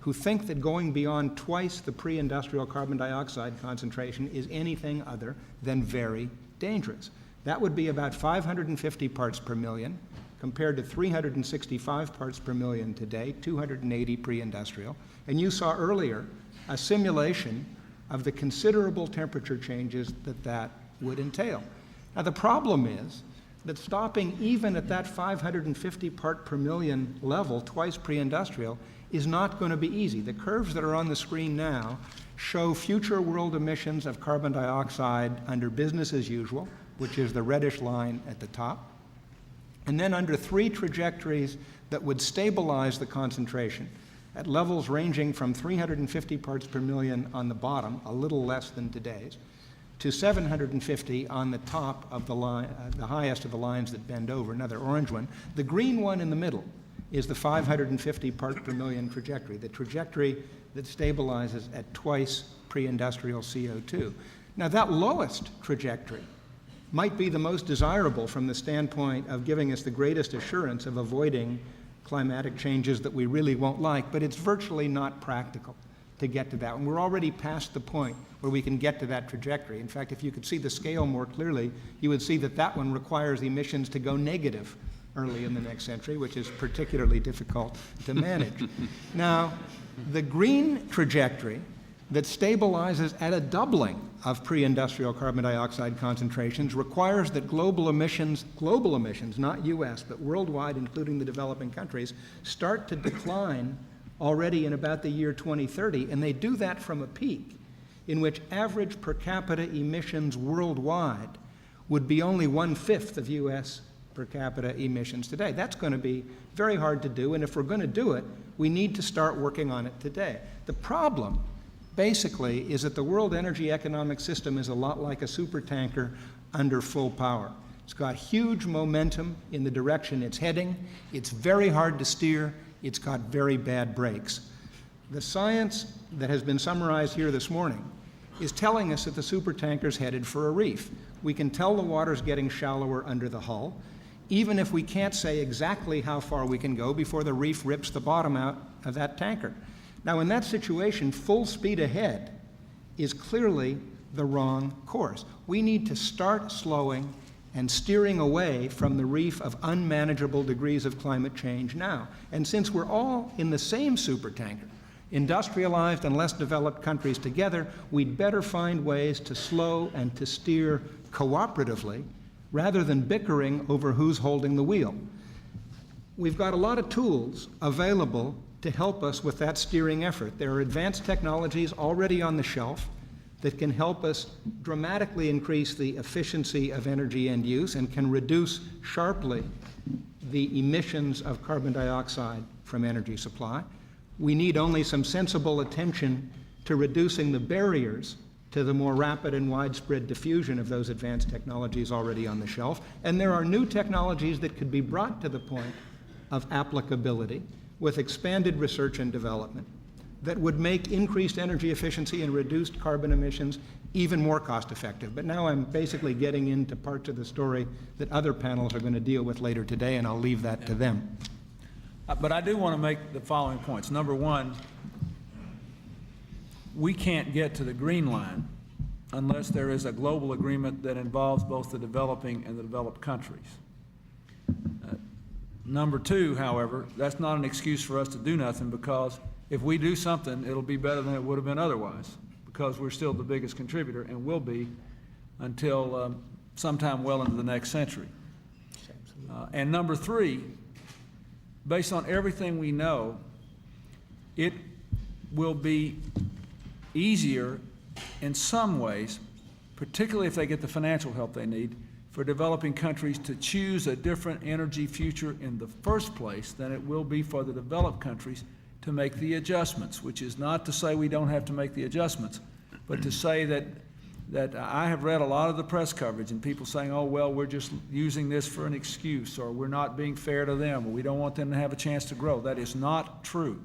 who think that going beyond twice the pre-industrial carbon dioxide concentration is anything other than very dangerous. That would be about 550 parts per million, compared to 365 parts per million today, 280 pre-industrial. And you saw earlier a simulation of the considerable temperature changes that would entail. Now, the problem is that stopping even at that 550 part per million level, twice pre-industrial, is not going to be easy. The curves that are on the screen now show future world emissions of carbon dioxide under business as usual, which is the reddish line at the top, and then under three trajectories that would stabilize the concentration at levels ranging from 350 parts per million on the bottom, a little less than today's, to 750 on the top of the line, the highest of the lines that bend over, another orange one. The green one in the middle is the 550 part per million trajectory, the trajectory that stabilizes at twice pre-industrial CO2. Now, that lowest trajectory might be the most desirable from the standpoint of giving us the greatest assurance of avoiding climatic changes that we really won't like, but it's virtually not practical to get to that. And we're already past the point where we can get to that trajectory. In fact, if you could see the scale more clearly, you would see that that one requires emissions to go negative early in the next century, which is particularly difficult to manage. Now, the green trajectory that stabilizes at a doubling of pre-industrial carbon dioxide concentrations requires that global emissions, not US, but worldwide, including the developing countries, start to decline already in about the year 2030, and they do that from a peak in which average per capita emissions worldwide would be only 1/5 of US per capita emissions today. That's going to be very hard to do, and if we're going to do it, we need to start working on it today. The problem, basically, is that the world energy economic system is a lot like a supertanker under full power. It's got huge momentum in the direction it's heading. It's very hard to steer. It's got very bad brakes. The science that has been summarized here this morning is telling us that the supertanker's headed for a reef. We can tell the water's getting shallower under the hull, even if we can't say exactly how far we can go before the reef rips the bottom out of that tanker. Now, in that situation, full speed ahead is clearly the wrong course. We need to start slowing and steering away from the reef of unmanageable degrees of climate change now. And since we're all in the same supertanker, industrialized and less developed countries together, we'd better find ways to slow and to steer cooperatively rather than bickering over who's holding the wheel. We've got a lot of tools available to help us with that steering effort. There are advanced technologies already on the shelf that can help us dramatically increase the efficiency of energy end use and can reduce sharply the emissions of carbon dioxide from energy supply. We need only some sensible attention to reducing the barriers to the more rapid and widespread diffusion of those advanced technologies already on the shelf. And there are new technologies that could be brought to the point of applicability with expanded research and development that would make increased energy efficiency and reduced carbon emissions even more cost effective. But now I'm basically getting into parts of the story that other panels are going to deal with later today, and I'll leave that to them. But I do want to make the following points. Number one, we can't get to the green line unless there is a global agreement that involves both the developing and the developed countries. Number two, however, that's not an excuse for us to do nothing, because if we do something, it'll be better than it would have been otherwise, because we're still the biggest contributor and will be until sometime well into the next century. And number three, based on everything we know, it will be easier in some ways, particularly if they get the financial help they need, for developing countries to choose a different energy future in the first place than it will be for the developed countries to make the adjustments, which is not to say we don't have to make the adjustments, but to say that I have read a lot of the press coverage and people saying, oh, well, we're just using this for an excuse, or we're not being fair to them, or we don't want them to have a chance to grow. That is not true.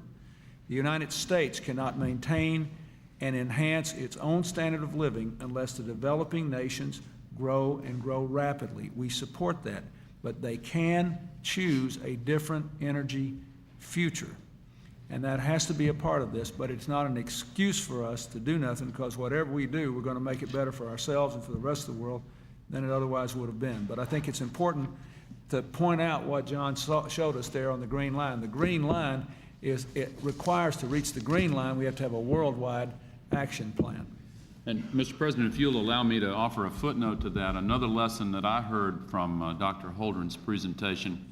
The United States cannot maintain and enhance its own standard of living unless the developing nations grow and grow rapidly. We support that, but they can choose a different energy future. And that has to be a part of this, but it's not an excuse for us to do nothing, because whatever we do, we're going to make it better for ourselves and for the rest of the world than it otherwise would have been. But I think it's important to point out what John showed us there on the green line. The green line it requires, to reach the green line, we have to have a worldwide action plan. And Mr. President, if you'll allow me to offer a footnote to that, another lesson that I heard from Dr. Holdren's presentation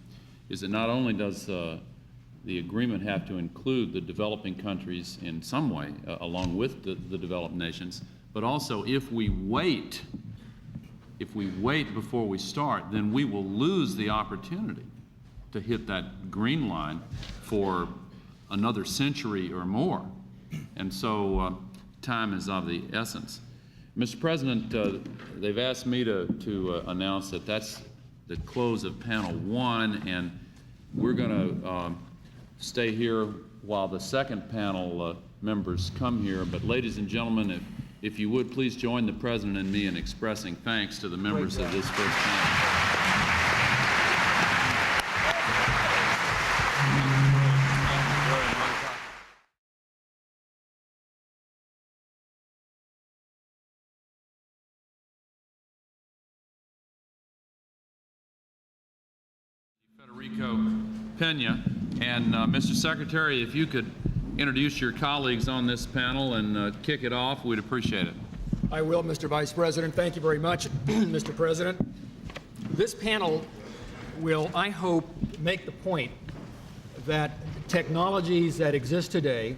is that not only does the agreement have to include the developing countries in some way, along with the developed nations, but also if we wait before we start, then we will lose the opportunity to hit that green line for another century or more. And so time is of the essence. Mr. President, they've asked me to announce that that's the close of panel one, and we're going to stay here while the second panel members come here. But ladies and gentlemen, if you would please join the President and me in expressing thanks to the members of this first panel. Federico Pena. And Mr. Secretary, if you could introduce your colleagues on this panel and kick it off, we'd appreciate it. I will, Mr. Vice President. Thank you very much, Mr. President. This panel will, I hope, make the point that technologies that exist today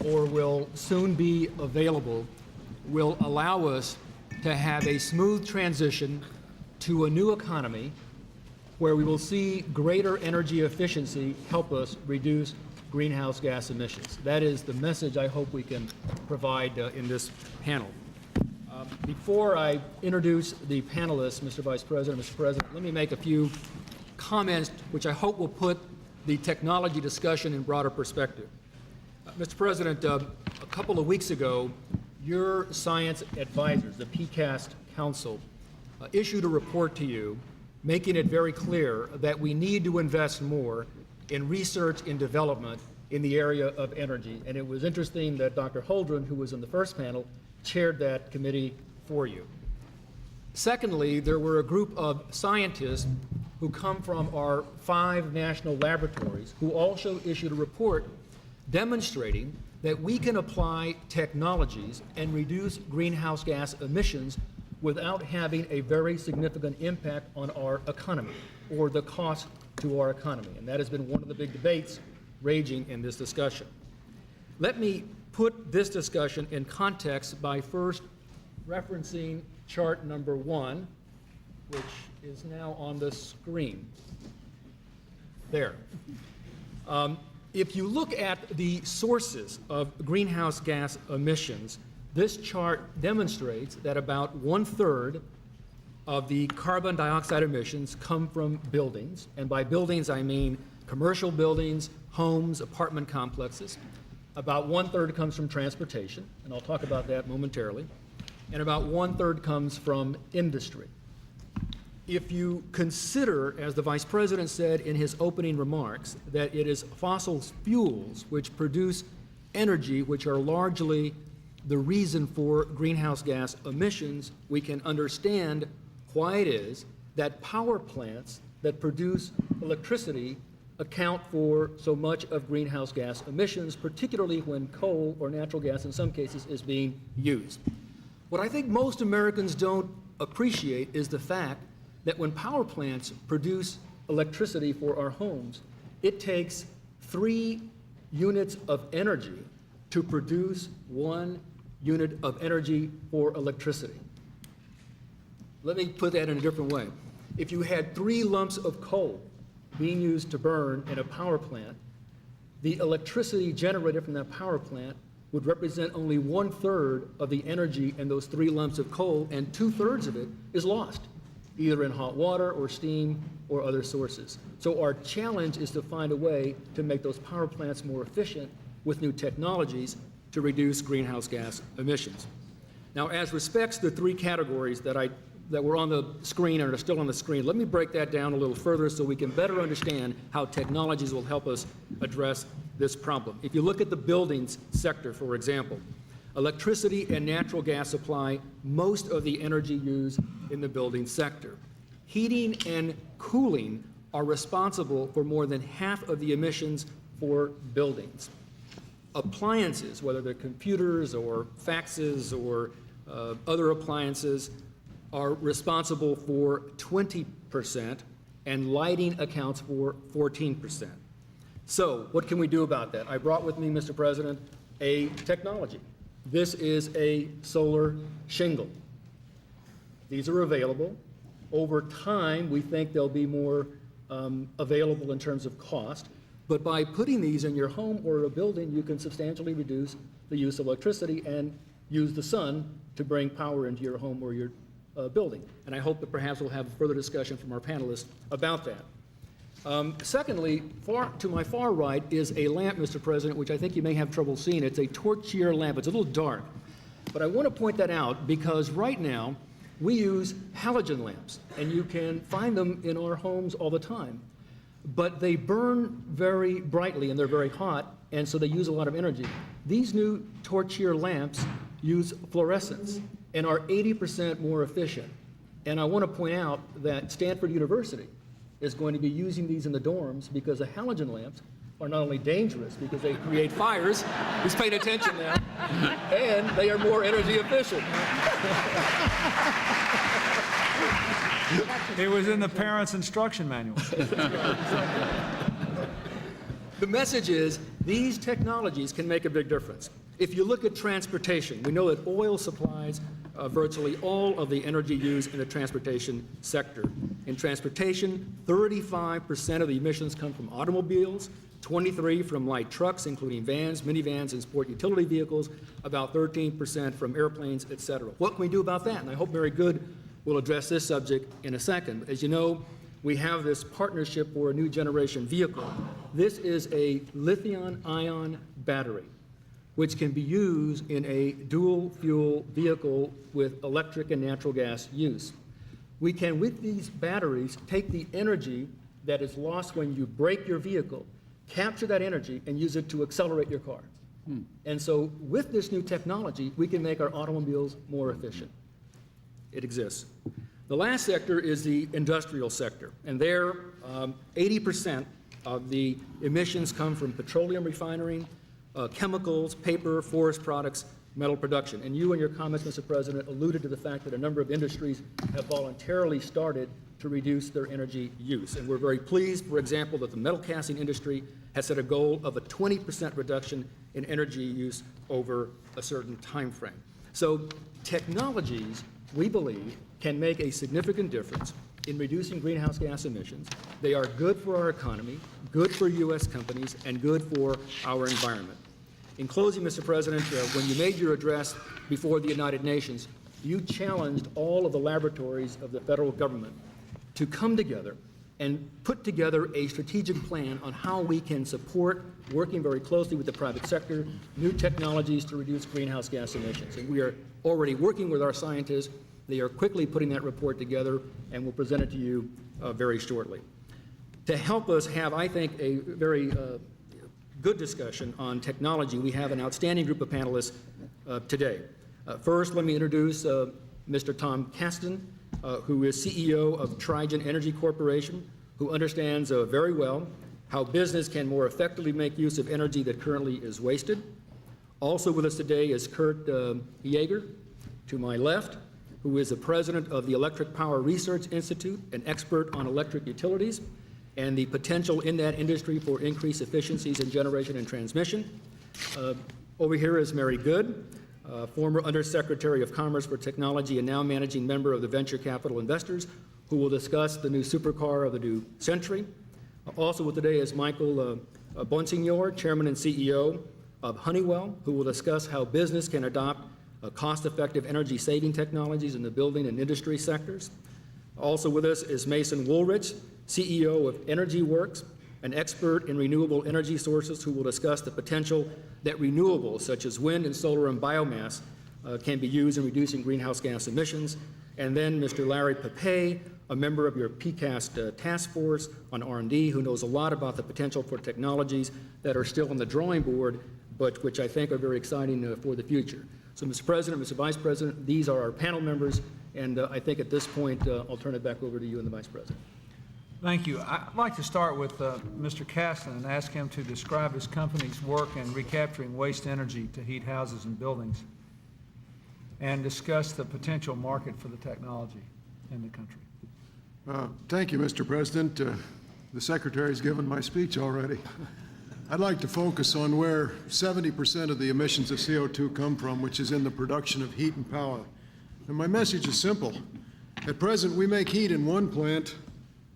or will soon be available will allow us to have a smooth transition to a new economy where we will see greater energy efficiency help us reduce greenhouse gas emissions. That is the message I hope we can provide in this panel. Before I introduce the panelists, Mr. Vice President, let me make a few comments which I hope will put the technology discussion in broader perspective. Mr. President, a couple of weeks ago, your science advisors, the PCAST Council, issued a report to you making it very clear that we need to invest more in research and development in the area of energy. And it was interesting that Dr. Holdren, who was in the first panel, chaired that committee for you. Secondly, there were a group of scientists who come from our 5 national laboratories who also issued a report demonstrating that we can apply technologies and reduce greenhouse gas emissions without having a very significant impact on our economy or the cost to our economy. And that has been one of the big debates raging in this discussion. Let me put this discussion in context by first referencing chart number 1, which is now on the screen. There. If you look at the sources of greenhouse gas emissions, this chart demonstrates that about 1/3 of the carbon dioxide emissions come from buildings. And by buildings, I mean commercial buildings, homes, apartment complexes. About 1/3 comes from transportation, and I'll talk about that momentarily. And about 1/3 comes from industry. If you consider, as the Vice President said in his opening remarks, that it is fossil fuels which produce energy which are largely the reason for greenhouse gas emissions, we can understand why it is that power plants that produce electricity account for so much of greenhouse gas emissions, particularly when coal or natural gas in some cases is being used. What I think most Americans don't appreciate is the fact that when power plants produce electricity for our homes, it takes 3 units of energy to produce 1 unit of energy for electricity. Let me put that in a different way. If you had 3 lumps of coal being used to burn in a power plant, the electricity generated from that power plant would represent only 1/3 of the energy in those 3 lumps of coal, and 2/3 of it is lost, either in hot water or steam or other sources. So our challenge is to find a way to make those power plants more efficient with new technologies to reduce greenhouse gas emissions. Now, as respects the 3 categories that were on the screen and are still on the screen, let me break that down a little further so we can better understand how technologies will help us address this problem. If you look at the buildings sector, for example, electricity and natural gas supply most of the energy used in the building sector. Heating and cooling are responsible for more than half of the emissions for buildings. Appliances, whether they're computers or faxes or other appliances, are responsible for 20%, and lighting accounts for 14%. So what can we do about that? I brought with me, Mr. President, a technology. This is a solar shingle. These are available. Over time, we think they'll be more available in terms of cost. But by putting these in your home or a building, you can substantially reduce the use of electricity and use the sun to bring power into your home or your building. And I hope that perhaps we'll have further discussion from our panelists about that. Secondly, to my far right is a lamp, Mr. President, which I think you may have trouble seeing. It's a torch-year lamp. It's a little dark. But I want to point that out because right now we use halogen lamps, and you can find them in our homes all the time. But they burn very brightly, and they're very hot, and so they use a lot of energy. These new torch-year lamps use fluorescence and are 80% more efficient. And I want to point out that Stanford University is going to be using these in the dorms because the halogen lamps are not only dangerous because they create fires, who's paying attention now, and they are more energy efficient. It was in the parents' instruction manual. The message is these technologies can make a big difference. If you look at transportation, we know that oil supplies virtually all of the energy used in the transportation sector. In transportation, 35% of the emissions come from automobiles, 23% from light trucks, including vans, minivans, and sport utility vehicles, about 13% from airplanes, et cetera. What can we do about that? And I hope Mary Good will address this subject in a second. As you know, we have this partnership for a new generation vehicle. This is a lithium-ion battery, which can be used in a dual-fuel vehicle with electric and natural gas use. We can, with these batteries, take the energy that is lost when you brake your vehicle, capture that energy, and use it to accelerate your car. And so with this new technology, we can make our automobiles more efficient. It exists. The last sector is the industrial sector, and there 80% of the emissions come from petroleum refining, chemicals, paper, forest products, metal production. And you in your comments, Mr. President, alluded to the fact that a number of industries have voluntarily started to reduce their energy use. And we're very pleased, for example, that the metal casting industry has set a goal of a 20% reduction in energy use over a certain time frame. So technologies, we believe, can make a significant difference in reducing greenhouse gas emissions. They are good for our economy, good for U.S. companies, and good for our environment. In closing, Mr. President, when you made your address before the United Nations, you challenged all of the laboratories of the federal government to come together and put together a strategic plan on how we can support, working very closely with the private sector, new technologies to reduce greenhouse gas emissions. And we are already working with our scientists. They are quickly putting that report together, and we'll present it to you very shortly. To help us have, I think, a very good discussion on technology, we have an outstanding group of panelists today. First, let me introduce Mr. Tom Gaston, who is CEO of Trigen Energy Corporation, who understands very well how business can more effectively make use of energy that currently is wasted. Also with us today is Kurt Yeager, to my left, who is the president of the Electric Power Research Institute, an expert on electric utilities and the potential in that industry for increased efficiencies in generation and transmission. Over here is Mary Good, former Undersecretary of Commerce for Technology and now managing member of the Venture Capital Investors, who will discuss the new supercar of the new century. Also with today is Michael Bonsignor, Chairman and CEO of Honeywell, who will discuss how business can adopt cost-effective energy-saving technologies in the building and industry sectors. Also with us is Mason Woolrich, CEO of Energy Works, an expert in renewable energy sources, who will discuss the potential that renewables such as wind and solar and biomass can be used in reducing greenhouse gas emissions. And then Mr. Larry Papay, a member of your PCAST task force on R&D, who knows a lot about the potential for technologies that are still on the drawing board, but which I think are very exciting for the future. So, Mr. President, Mr. Vice President, these are our panel members, and I think at this point I'll turn it back over to you and the Vice President. Thank you. I'd like to start with Mr. Gaston and ask him to describe his company's work in recapturing waste energy to heat houses and buildings and discuss the potential market for the technology in the country. Thank you, Mr. President. The Secretary's given my speech already. I'd like to focus on where 70% of the emissions of CO2 come from, which is in the production of heat and power. And my message is simple. At present, we make heat in one plant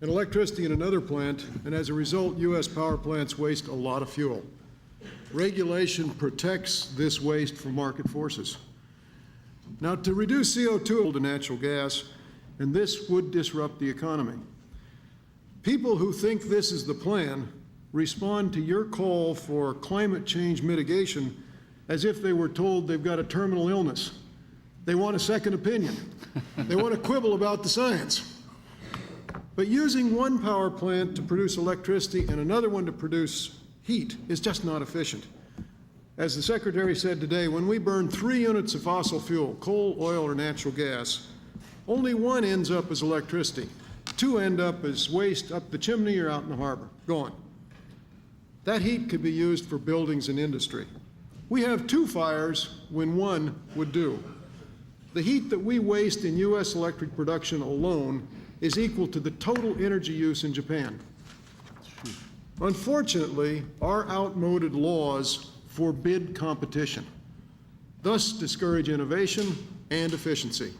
and electricity in another plant, and as a result, U.S. power plants waste a lot of fuel. Regulation protects this waste from market forces. Now, to reduce CO2 to natural gas, and this would disrupt the economy. People who think this is the plan respond to your call for climate change mitigation as if they were told they've got a terminal illness. They want a second opinion. They want to quibble about the science. But using one power plant to produce electricity and another one to produce heat is just not efficient. As the Secretary said today, when we burn 3 units of fossil fuel, coal, oil, or natural gas, only one ends up as electricity. 2 end up as waste up the chimney or out in the harbor, gone. That heat could be used for buildings and industry. We have 2 fires when 1 would do. The heat that we waste in U.S. electric production alone is equal to the total energy use in Japan. Unfortunately, our outmoded laws forbid competition, thus discourage innovation and efficiency.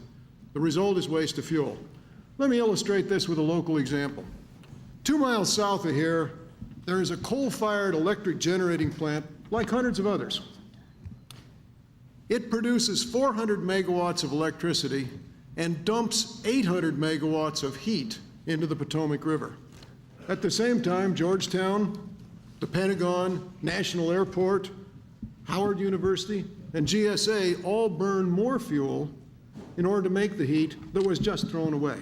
The result is waste of fuel. Let me illustrate this with a local example. 2 miles south of here, there is a coal-fired electric generating plant like hundreds of others. It produces 400 megawatts of electricity and dumps 800 megawatts of heat into the Potomac River. At the same time, Georgetown, the Pentagon, National Airport, Howard University, and GSA all burn more fuel in order to make the heat that was just thrown away.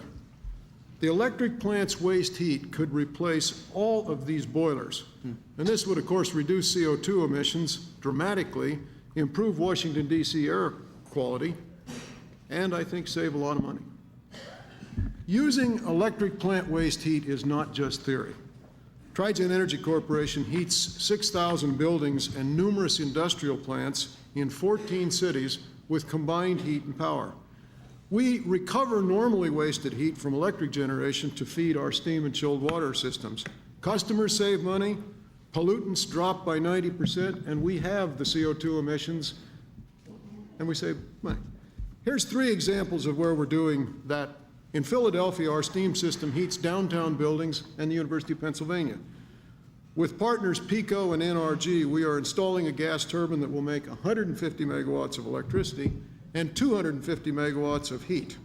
The electric plant's waste heat could replace all of these boilers. And this would, of course, reduce CO2 emissions dramatically, improve Washington, D.C. air quality, and I think save a lot of money. Using electric plant waste heat is not just theory. Trigen Energy Corporation heats 6,000 buildings and numerous industrial plants in 14 cities with combined heat and power. We recover normally wasted heat from electric generation to feed our steam and chilled water systems. Customers save money, pollutants drop by 90%, and we have the CO2 emissions, and we save money. Here's 3 examples of where we're doing that. In Philadelphia, our steam system heats downtown buildings and the University of Pennsylvania. With partners PECO and NRG, we are installing a gas turbine that will make 150 megawatts of electricity and 250 megawatts of heat.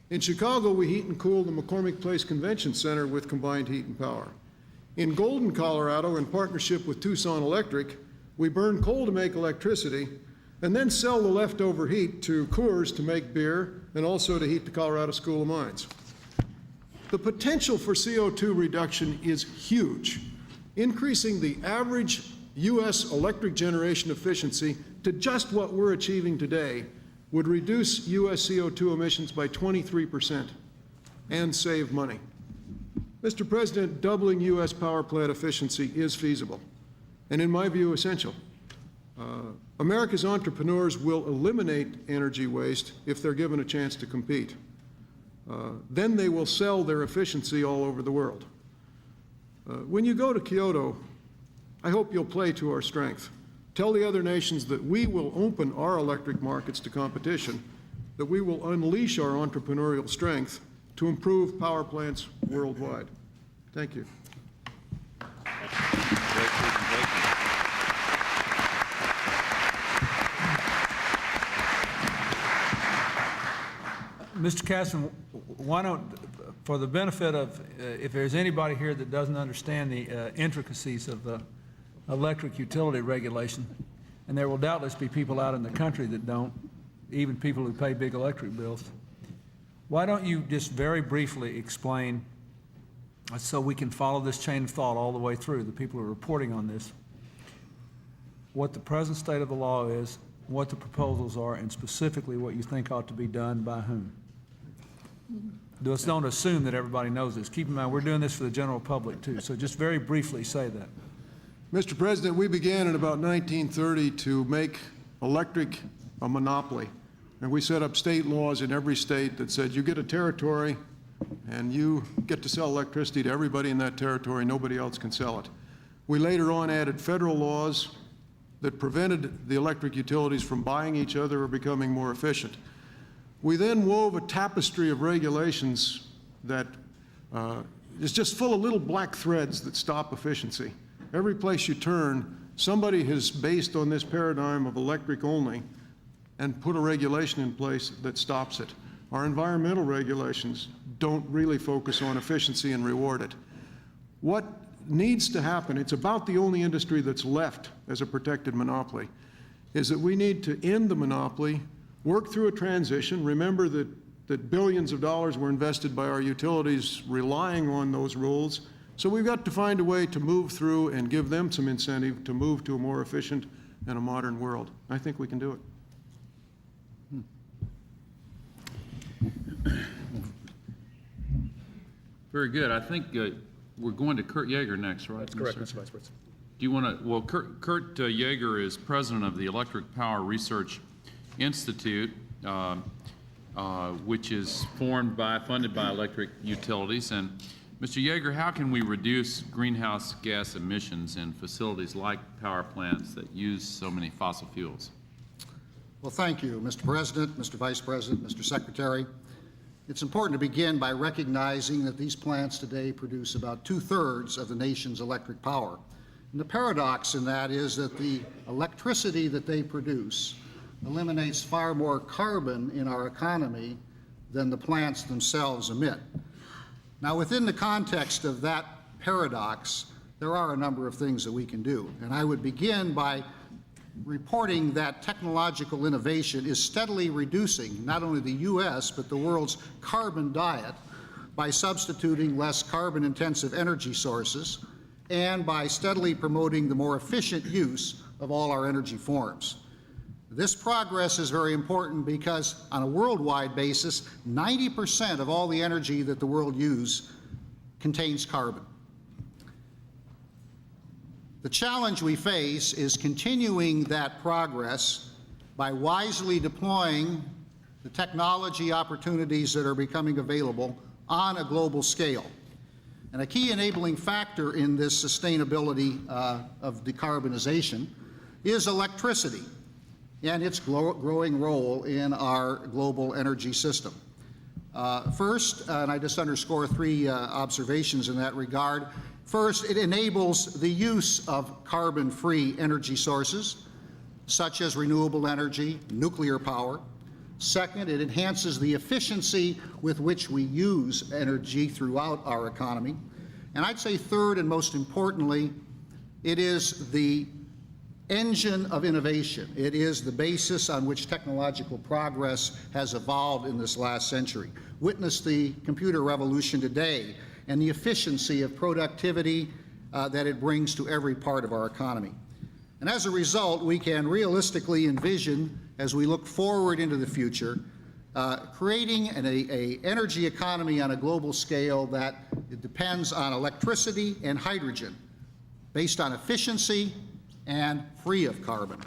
In Chicago, we heat and cool the McCormick Place Convention Center with combined heat and power. In Golden, Colorado, in partnership with Tucson Electric, we burn coal to make electricity and then sell the leftover heat to Coors to make beer and also to heat the Colorado School of Mines. The potential for CO2 reduction is huge, increasing the average U.S. electric generation efficiency to just what we're achieving today would reduce U.S. CO2 emissions by 23% and save money. Mr. President, doubling U.S. power plant efficiency is feasible and, in my view, essential. America's entrepreneurs will eliminate energy waste if they're given a chance to compete. Then they will sell their efficiency all over the world. When you go to Kyoto, I hope you'll play to our strength. Tell the other nations that we will open our electric markets to competition, that we will unleash our entrepreneurial strength to improve power plants worldwide. Thank you. Mr. Gaston, why don't, for the benefit of, if there's anybody here that doesn't understand the intricacies of the electric utility regulation, and there will doubtless be people out in the country that don't, even people who pay big electric bills, why don't you just very briefly explain, so we can follow this chain of thought all the way through, the people who are reporting on this, what the present state of the law is, what the proposals are, and specifically what you think ought to be done by whom? Just don't assume that everybody knows this. Keep in mind, we're doing this for the general public too, so just very briefly say that. Mr. President, we began in about 1930 to make electric a monopoly. And we set up state laws in every state that said you get a territory and you get to sell electricity to everybody in that territory. Nobody else can sell it. We later on added federal laws that prevented the electric utilities from buying each other or becoming more efficient. We then wove a tapestry of regulations that is just full of little black threads that stop efficiency. Every place you turn, somebody has based on this paradigm of electric only and put a regulation in place that stops it. Our environmental regulations don't really focus on efficiency and reward it. what needs to happen, it's about the only industry that's left as a protected monopoly, is that we need to end the monopoly, work through a transition. Remember that billions of dollars were invested by our utilities relying on those rules. So we've got to find a way to move through and give them some incentive to move to a more efficient and a modern world. I think we can do it. Very good. I think we're going to Kurt Yeager next, right? That's correct, Mr. Vice President. Do you want to, well, Kurt Yeager is president of the Electric Power Research Institute, which is funded by electric utilities. And Mr. Yeager, how can we reduce greenhouse gas emissions in facilities like power plants that use so many fossil fuels? Well, thank you, Mr. President, Mr. Vice President, Mr. Secretary. It's important to begin by recognizing that these plants today produce about 2/3 of the nation's electric power. And the paradox in that is that the electricity that they produce eliminates far more carbon in our economy than the plants themselves emit. Now, within the context of that paradox, there are a number of things that we can do. And I would begin by reporting that technological innovation is steadily reducing not only the U.S., but the world's carbon diet by substituting less carbon-intensive energy sources and by steadily promoting the more efficient use of all our energy forms. This progress is very important because on a worldwide basis, 90% of all the energy that the world uses contains carbon. The challenge we face is continuing that progress by wisely deploying the technology opportunities that are becoming available on a global scale. And a key enabling factor in this sustainability of decarbonization is electricity and its growing role in our global energy system. First, and I just underscore three observations in that regard. First, it enables the use of carbon-free energy sources, such as renewable energy, nuclear power. Second, it enhances the efficiency with which we use energy throughout our economy. And I'd say third, and most importantly, it is the engine of innovation. It is the basis on which technological progress has evolved in this last century. Witness the computer revolution today and the efficiency of productivity that it brings to every part of our economy. And as a result, we can realistically envision, as we look forward into the future, creating an energy economy on a global scale that depends on electricity and hydrogen, based on efficiency and free of carbon.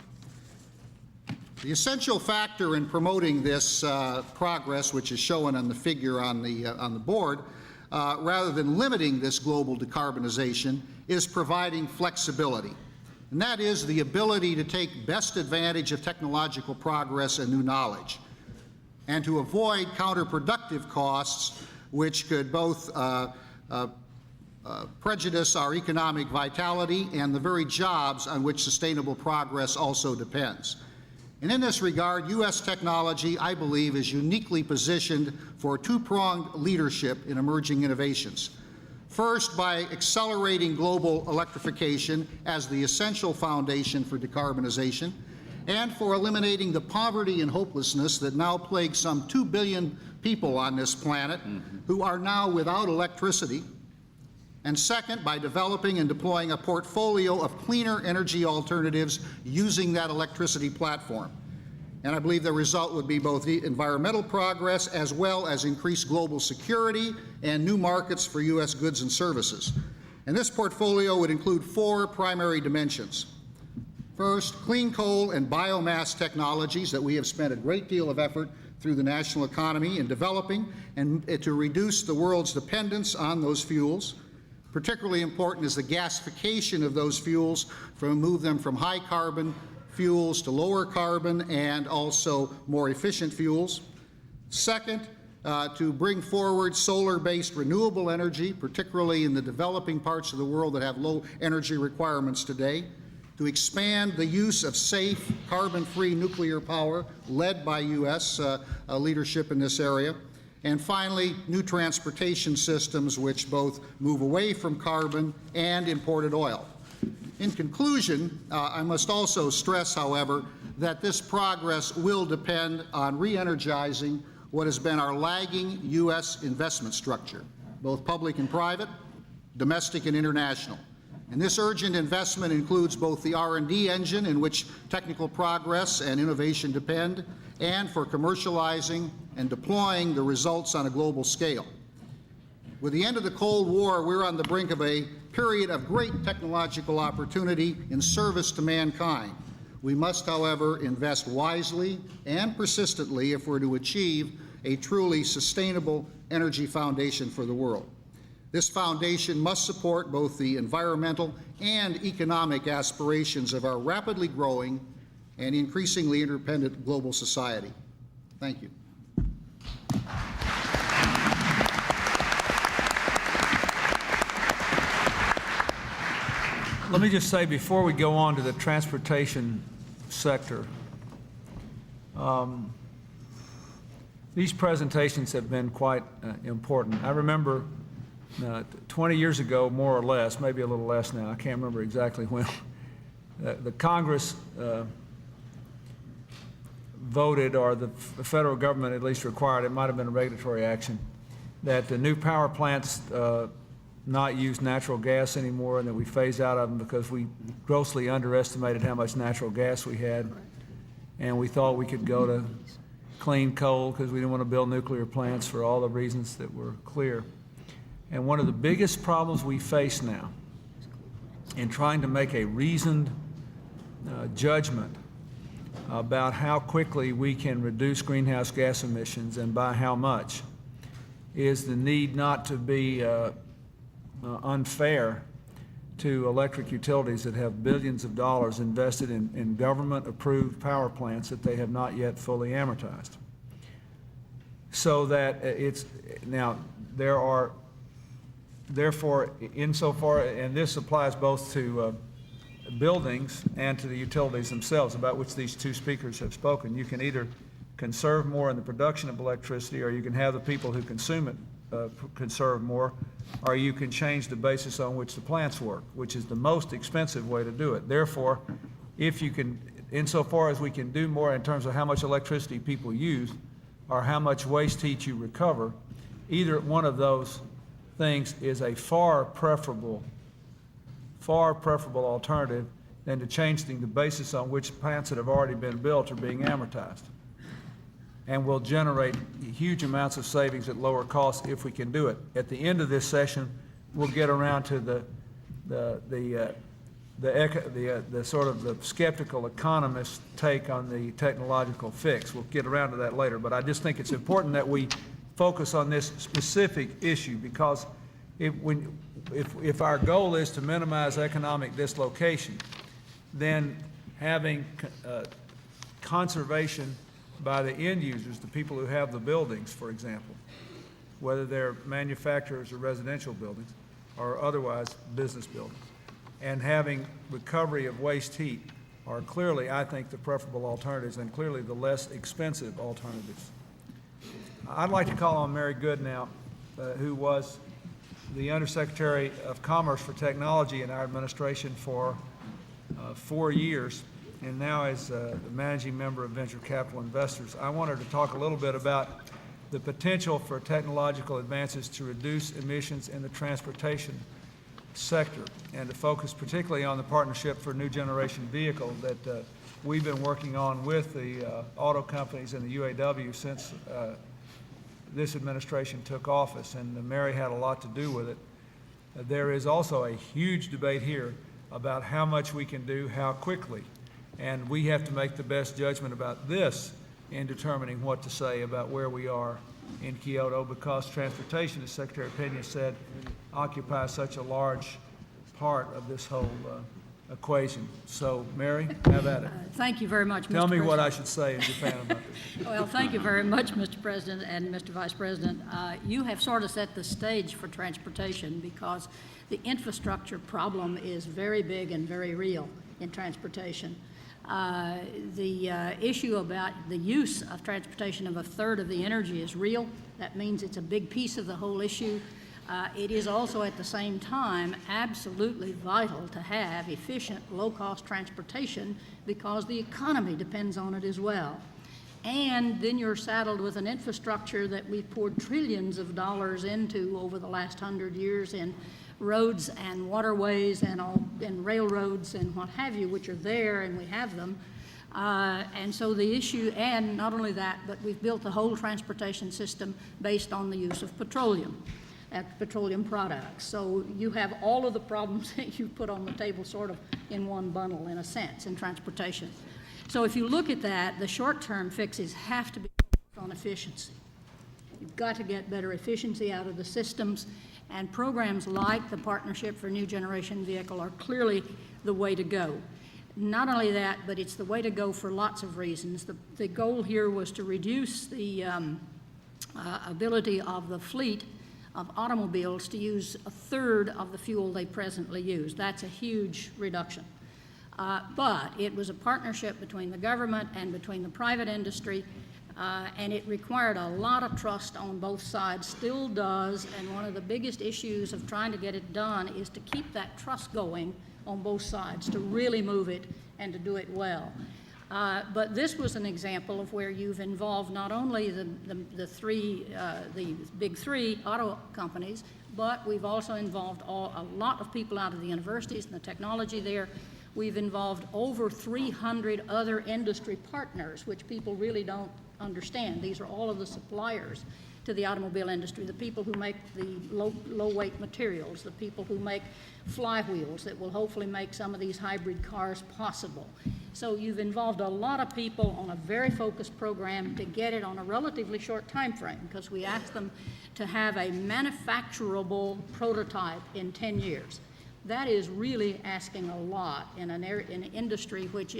The essential factor in promoting this progress, which is shown on the figure on the board, rather than limiting this global decarbonization, is providing flexibility. And that is the ability to take best advantage of technological progress and new knowledge, and to avoid counterproductive costs which could both prejudice our economic vitality and the very jobs on which sustainable progress also depends. And in this regard, U.S. technology, I believe, is uniquely positioned for two-pronged leadership in emerging innovations. First, by accelerating global electrification as the essential foundation for decarbonization, and for eliminating the poverty and hopelessness that now plague some 2 billion people on this planet who are now without electricity. And second, by developing and deploying a portfolio of cleaner energy alternatives using that electricity platform. And I believe the result would be both environmental progress as well as increased global security and new markets for U.S. goods and services. And this portfolio would include 4 primary dimensions. First, clean coal and biomass technologies that we have spent a great deal of effort through the national economy in developing and to reduce the world's dependence on those fuels. Particularly important is the gasification of those fuels, move them from high carbon fuels to lower carbon and also more efficient fuels. Second, to bring forward solar-based renewable energy, particularly in the developing parts of the world that have low energy requirements today. To expand the use of safe, carbon-free nuclear power, led by U.S. leadership in this area. And finally, new transportation systems which both move away from carbon and imported oil. In conclusion, I must also stress, however, that this progress will depend on re-energizing what has been our lagging U.S. investment structure, both public and private, domestic and international. And this urgent investment includes both the R&D engine in which technical progress and innovation depend, and for commercializing and deploying the results on a global scale. With the end of the Cold War, we're on the brink of a period of great technological opportunity in service to mankind. We must, however, invest wisely and persistently if we're to achieve a truly sustainable energy foundation for the world. This foundation must support both the environmental and economic aspirations of our rapidly growing and increasingly interdependent global society. Thank you. Let me just say before we go on to the transportation sector, these presentations have been quite important. I remember 20 years ago, more or less, maybe a little less now, I can't remember exactly when, the Congress voted, or the federal government at least required, it might have been a regulatory action, that the new power plants not use natural gas anymore, and that we phase out of them because we grossly underestimated how much natural gas we had, and we thought we could go to clean coal because we didn't want to build nuclear plants for all the reasons that were clear. And one of the biggest problems we face now in trying to make a reasoned judgment about how quickly we can reduce greenhouse gas emissions and by how much is the need not to be unfair to electric utilities that have billions of dollars invested in government-approved power plants that they have not yet fully amortized. So that it's, now there are, therefore, insofar, and this applies both to buildings and to the utilities themselves, about which these two speakers have spoken. You can either conserve more in the production of electricity, or you can have the people who consume it conserve more, or you can change the basis on which the plants work, which is the most expensive way to do it. Therefore, if you can, insofar as we can do more in terms of how much electricity people use or how much waste heat you recover, either one of those things is a far preferable alternative than to changing the basis on which plants that have already been built are being amortized, and will generate huge amounts of savings at lower costs if we can do it. At the end of this session, we'll get around to the sort of the skeptical economist take on the technological fix. We'll get around to that later, but I just think it's important that we focus on this specific issue, because if our goal is to minimize economic dislocation, then having conservation by the end users, the people who have the buildings, for example, whether they're manufacturers or residential buildings or otherwise business buildings, and having recovery of waste heat are clearly, I think, the preferable alternatives, and clearly the less expensive alternatives. I'd like to call on Mary Good now, who was the Undersecretary of Commerce for Technology in our administration for 4 years, and now is the managing member of Venture Capital Investors. I wanted to talk a little bit about the potential for technological advances to reduce emissions in the transportation sector, and to focus particularly on the Partnership for New Generation Vehicle that we've been working on with the auto companies and the UAW since this administration took office, and Mary had a lot to do with it. There is also a huge debate here about how much we can do, how quickly, and we have to make the best judgment about this in determining what to say about where we are in Kyoto, because transportation, as Secretary Pena said, occupies such a large part of this whole equation. So, Mary, have at it. Thank you very much, Mr. Tell me President. what I should say in Japan about this. Well, thank you very much, Mr. President and Mr. Vice President. You have sort of set the stage for transportation, because the infrastructure problem is very big and very real in transportation. The issue about the use of transportation of a third of the energy is real. That means it's a big piece of the whole issue. It is also at the same time absolutely vital to have efficient, low-cost transportation because the economy depends on it as well. And then you're saddled with an infrastructure that we've poured trillions of dollars into over the last 100 years in roads and waterways and railroads and what have you, which are there and we have them. And so the issue, and not only that, but we've built the whole transportation system based on the use of petroleum products. So you have all of the problems that you put on the table sort of in one bundle, in a sense, in transportation. So if you look at that, the short-term fixes have to be focused on efficiency. You've got to get better efficiency out of the systems, and programs like the Partnership for New Generation Vehicle are clearly the way to go. Not only that, but it's the way to go for lots of reasons. The goal here was to reduce the ability of the fleet of automobiles to use a third of the fuel they presently use. That's a huge reduction. But it was a partnership between the government and between the private industry, and it required a lot of trust on both sides, still does, and one of the biggest issues of trying to get it done is to keep that trust going on both sides, to really move it and to do it well. But this was an example of where you've involved not only the big three auto companies, but we've also involved a lot of people out of the universities and the technology there. We've involved over 300 other industry partners, which people really don't understand. These are all of the suppliers to the automobile industry, the people who make the low-weight materials, the people who make flywheels that will hopefully make some of these hybrid cars possible. So you've involved a lot of people on a very focused program to get it on a relatively short time frame, because we asked them to have a manufacturable prototype in 10 years. That is really asking a lot in an industry which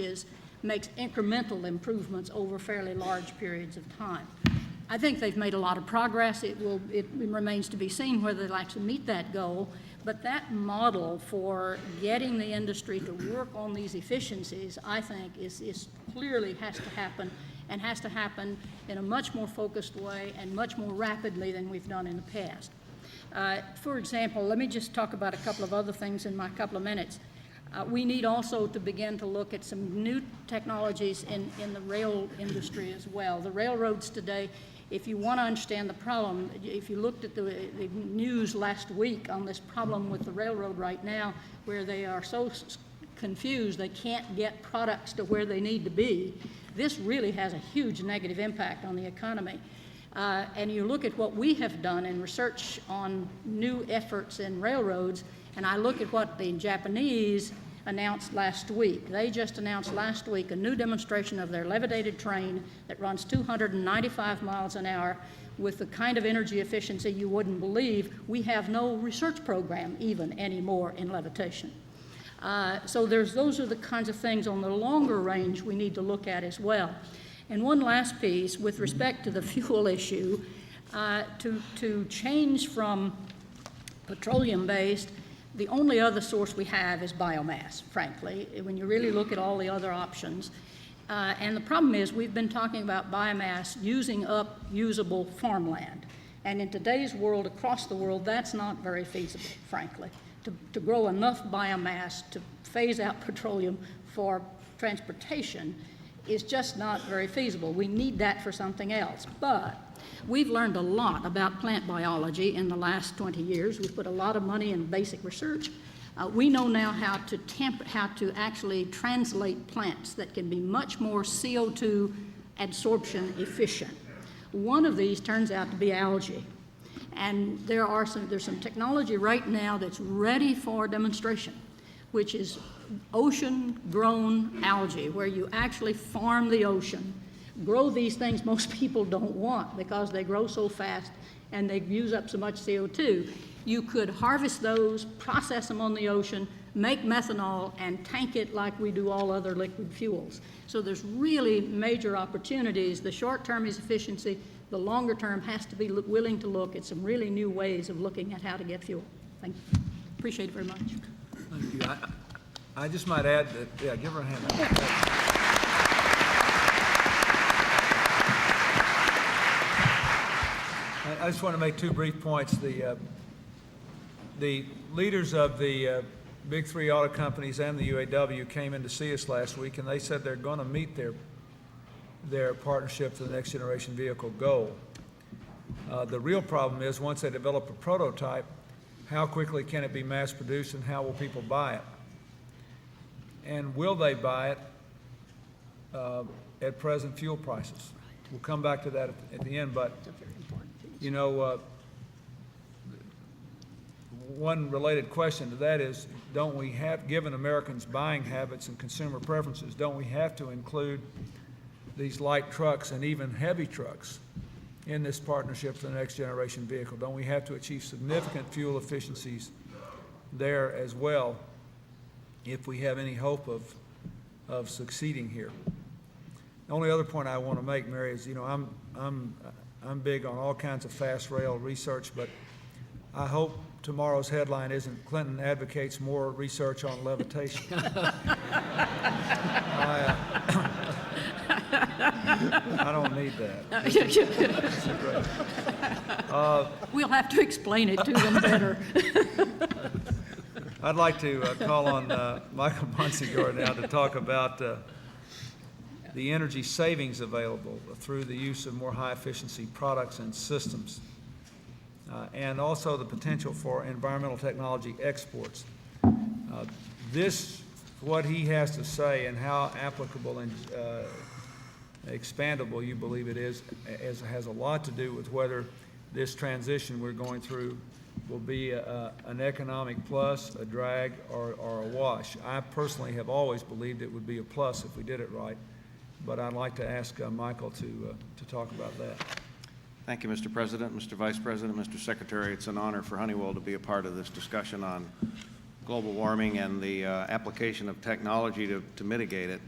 makes incremental improvements over fairly large periods of time. I think they've made a lot of progress. It remains to be seen whether they'll actually meet that goal, but that model for getting the industry to work on these efficiencies, I think, is clearly has to happen, and has to happen in a much more focused way and much more rapidly than we've done in the past. For example, let me just talk about a couple of other things in my couple of minutes. We need also to begin to look at some new technologies in the rail industry as well. The railroads today, if you want to understand the problem, if you looked at the news last week on this problem with the railroad right now, where they are so confused they can't get products to where they need to be, this really has a huge negative impact on the economy. And you look at what we have done in research on new efforts in railroads, and I look at what the Japanese announced last week. They just announced last week a new demonstration of their levitated train that runs 295 miles an hour with the kind of energy efficiency you wouldn't believe. We have no research program even anymore in levitation. So those are the kinds of things on the longer range we need to look at as well. And one last piece with respect to the fuel issue, to change from petroleum-based, the only other source we have is biomass, frankly, when you really look at all the other options. And the problem is we've been talking about biomass using up usable farmland. And in today's world, across the world, that's not very feasible, frankly. To grow enough biomass to phase out petroleum for transportation is just not very feasible. We need that for something else. But we've learned a lot about plant biology in the last 20 years. We've put a lot of money in basic research. We know now how to actually translate plants that can be much more CO2 absorption efficient. One of these turns out to be algae. And there's some technology right now that's ready for demonstration, which is ocean-grown algae, where you actually farm the ocean, grow these things most people don't want because they grow so fast and they use up so much CO2. You could harvest those, process them on the ocean, make methanol, and tank it like we do all other liquid fuels. So there's really major opportunities. The short term is efficiency. The longer term has to be willing to look at some really new ways of looking at how to get fuel. Thank you. Appreciate it very much. Thank you. I just might add that, yeah, give her a hand. I just want to make two brief points. The leaders of the big three auto companies and the UAW came in to see us last week, and they said they're going to meet their partnership for the next generation vehicle goal. The real problem is once they develop a prototype, how quickly can it be mass produced and how will people buy it? And will they buy it at present fuel prices? We'll come back to that at the end, but you know, one related question to that is, don't we have, given Americans' buying habits and consumer preferences, don't we have to include these light trucks and even heavy trucks in this partnership for the next generation vehicle? Don't we have to achieve significant fuel efficiencies there as well if we have any hope of succeeding here? The only other point I want to make, Mary, is, you know, I'm big on all kinds of fast rail research, but I hope tomorrow's headline isn't Clinton advocates more research on levitation. I don't need that. We'll have to explain it to them better. I'd like to call on Michael Bonsignor now to talk about the energy savings available through the use of more high-efficiency products and systems, and also the potential for environmental technology exports. What he has to say and how applicable and expandable you believe it is, has a lot to do with whether this transition we're going through will be an economic plus, a drag, or a wash. I personally have always believed it would be a plus if we did it right, but I'd like to ask Michael to talk about that. Thank you, Mr. President, Mr. Vice President, Mr. Secretary. It's an honor for Honeywell to be a part of this discussion on global warming and the application of technology to mitigate it.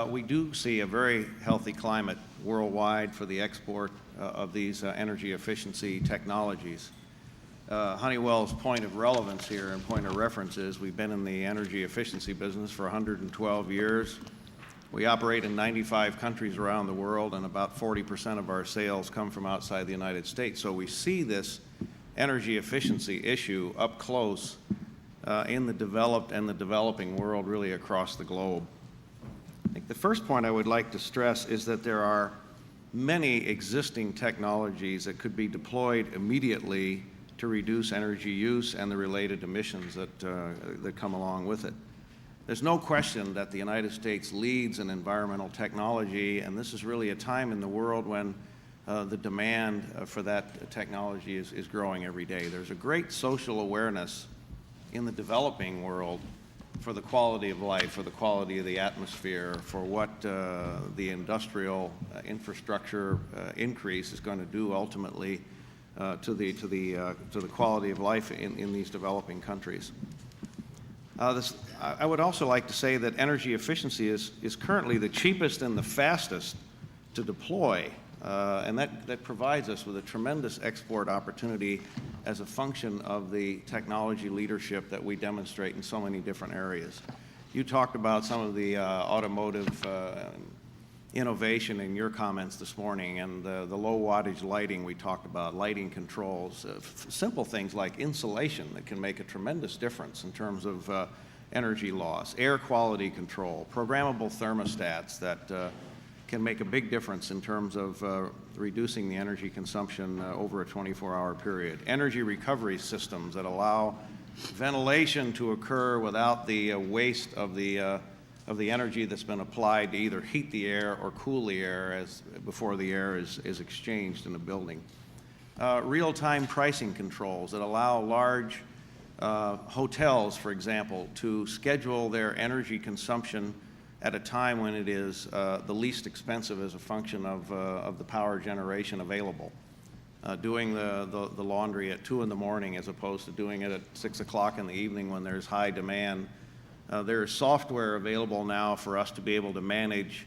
We do see a very healthy climate worldwide for the export of these energy efficiency technologies. Honeywell's point of relevance here and point of reference is we've been in the energy efficiency business for 112 years. We operate in 95 countries around the world, and about 40% of our sales come from outside the United States. So we see this energy efficiency issue up close in the developed and the developing world, really across the globe. I think the first point I would like to stress is that there are many existing technologies that could be deployed immediately to reduce energy use and the related emissions that come along with it. There's no question that the United States leads in environmental technology, and this is really a time in the world when the demand for that technology is growing every day. There's a great social awareness in the developing world for the quality of life, for the quality of the atmosphere, for what the industrial infrastructure increase is going to do ultimately to the quality of life in these developing countries. I would also like to say that energy efficiency is currently the cheapest and the fastest to deploy, and that provides us with a tremendous export opportunity as a function of the technology leadership that we demonstrate in so many different areas. You talked about some of the automotive innovation in your comments this morning, and the low wattage lighting we talked about, lighting controls, simple things like insulation that can make a tremendous difference in terms of energy loss, air quality control, programmable thermostats that can make a big difference in terms of reducing the energy consumption over a 24-hour period, energy recovery systems that allow ventilation to occur without the waste of the energy that's been applied to either heat the air or cool the air before the air is exchanged in a building. Real-time pricing controls that allow large hotels, for example, to schedule their energy consumption at a time when it is the least expensive as a function of the power generation available. Doing the laundry at 2 in the morning as opposed to doing it at 6 o'clock in the evening when there's high demand. There is software available now for us to be able to manage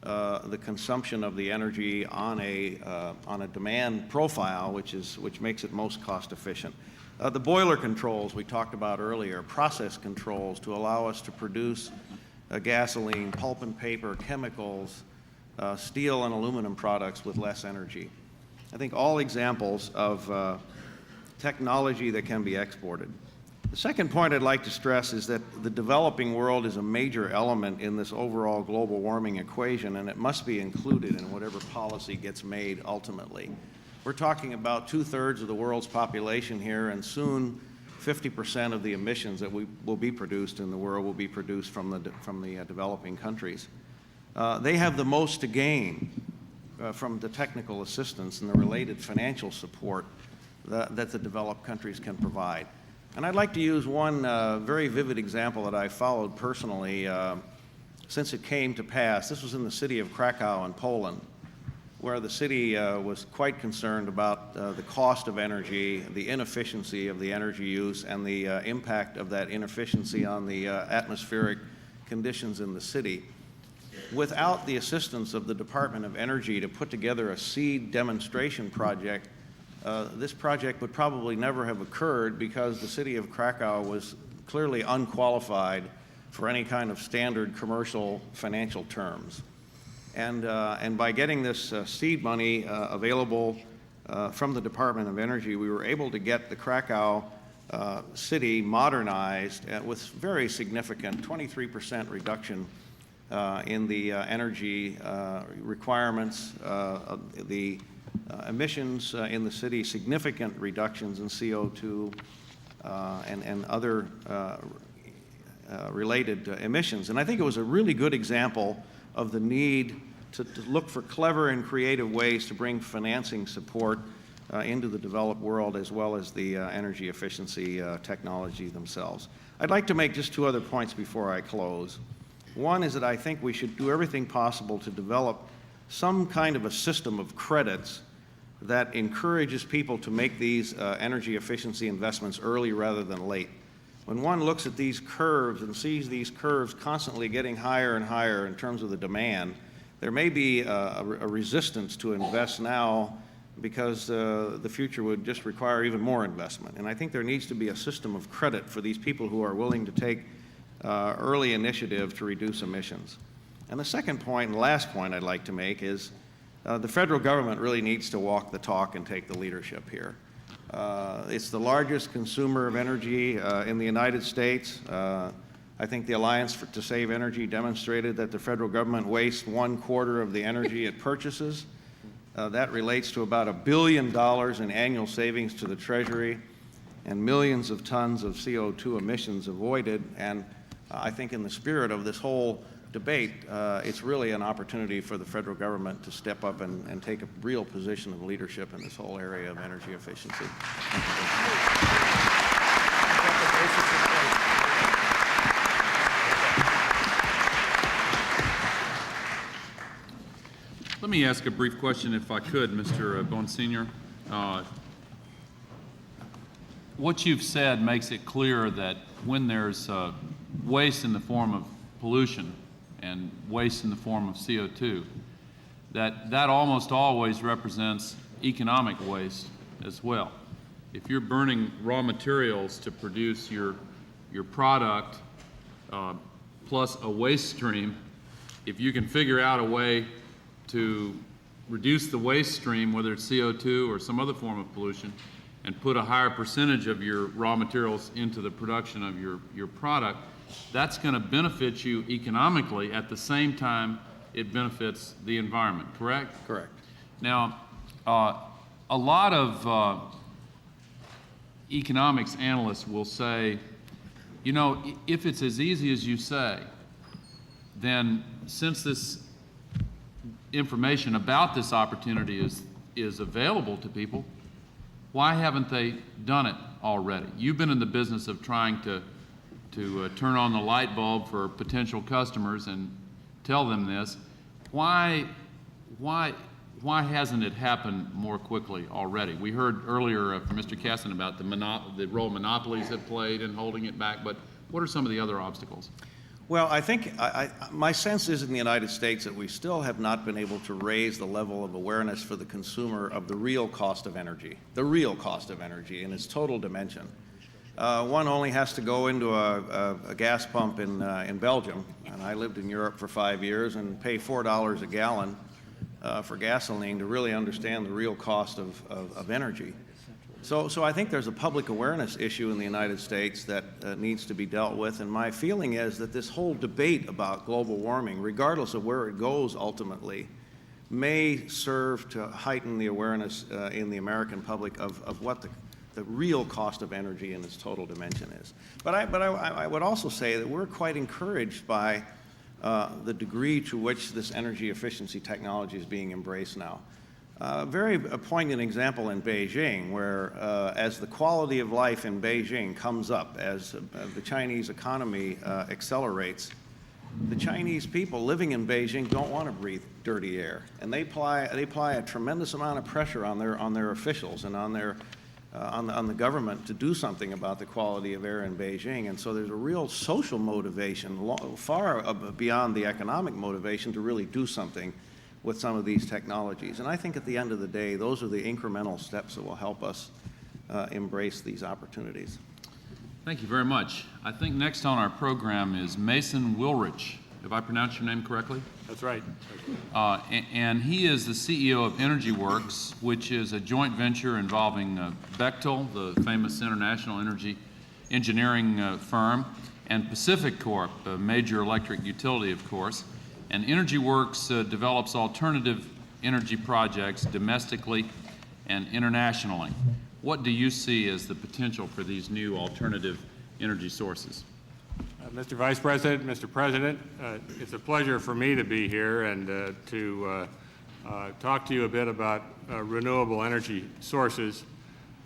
the consumption of the energy on a demand profile, which makes it most cost efficient. The boiler controls we talked about earlier, process controls to allow us to produce gasoline, pulp and paper, chemicals, steel and aluminum products with less energy. I think all examples of technology that can be exported. The second point I'd like to stress is that the developing world is a major element in this overall global warming equation, and it must be included in whatever policy gets made ultimately. We're talking about 2/3 of the world's population here, and soon 50% of the emissions that will be produced in the world will be produced from the developing countries. They have the most to gain from the technical assistance and the related financial support that the developed countries can provide. And I'd like to use one very vivid example that I followed personally since it came to pass. This was in the city of Krakow in Poland, where the city was quite concerned about the cost of energy, the inefficiency of the energy use, and the impact of that inefficiency on the atmospheric conditions in the city. Without the assistance of the Department of Energy to put together a seed demonstration project, this project would probably never have occurred because the city of Krakow was clearly unqualified for any kind of standard commercial financial terms. And by getting this seed money available from the Department of Energy, we were able to get the Krakow city modernized with very significant 23% reduction in the energy requirements, the emissions in the city, significant reductions in CO2 and other related emissions. And I think it was a really good example of the need to look for clever and creative ways to bring financing support into the developed world, as well as the energy efficiency technology themselves. I'd like to make just two other points before I close. One is that I think we should do everything possible to develop some kind of a system of credits that encourages people to make these energy efficiency investments early rather than late. When one looks at these curves and sees these curves constantly getting higher and higher in terms of the demand, there may be a resistance to invest now because the future would just require even more investment. And I think there needs to be a system of credit for these people who are willing to take early initiative to reduce emissions. And the second point and last point I'd like to make is the federal government really needs to walk the talk and take the leadership here. It's the largest consumer of energy in the United States. I think the Alliance to Save Energy demonstrated that the federal government wastes 1/4 of the energy it purchases. That relates to about $1 billion in annual savings to the Treasury and millions of tons of CO2 emissions avoided. And I think in the spirit of this whole debate, it's really an opportunity for the federal government to step up and take a real position of leadership in this whole area of energy efficiency. Let me ask a brief question, if I could, Mr. Bonsignor. What you've said makes it clear that when there's waste in the form of pollution and waste in the form of CO2, that almost always represents economic waste as well. If you're burning raw materials to produce your product plus a waste stream, if you can figure out a way to reduce the waste stream, whether it's CO2 or some other form of pollution, and put a higher percentage of your raw materials into the production of your product, that's going to benefit you economically. At the same time, it benefits the environment, correct? Correct. Now, a lot of economics analysts will say, you know, if it's as easy as you say, then since this information about this opportunity is available to people, why haven't they done it already? You've been in the business of trying to turn on the light bulb for potential customers and tell them this. Why hasn't it happened more quickly already? We heard earlier from Mr. Gaston about the role monopolies have played in holding it back, but what are some of the other obstacles? Well, I think my sense is in the United States that we still have not been able to raise the level of awareness for the consumer of the real cost of energy in its total dimension. One only has to go into a gas pump in Belgium, and I lived in Europe for 5 years, and pay $4 a gallon for gasoline to really understand the real cost of energy. So I think there's a public awareness issue in the United States that needs to be dealt with, and my feeling is that this whole debate about global warming, regardless of where it goes ultimately, may serve to heighten the awareness in the American public of what the real cost of energy in its total dimension is. But I would also say that we're quite encouraged by the degree to which this energy efficiency technology is being embraced now. A very poignant example in Beijing, where as the quality of life in Beijing comes up, as the Chinese economy accelerates, the Chinese people living in Beijing don't want to breathe dirty air, and they apply a tremendous amount of pressure on their officials and on the government to do something about the quality of air in Beijing. And so there's a real social motivation, far beyond the economic motivation, to really do something with some of these technologies. And I think at the end of the day, those are the incremental steps that will help us embrace these opportunities. Thank you very much. I think next on our program is Mason Wilrich. Have I pronounced your name correctly? That's right. And he is the CEO of Energy Works, which is a joint venture involving Bechtel, the famous international energy engineering firm, and Pacific Corp, a major electric utility, of course. And Energy Works develops alternative energy projects domestically and internationally. What do you see as the potential for these new alternative energy sources? Mr. Vice President, Mr. President, it's a pleasure for me to be here and to talk to you a bit about renewable energy sources.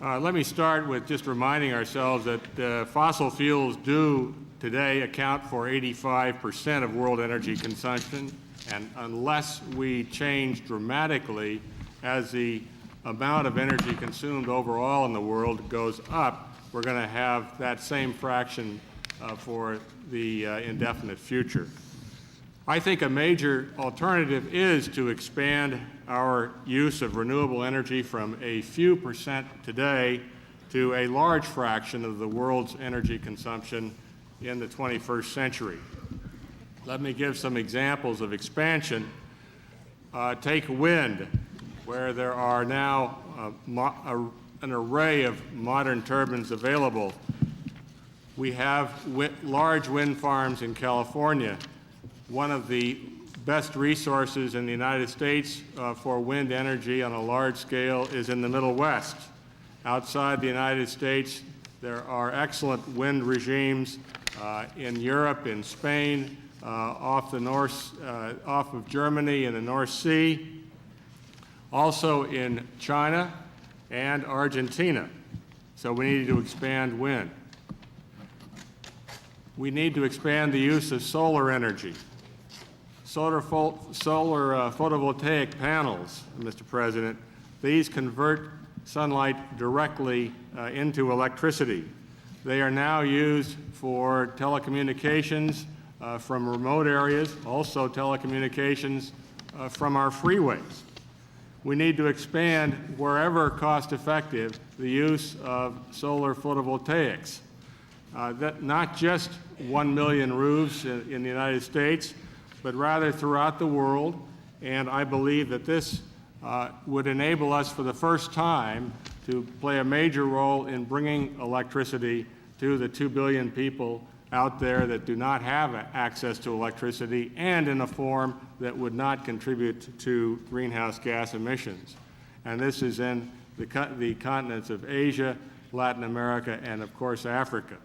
Let me start with just reminding ourselves that fossil fuels do today account for 85% of world energy consumption, and unless we change dramatically as the amount of energy consumed overall in the world goes up, we're going to have that same fraction for the indefinite future. I think a major alternative is to expand our use of renewable energy from a few percent today to a large fraction of the world's energy consumption in the 21st century. Let me give some examples of expansion. Take wind, where there are now an array of modern turbines available. We have large wind farms in California. One of the best resources in the United States for wind energy on a large scale is in the Middle West. Outside the United States, there are excellent wind regimes in Europe, in Spain, off of Germany in the North Sea, also in China and Argentina. So we need to expand wind. We need to expand the use of solar energy. Solar photovoltaic panels, Mr. President, these convert sunlight directly into electricity. They are now used for telecommunications from remote areas, also telecommunications from our freeways. We need to expand, wherever cost-effective, the use of solar photovoltaics. That not just 1 million roofs in the United States, but rather throughout the world. And I believe that this would enable us for the first time to play a major role in bringing electricity to the 2 billion people out there that do not have access to electricity, and in a form that would not contribute to greenhouse gas emissions. And this is in the continents of Asia, Latin America, and of course Africa.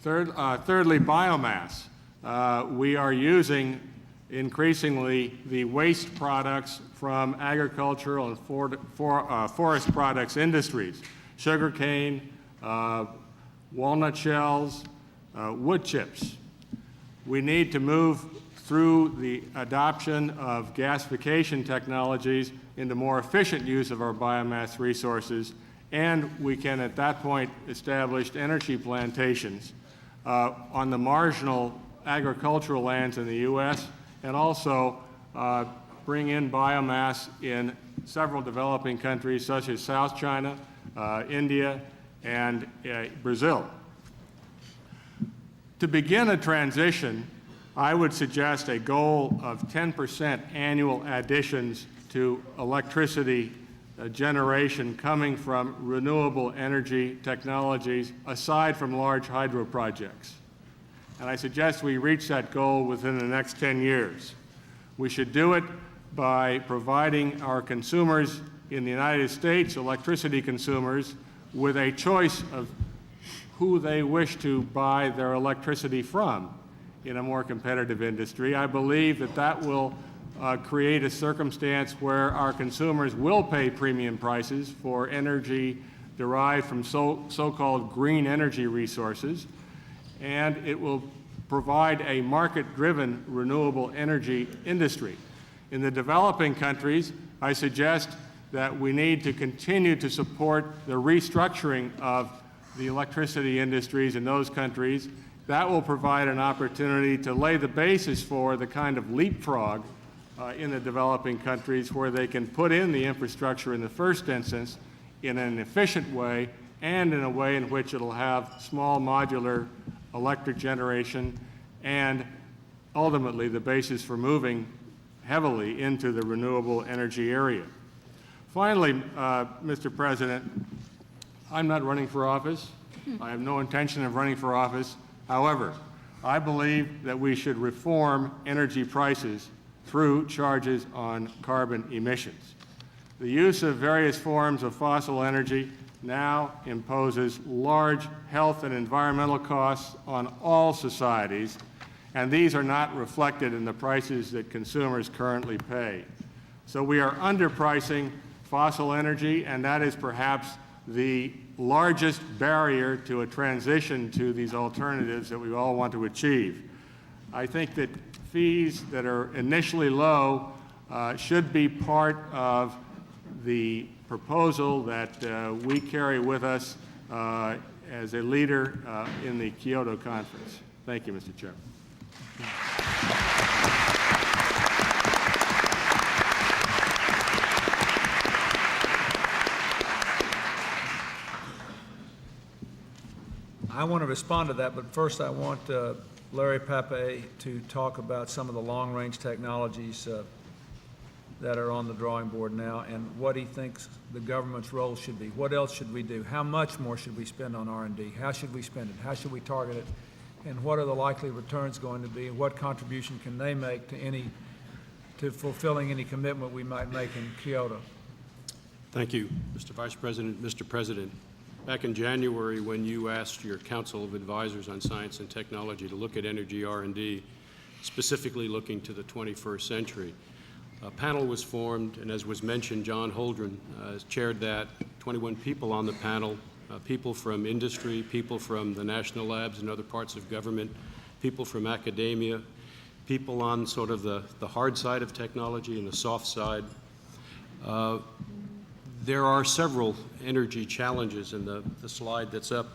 Thirdly, biomass. We are using increasingly the waste products from agricultural and forest products industries, sugarcane, walnut shells, wood chips. We need to move through the adoption of gasification technologies into more efficient use of our biomass resources, and we can at that point establish energy plantations on the marginal agricultural lands in the U.S. and also bring in biomass in several developing countries such as South China, India, and Brazil. To begin a transition, I would suggest a goal of 10% annual additions to electricity generation coming from renewable energy technologies aside from large hydro projects. And I suggest we reach that goal within the next 10 years. We should do it by providing our consumers in the United States, electricity consumers, with a choice of who they wish to buy their electricity from in a more competitive industry. I believe that that will create a circumstance where our consumers will pay premium prices for energy derived from so-called green energy resources, and it will provide a market-driven renewable energy industry. In the developing countries, I suggest that we need to continue to support the restructuring of the electricity industries in those countries. That will provide an opportunity to lay the basis for the kind of leapfrog in the developing countries where they can put in the infrastructure in the first instance in an efficient way and in a way in which it'll have small modular electric generation and ultimately the basis for moving heavily into the renewable energy area. Finally, Mr. President, I'm not running for office. I have no intention of running for office. However, I believe that we should reform energy prices through charges on carbon emissions. The use of various forms of fossil energy now imposes large health and environmental costs on all societies, and these are not reflected in the prices that consumers currently pay. So we are underpricing fossil energy, and that is perhaps the largest barrier to a transition to these alternatives that we all want to achieve. I think that fees that are initially low should be part of the proposal that we carry with us as a leader in the Kyoto Conference. Thank you, Mr. Chairman. I want to respond to that, but first I want Larry Pape to talk about some of the long-range technologies that are on the drawing board now and what he thinks the government's role should be. What else should we do? How much more should we spend on R&D? How should we spend it? How should we target it? And what are the likely returns going to be? And what contribution can they make to fulfilling any commitment we might make in Kyoto? Thank you, Mr. Vice President. Mr. President, back in January when you asked your Council of Advisors on Science and Technology to look at energy R&D, specifically looking to the 21st century, a panel was formed, and as was mentioned, John Holdren chaired that. 21 people on the panel, people from industry, people from the national labs and other parts of government, people from academia, people on sort of the hard side of technology and the soft side. There are several energy challenges, and the slide that's up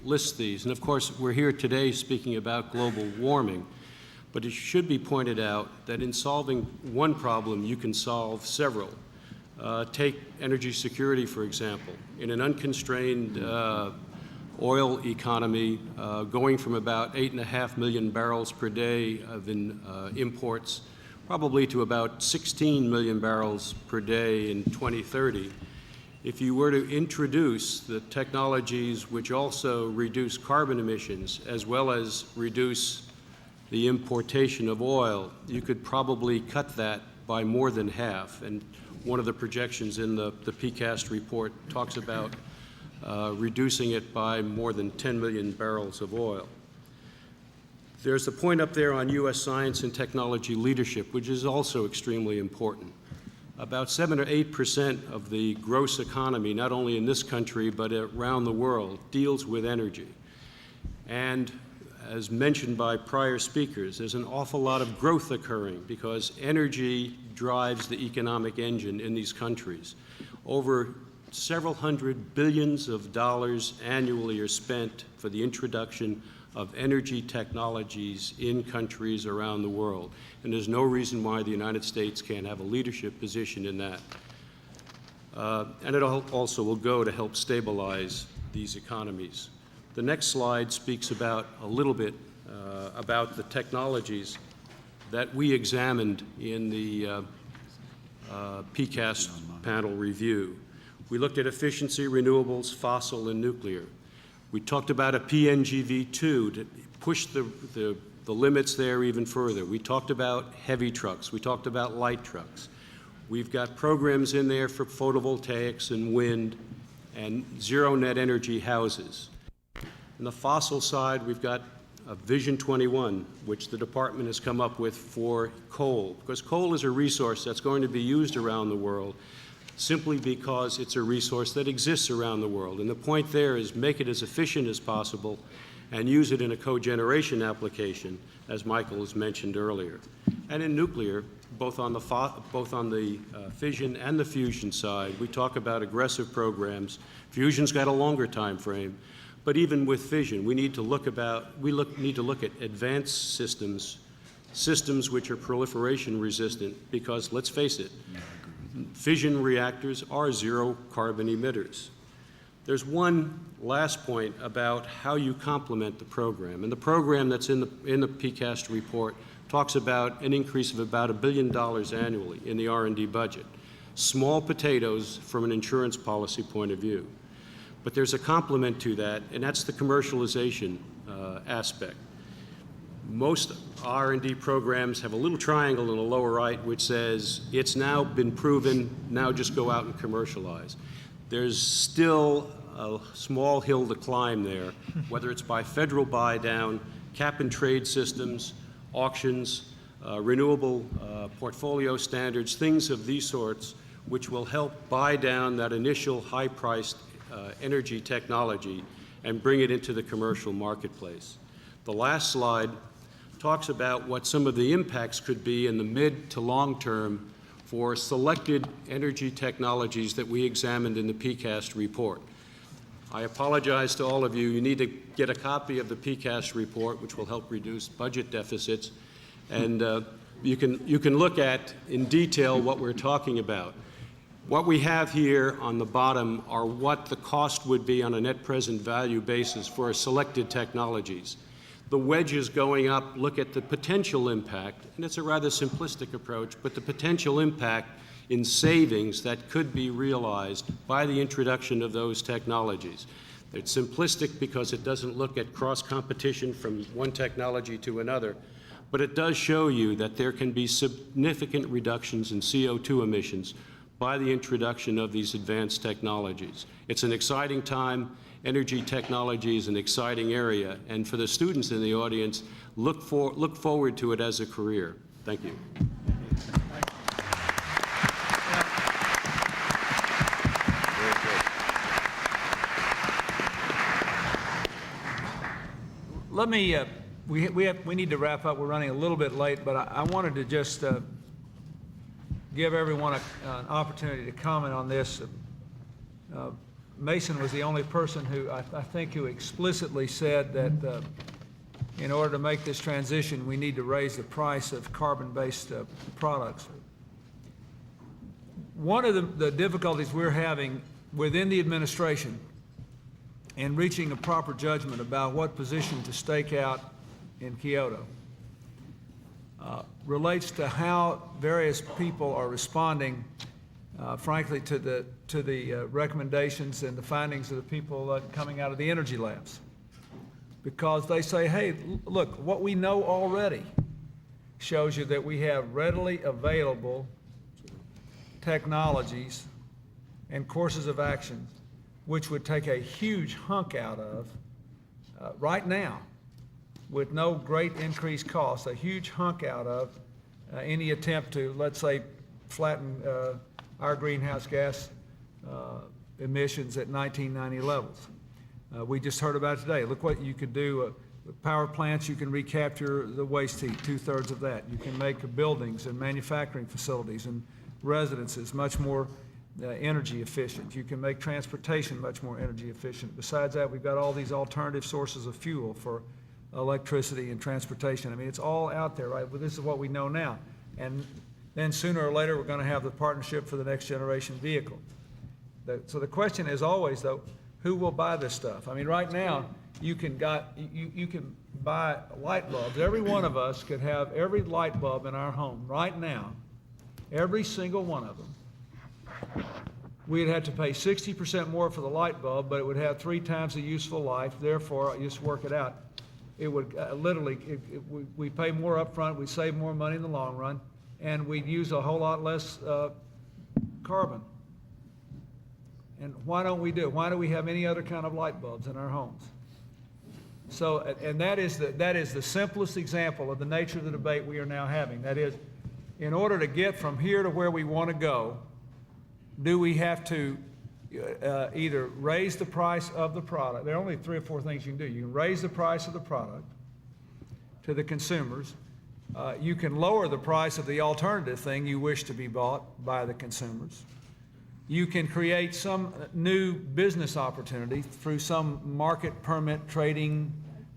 lists these. And of course, we're here today speaking about global warming. But it should be pointed out that in solving one problem, you can solve several. Take energy security, for example. In an unconstrained oil economy, going from about 8.5 million barrels per day of imports, probably to about 16 million barrels per day in 2030. If you were to introduce the technologies which also reduce carbon emissions as well as reduce the importation of oil, you could probably cut that by more than half. And one of the projections in the PCAST report talks about reducing it by more than 10 million barrels of oil. There's a point up there on U.S. science and technology leadership, which is also extremely important. About 7 or 8% of the gross economy, not only in this country but around the world, deals with energy. And as mentioned by prior speakers, there's an awful lot of growth occurring because energy drives the economic engine in these countries. Over several hundred billions of dollars annually are spent for the introduction of energy technologies in countries around the world. And there's no reason why the United States can't have a leadership position in that. And it also will go to help stabilize these economies. The next slide speaks about a little bit about the technologies that we examined in the PCAST panel review. We looked at efficiency, renewables, fossil, and nuclear. We talked about a PNGV2 to push the limits there even further. We talked about heavy trucks. We talked about light trucks. We've got programs in there for photovoltaics and wind and zero net energy houses. On the fossil side, we've got a Vision 21, which the department has come up with for coal, because coal is a resource that's going to be used around the world simply because it's a resource that exists around the world. And the point there is make it as efficient as possible and use it in a cogeneration application, as Michael has mentioned earlier. And in nuclear, both on the fission and the fusion side, we talk about aggressive programs. Fusion's got a longer time frame, but even with fission, we need to look at advanced systems which are proliferation resistant, because let's face it, fission reactors are zero carbon emitters. There's one last point about how you complement the program, and the program that's in the PCAST report talks about an increase of about $1 billion annually in the R&D budget. Small potatoes from an insurance policy point of view. But there's a complement to that, and that's the commercialization aspect. Most R&D programs have a little triangle in the lower right which says, it's now been proven, now just go out and commercialize. There's still a small hill to climb there, whether it's by federal buy down, cap and trade systems, auctions, renewable portfolio standards, things of these sorts, which will help buy down that initial high-priced energy technology and bring it into the commercial marketplace. The last slide talks about what some of the impacts could be in the mid to long term for selected energy technologies that we examined in the PCAST report. I apologize to all of you. You need to get a copy of the PCAST report, which will help reduce budget deficits. And you can look at in detail what we're talking about. What we have here on the bottom are what the cost would be on a net present value basis for selected technologies. The wedges going up look at the potential impact, and it's a rather simplistic approach, but the potential impact in savings that could be realized by the introduction of those technologies. It's simplistic because it doesn't look at cross-competition from one technology to another, but it does show you that there can be significant reductions in CO2 emissions by the introduction of these advanced technologies. It's an exciting time. Energy technology is an exciting area, and for the students in the audience, look forward to it as a career. Thank you. Let me, we need to wrap up. We're running a little bit late, but I wanted to just give everyone an opportunity to comment on this. Mason was the only person who, I think, who explicitly said that in order to make this transition, we need to raise the price of carbon-based products. One of the difficulties we're having within the administration in reaching a proper judgment about what position to stake out in Kyoto relates to how various people are responding, frankly, to the recommendations and the findings of the people coming out of the energy labs. Because they say, hey, look, what we know already shows you that we have readily available technologies and courses of action which would take a huge hunk out of, right now, with no great increased cost, a huge hunk out of any attempt to, let's say, flatten our greenhouse gas emissions at 1990 levels. We just heard about it today. Look what you could do. With power plants, you can recapture the waste heat, 2/3 of that. You can make buildings and manufacturing facilities and residences much more energy efficient. You can make transportation much more energy efficient. Besides that, we've got all these alternative sources of fuel for electricity and transportation. I mean, it's all out there, right? But this is what we know now. And then sooner or later, we're going to have the partnership for the next generation vehicle. So the question is always, though, who will buy this stuff? I mean, right now, you can buy light bulbs. Every one of us could have every light bulb in our home right now, every single one of them. We'd have to pay 60% more for the light bulb, but it would have 3 times the useful life. Therefore, just work it out. It would we pay more up front, we save more money in the long run, and we'd use a whole lot less carbon. And why don't we do it? Why do we have any other kind of light bulbs in our homes? So, and that is the simplest example of the nature of the debate we are now having. That is, in order to get from here to where we want to go, do we have to either raise the price of the product? There are only 3 or 4 things you can do. You can raise the price of the product to the consumers. You can lower the price of the alternative thing you wish to be bought by the consumers. You can create some new business opportunity through some market permit trading,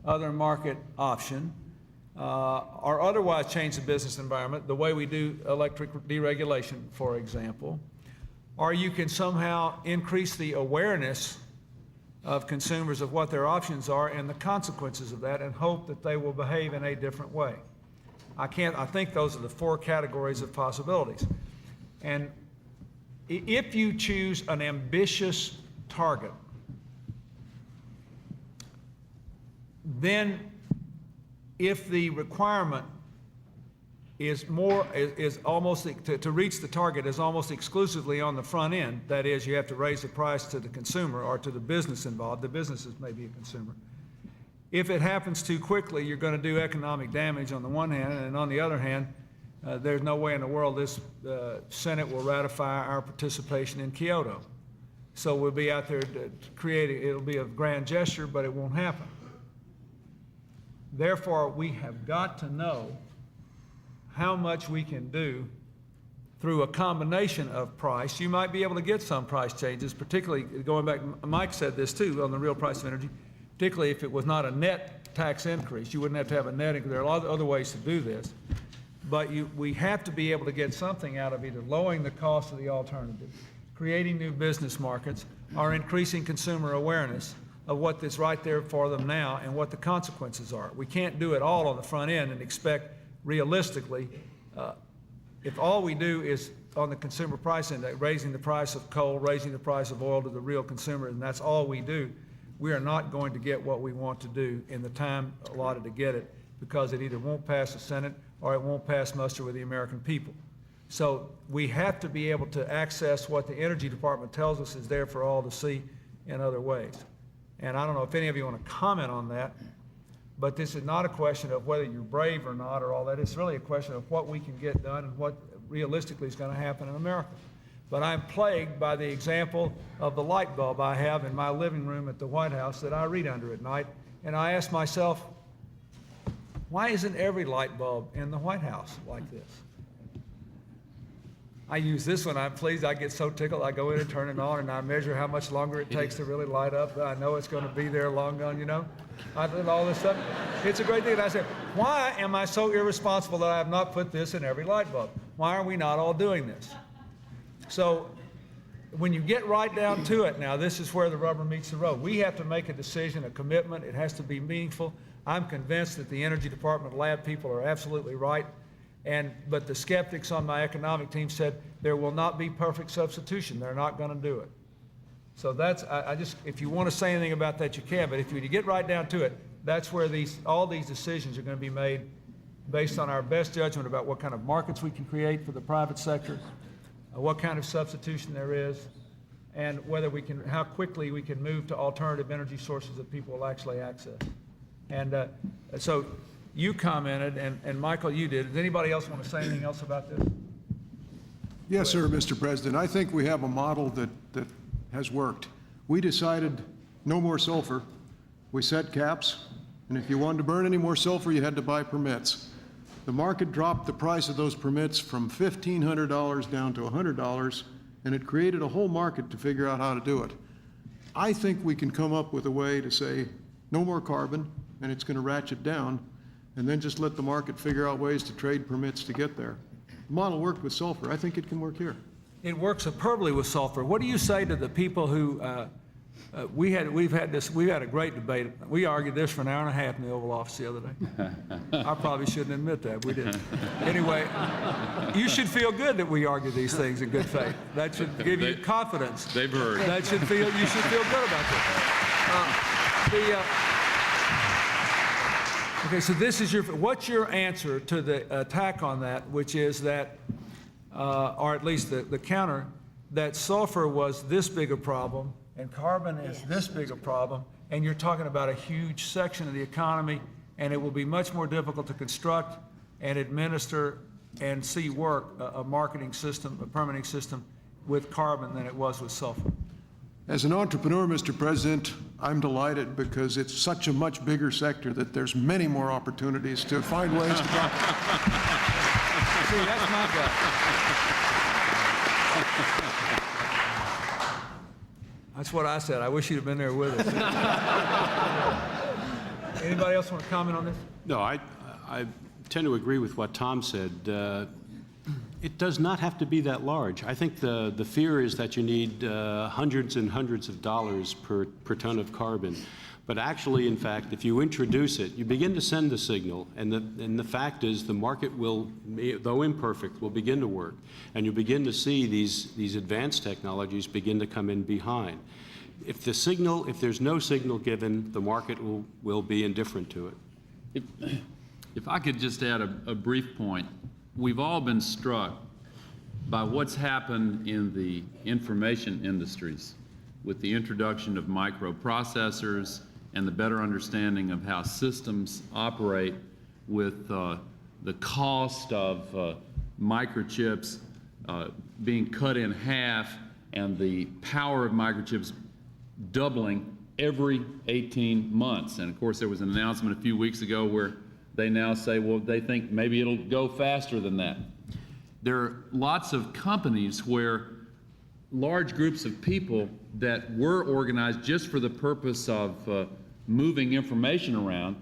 other market option, or otherwise change the business environment the way we do electric deregulation, for example. Or you can somehow increase the awareness of consumers of what their options are and the consequences of that, and hope that they will behave in a different way. I think those are the 4 categories of possibilities. And if you choose an ambitious target, then if the requirement is almost to reach the target is almost exclusively on the front end, that is, you have to raise the price to the consumer or to the business involved. The businesses may be a consumer. If it happens too quickly, you're going to do economic damage on the one hand, and on the other hand, there's no way in the world this Senate will ratify our participation in Kyoto. So we'll be out there creating, it'll be a grand gesture, but it won't happen. Therefore, we have got to know how much we can do through a combination of price. You might be able to get some price changes, particularly going back, Mike said this too, on the real price of energy, particularly if it was not a net tax increase. You wouldn't have to have a net increase. There are a lot of other ways to do this. But we have to be able to get something out of either lowering the cost of the alternative, creating new business markets, or increasing consumer awareness of what is right there for them now and what the consequences are. We can't do it all on the front end and expect realistically, if all we do is on the consumer price index, raising the price of coal, raising the price of oil to the real consumer, and that's all we do, we are not going to get what we want to do in the time allotted to get it, because it either won't pass the Senate or it won't pass muster with the American people. So we have to be able to access what the Energy Department tells us is there for all to see in other ways. And I don't know if any of you want to comment on that, but this is not a question of whether you're brave or not or all that. It's really a question of what we can get done and what realistically is going to happen in America. But I'm plagued by the example of the light bulb I have in my living room at the White House that I read under at night. And I ask myself, why isn't every light bulb in the White House like this? I use this one. I'm pleased. I get so tickled. I go in and turn it on, and I measure how much longer it takes to really light up. I know it's going to be there long gone, you know. I did all this stuff. It's a great thing. And I say, why am I so irresponsible that I have not put this in every light bulb? Why are we not all doing this? So when you get right down to it now, this is where the rubber meets the road. We have to make a decision, a commitment. It has to be meaningful. I'm convinced that the Energy Department lab people are absolutely right. But the skeptics on my economic team said there will not be perfect substitution. They're not going to do it. So that's, if you want to say anything about that, you can. But if you get right down to it, that's where all these decisions are going to be made based on our best judgment about what kind of markets we can create for the private sector, what kind of substitution there is, and whether how quickly we can move to alternative energy sources that people will actually access. And so you commented, and Michael, you did. Does anybody else want to say anything else about this? Yes, sir, Mr. President. I think we have a model that has worked. We decided no more sulfur. We set caps, and if you wanted to burn any more sulfur, you had to buy permits. The market dropped the price of those permits from $1,500 down to $100, and it created a whole market to figure out how to do it. I think we can come up with a way to say no more carbon, and it's going to ratchet down, and then just let the market figure out ways to trade permits to get there. The model worked with sulfur. I think it can work here. It works superbly with sulfur. What do you say to the people who we've had a great debate. We argued this for an hour and a half in the Oval Office the other day. I probably shouldn't admit that. We did. Anyway, you should feel good that we argue these things in good faith. That should give you confidence. They've heard. You should feel good about that. Okay, so this is what's your answer to the attack on that, which is that, or at least the counter, that sulfur was this big a problem and carbon is this big a problem, and you're talking about a huge section of the economy, and it will be much more difficult to construct and administer and see work a marketing system, a permitting system with carbon than it was with sulfur. As an entrepreneur, Mr. President, I'm delighted because it's such a much bigger sector that there's many more opportunities to find ways to profit. See, that's my guy. That's what I said. I wish you'd have been there with us. Anybody else want to comment on this? No, I tend to agree with what Tom said. It does not have to be that large. I think the fear is that you need hundreds and hundreds of dollars per ton of carbon. But actually, in fact, if you introduce it, you begin to send the signal, and the fact is the market will, though imperfect, will begin to work. And you begin to see these advanced technologies begin to come in behind. If there's no signal given, the market will be indifferent to it. If I could just add a brief point. We've all been struck by what's happened in the information industries with the introduction of microprocessors and the better understanding of how systems operate with the cost of microchips being cut in half and the power of microchips doubling every 18 months. And of course, there was an announcement a few weeks ago where they now say, well, they think maybe it'll go faster than that. There are lots of companies where large groups of people that were organized just for the purpose of moving information around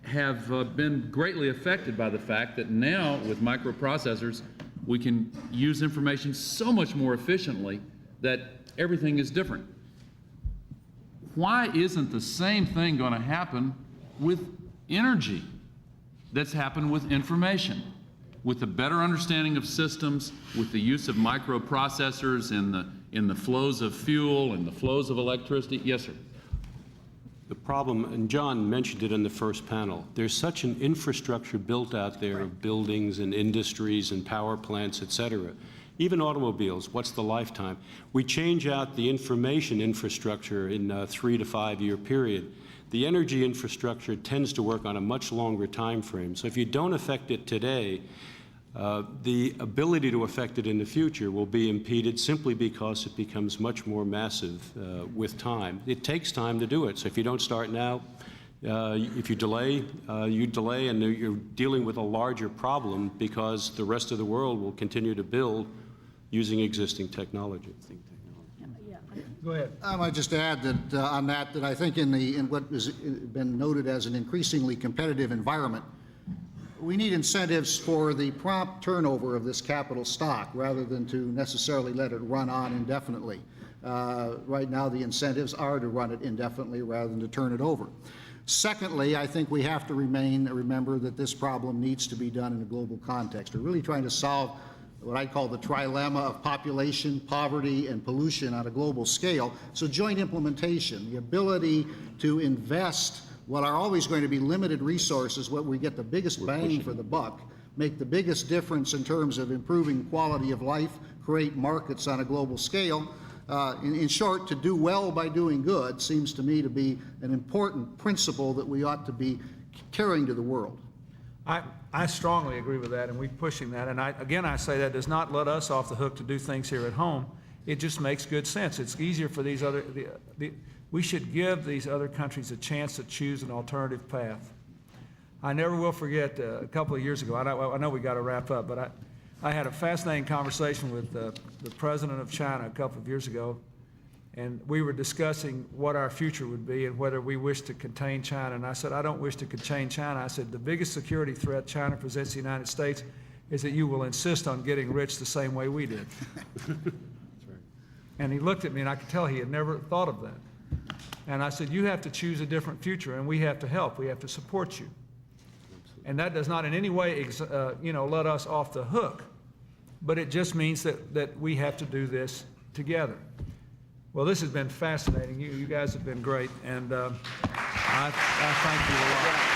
have been greatly affected by the fact that now with microprocessors we can use information so much more efficiently that everything is different. Why isn't the same thing going to happen with energy that's happened with information? With a better understanding of systems, with the use of microprocessors in the flows of fuel and the flows of electricity? Yes, sir. The problem, and John mentioned it in the first panel, there's such an infrastructure built out there of buildings and industries and power plants, et cetera. Even automobiles, what's the lifetime? We change out the information infrastructure in a 3 to 5 year period. The energy infrastructure tends to work on a much longer time frame. So if you don't affect it today, the ability to affect it in the future will be impeded simply because it becomes much more massive with time. It takes time to do it. So if you don't start now, if you delay, and you're dealing with a larger problem because the rest of the world will continue to build using existing technology. Go ahead. I might just add that on that I think in what has been noted as an increasingly competitive environment, we need incentives for the prompt turnover of this capital stock rather than to necessarily let it run on indefinitely. Right now the incentives are to run it indefinitely rather than to turn it over. Secondly, I think we have to remember that this problem needs to be done in a global context. We're really trying to solve what I call the trilemma of population, poverty, and pollution on a global scale. So joint implementation, the ability to invest what are always going to be limited resources, where we get the biggest bang for the buck, make the biggest difference in terms of improving quality of life, create markets on a global scale. In short, to do well by doing good seems to me to be an important principle that we ought to be carrying to the world. I strongly agree with that, and we're pushing that. And I say that does not let us off the hook to do things here at home. It just makes good sense. It's easier for these other, we should give these other countries a chance to choose an alternative path. I never will forget a couple of years ago, I know we got to wrap up, but I had a fascinating conversation with the president of China a couple of years ago, and we were discussing what our future would be and whether we wish to contain China. And I said, I don't wish to contain China. I said, the biggest security threat China presents to the United States is that you will insist on getting rich the same way we did. And he looked at me, and I could tell he had never thought of that. And I said, you have to choose a different future, and we have to help. We have to support you. And that does not in any way, let us off the hook, but it just means that we have to do this together. Well, this has been fascinating. You guys have been great, and I thank you a lot.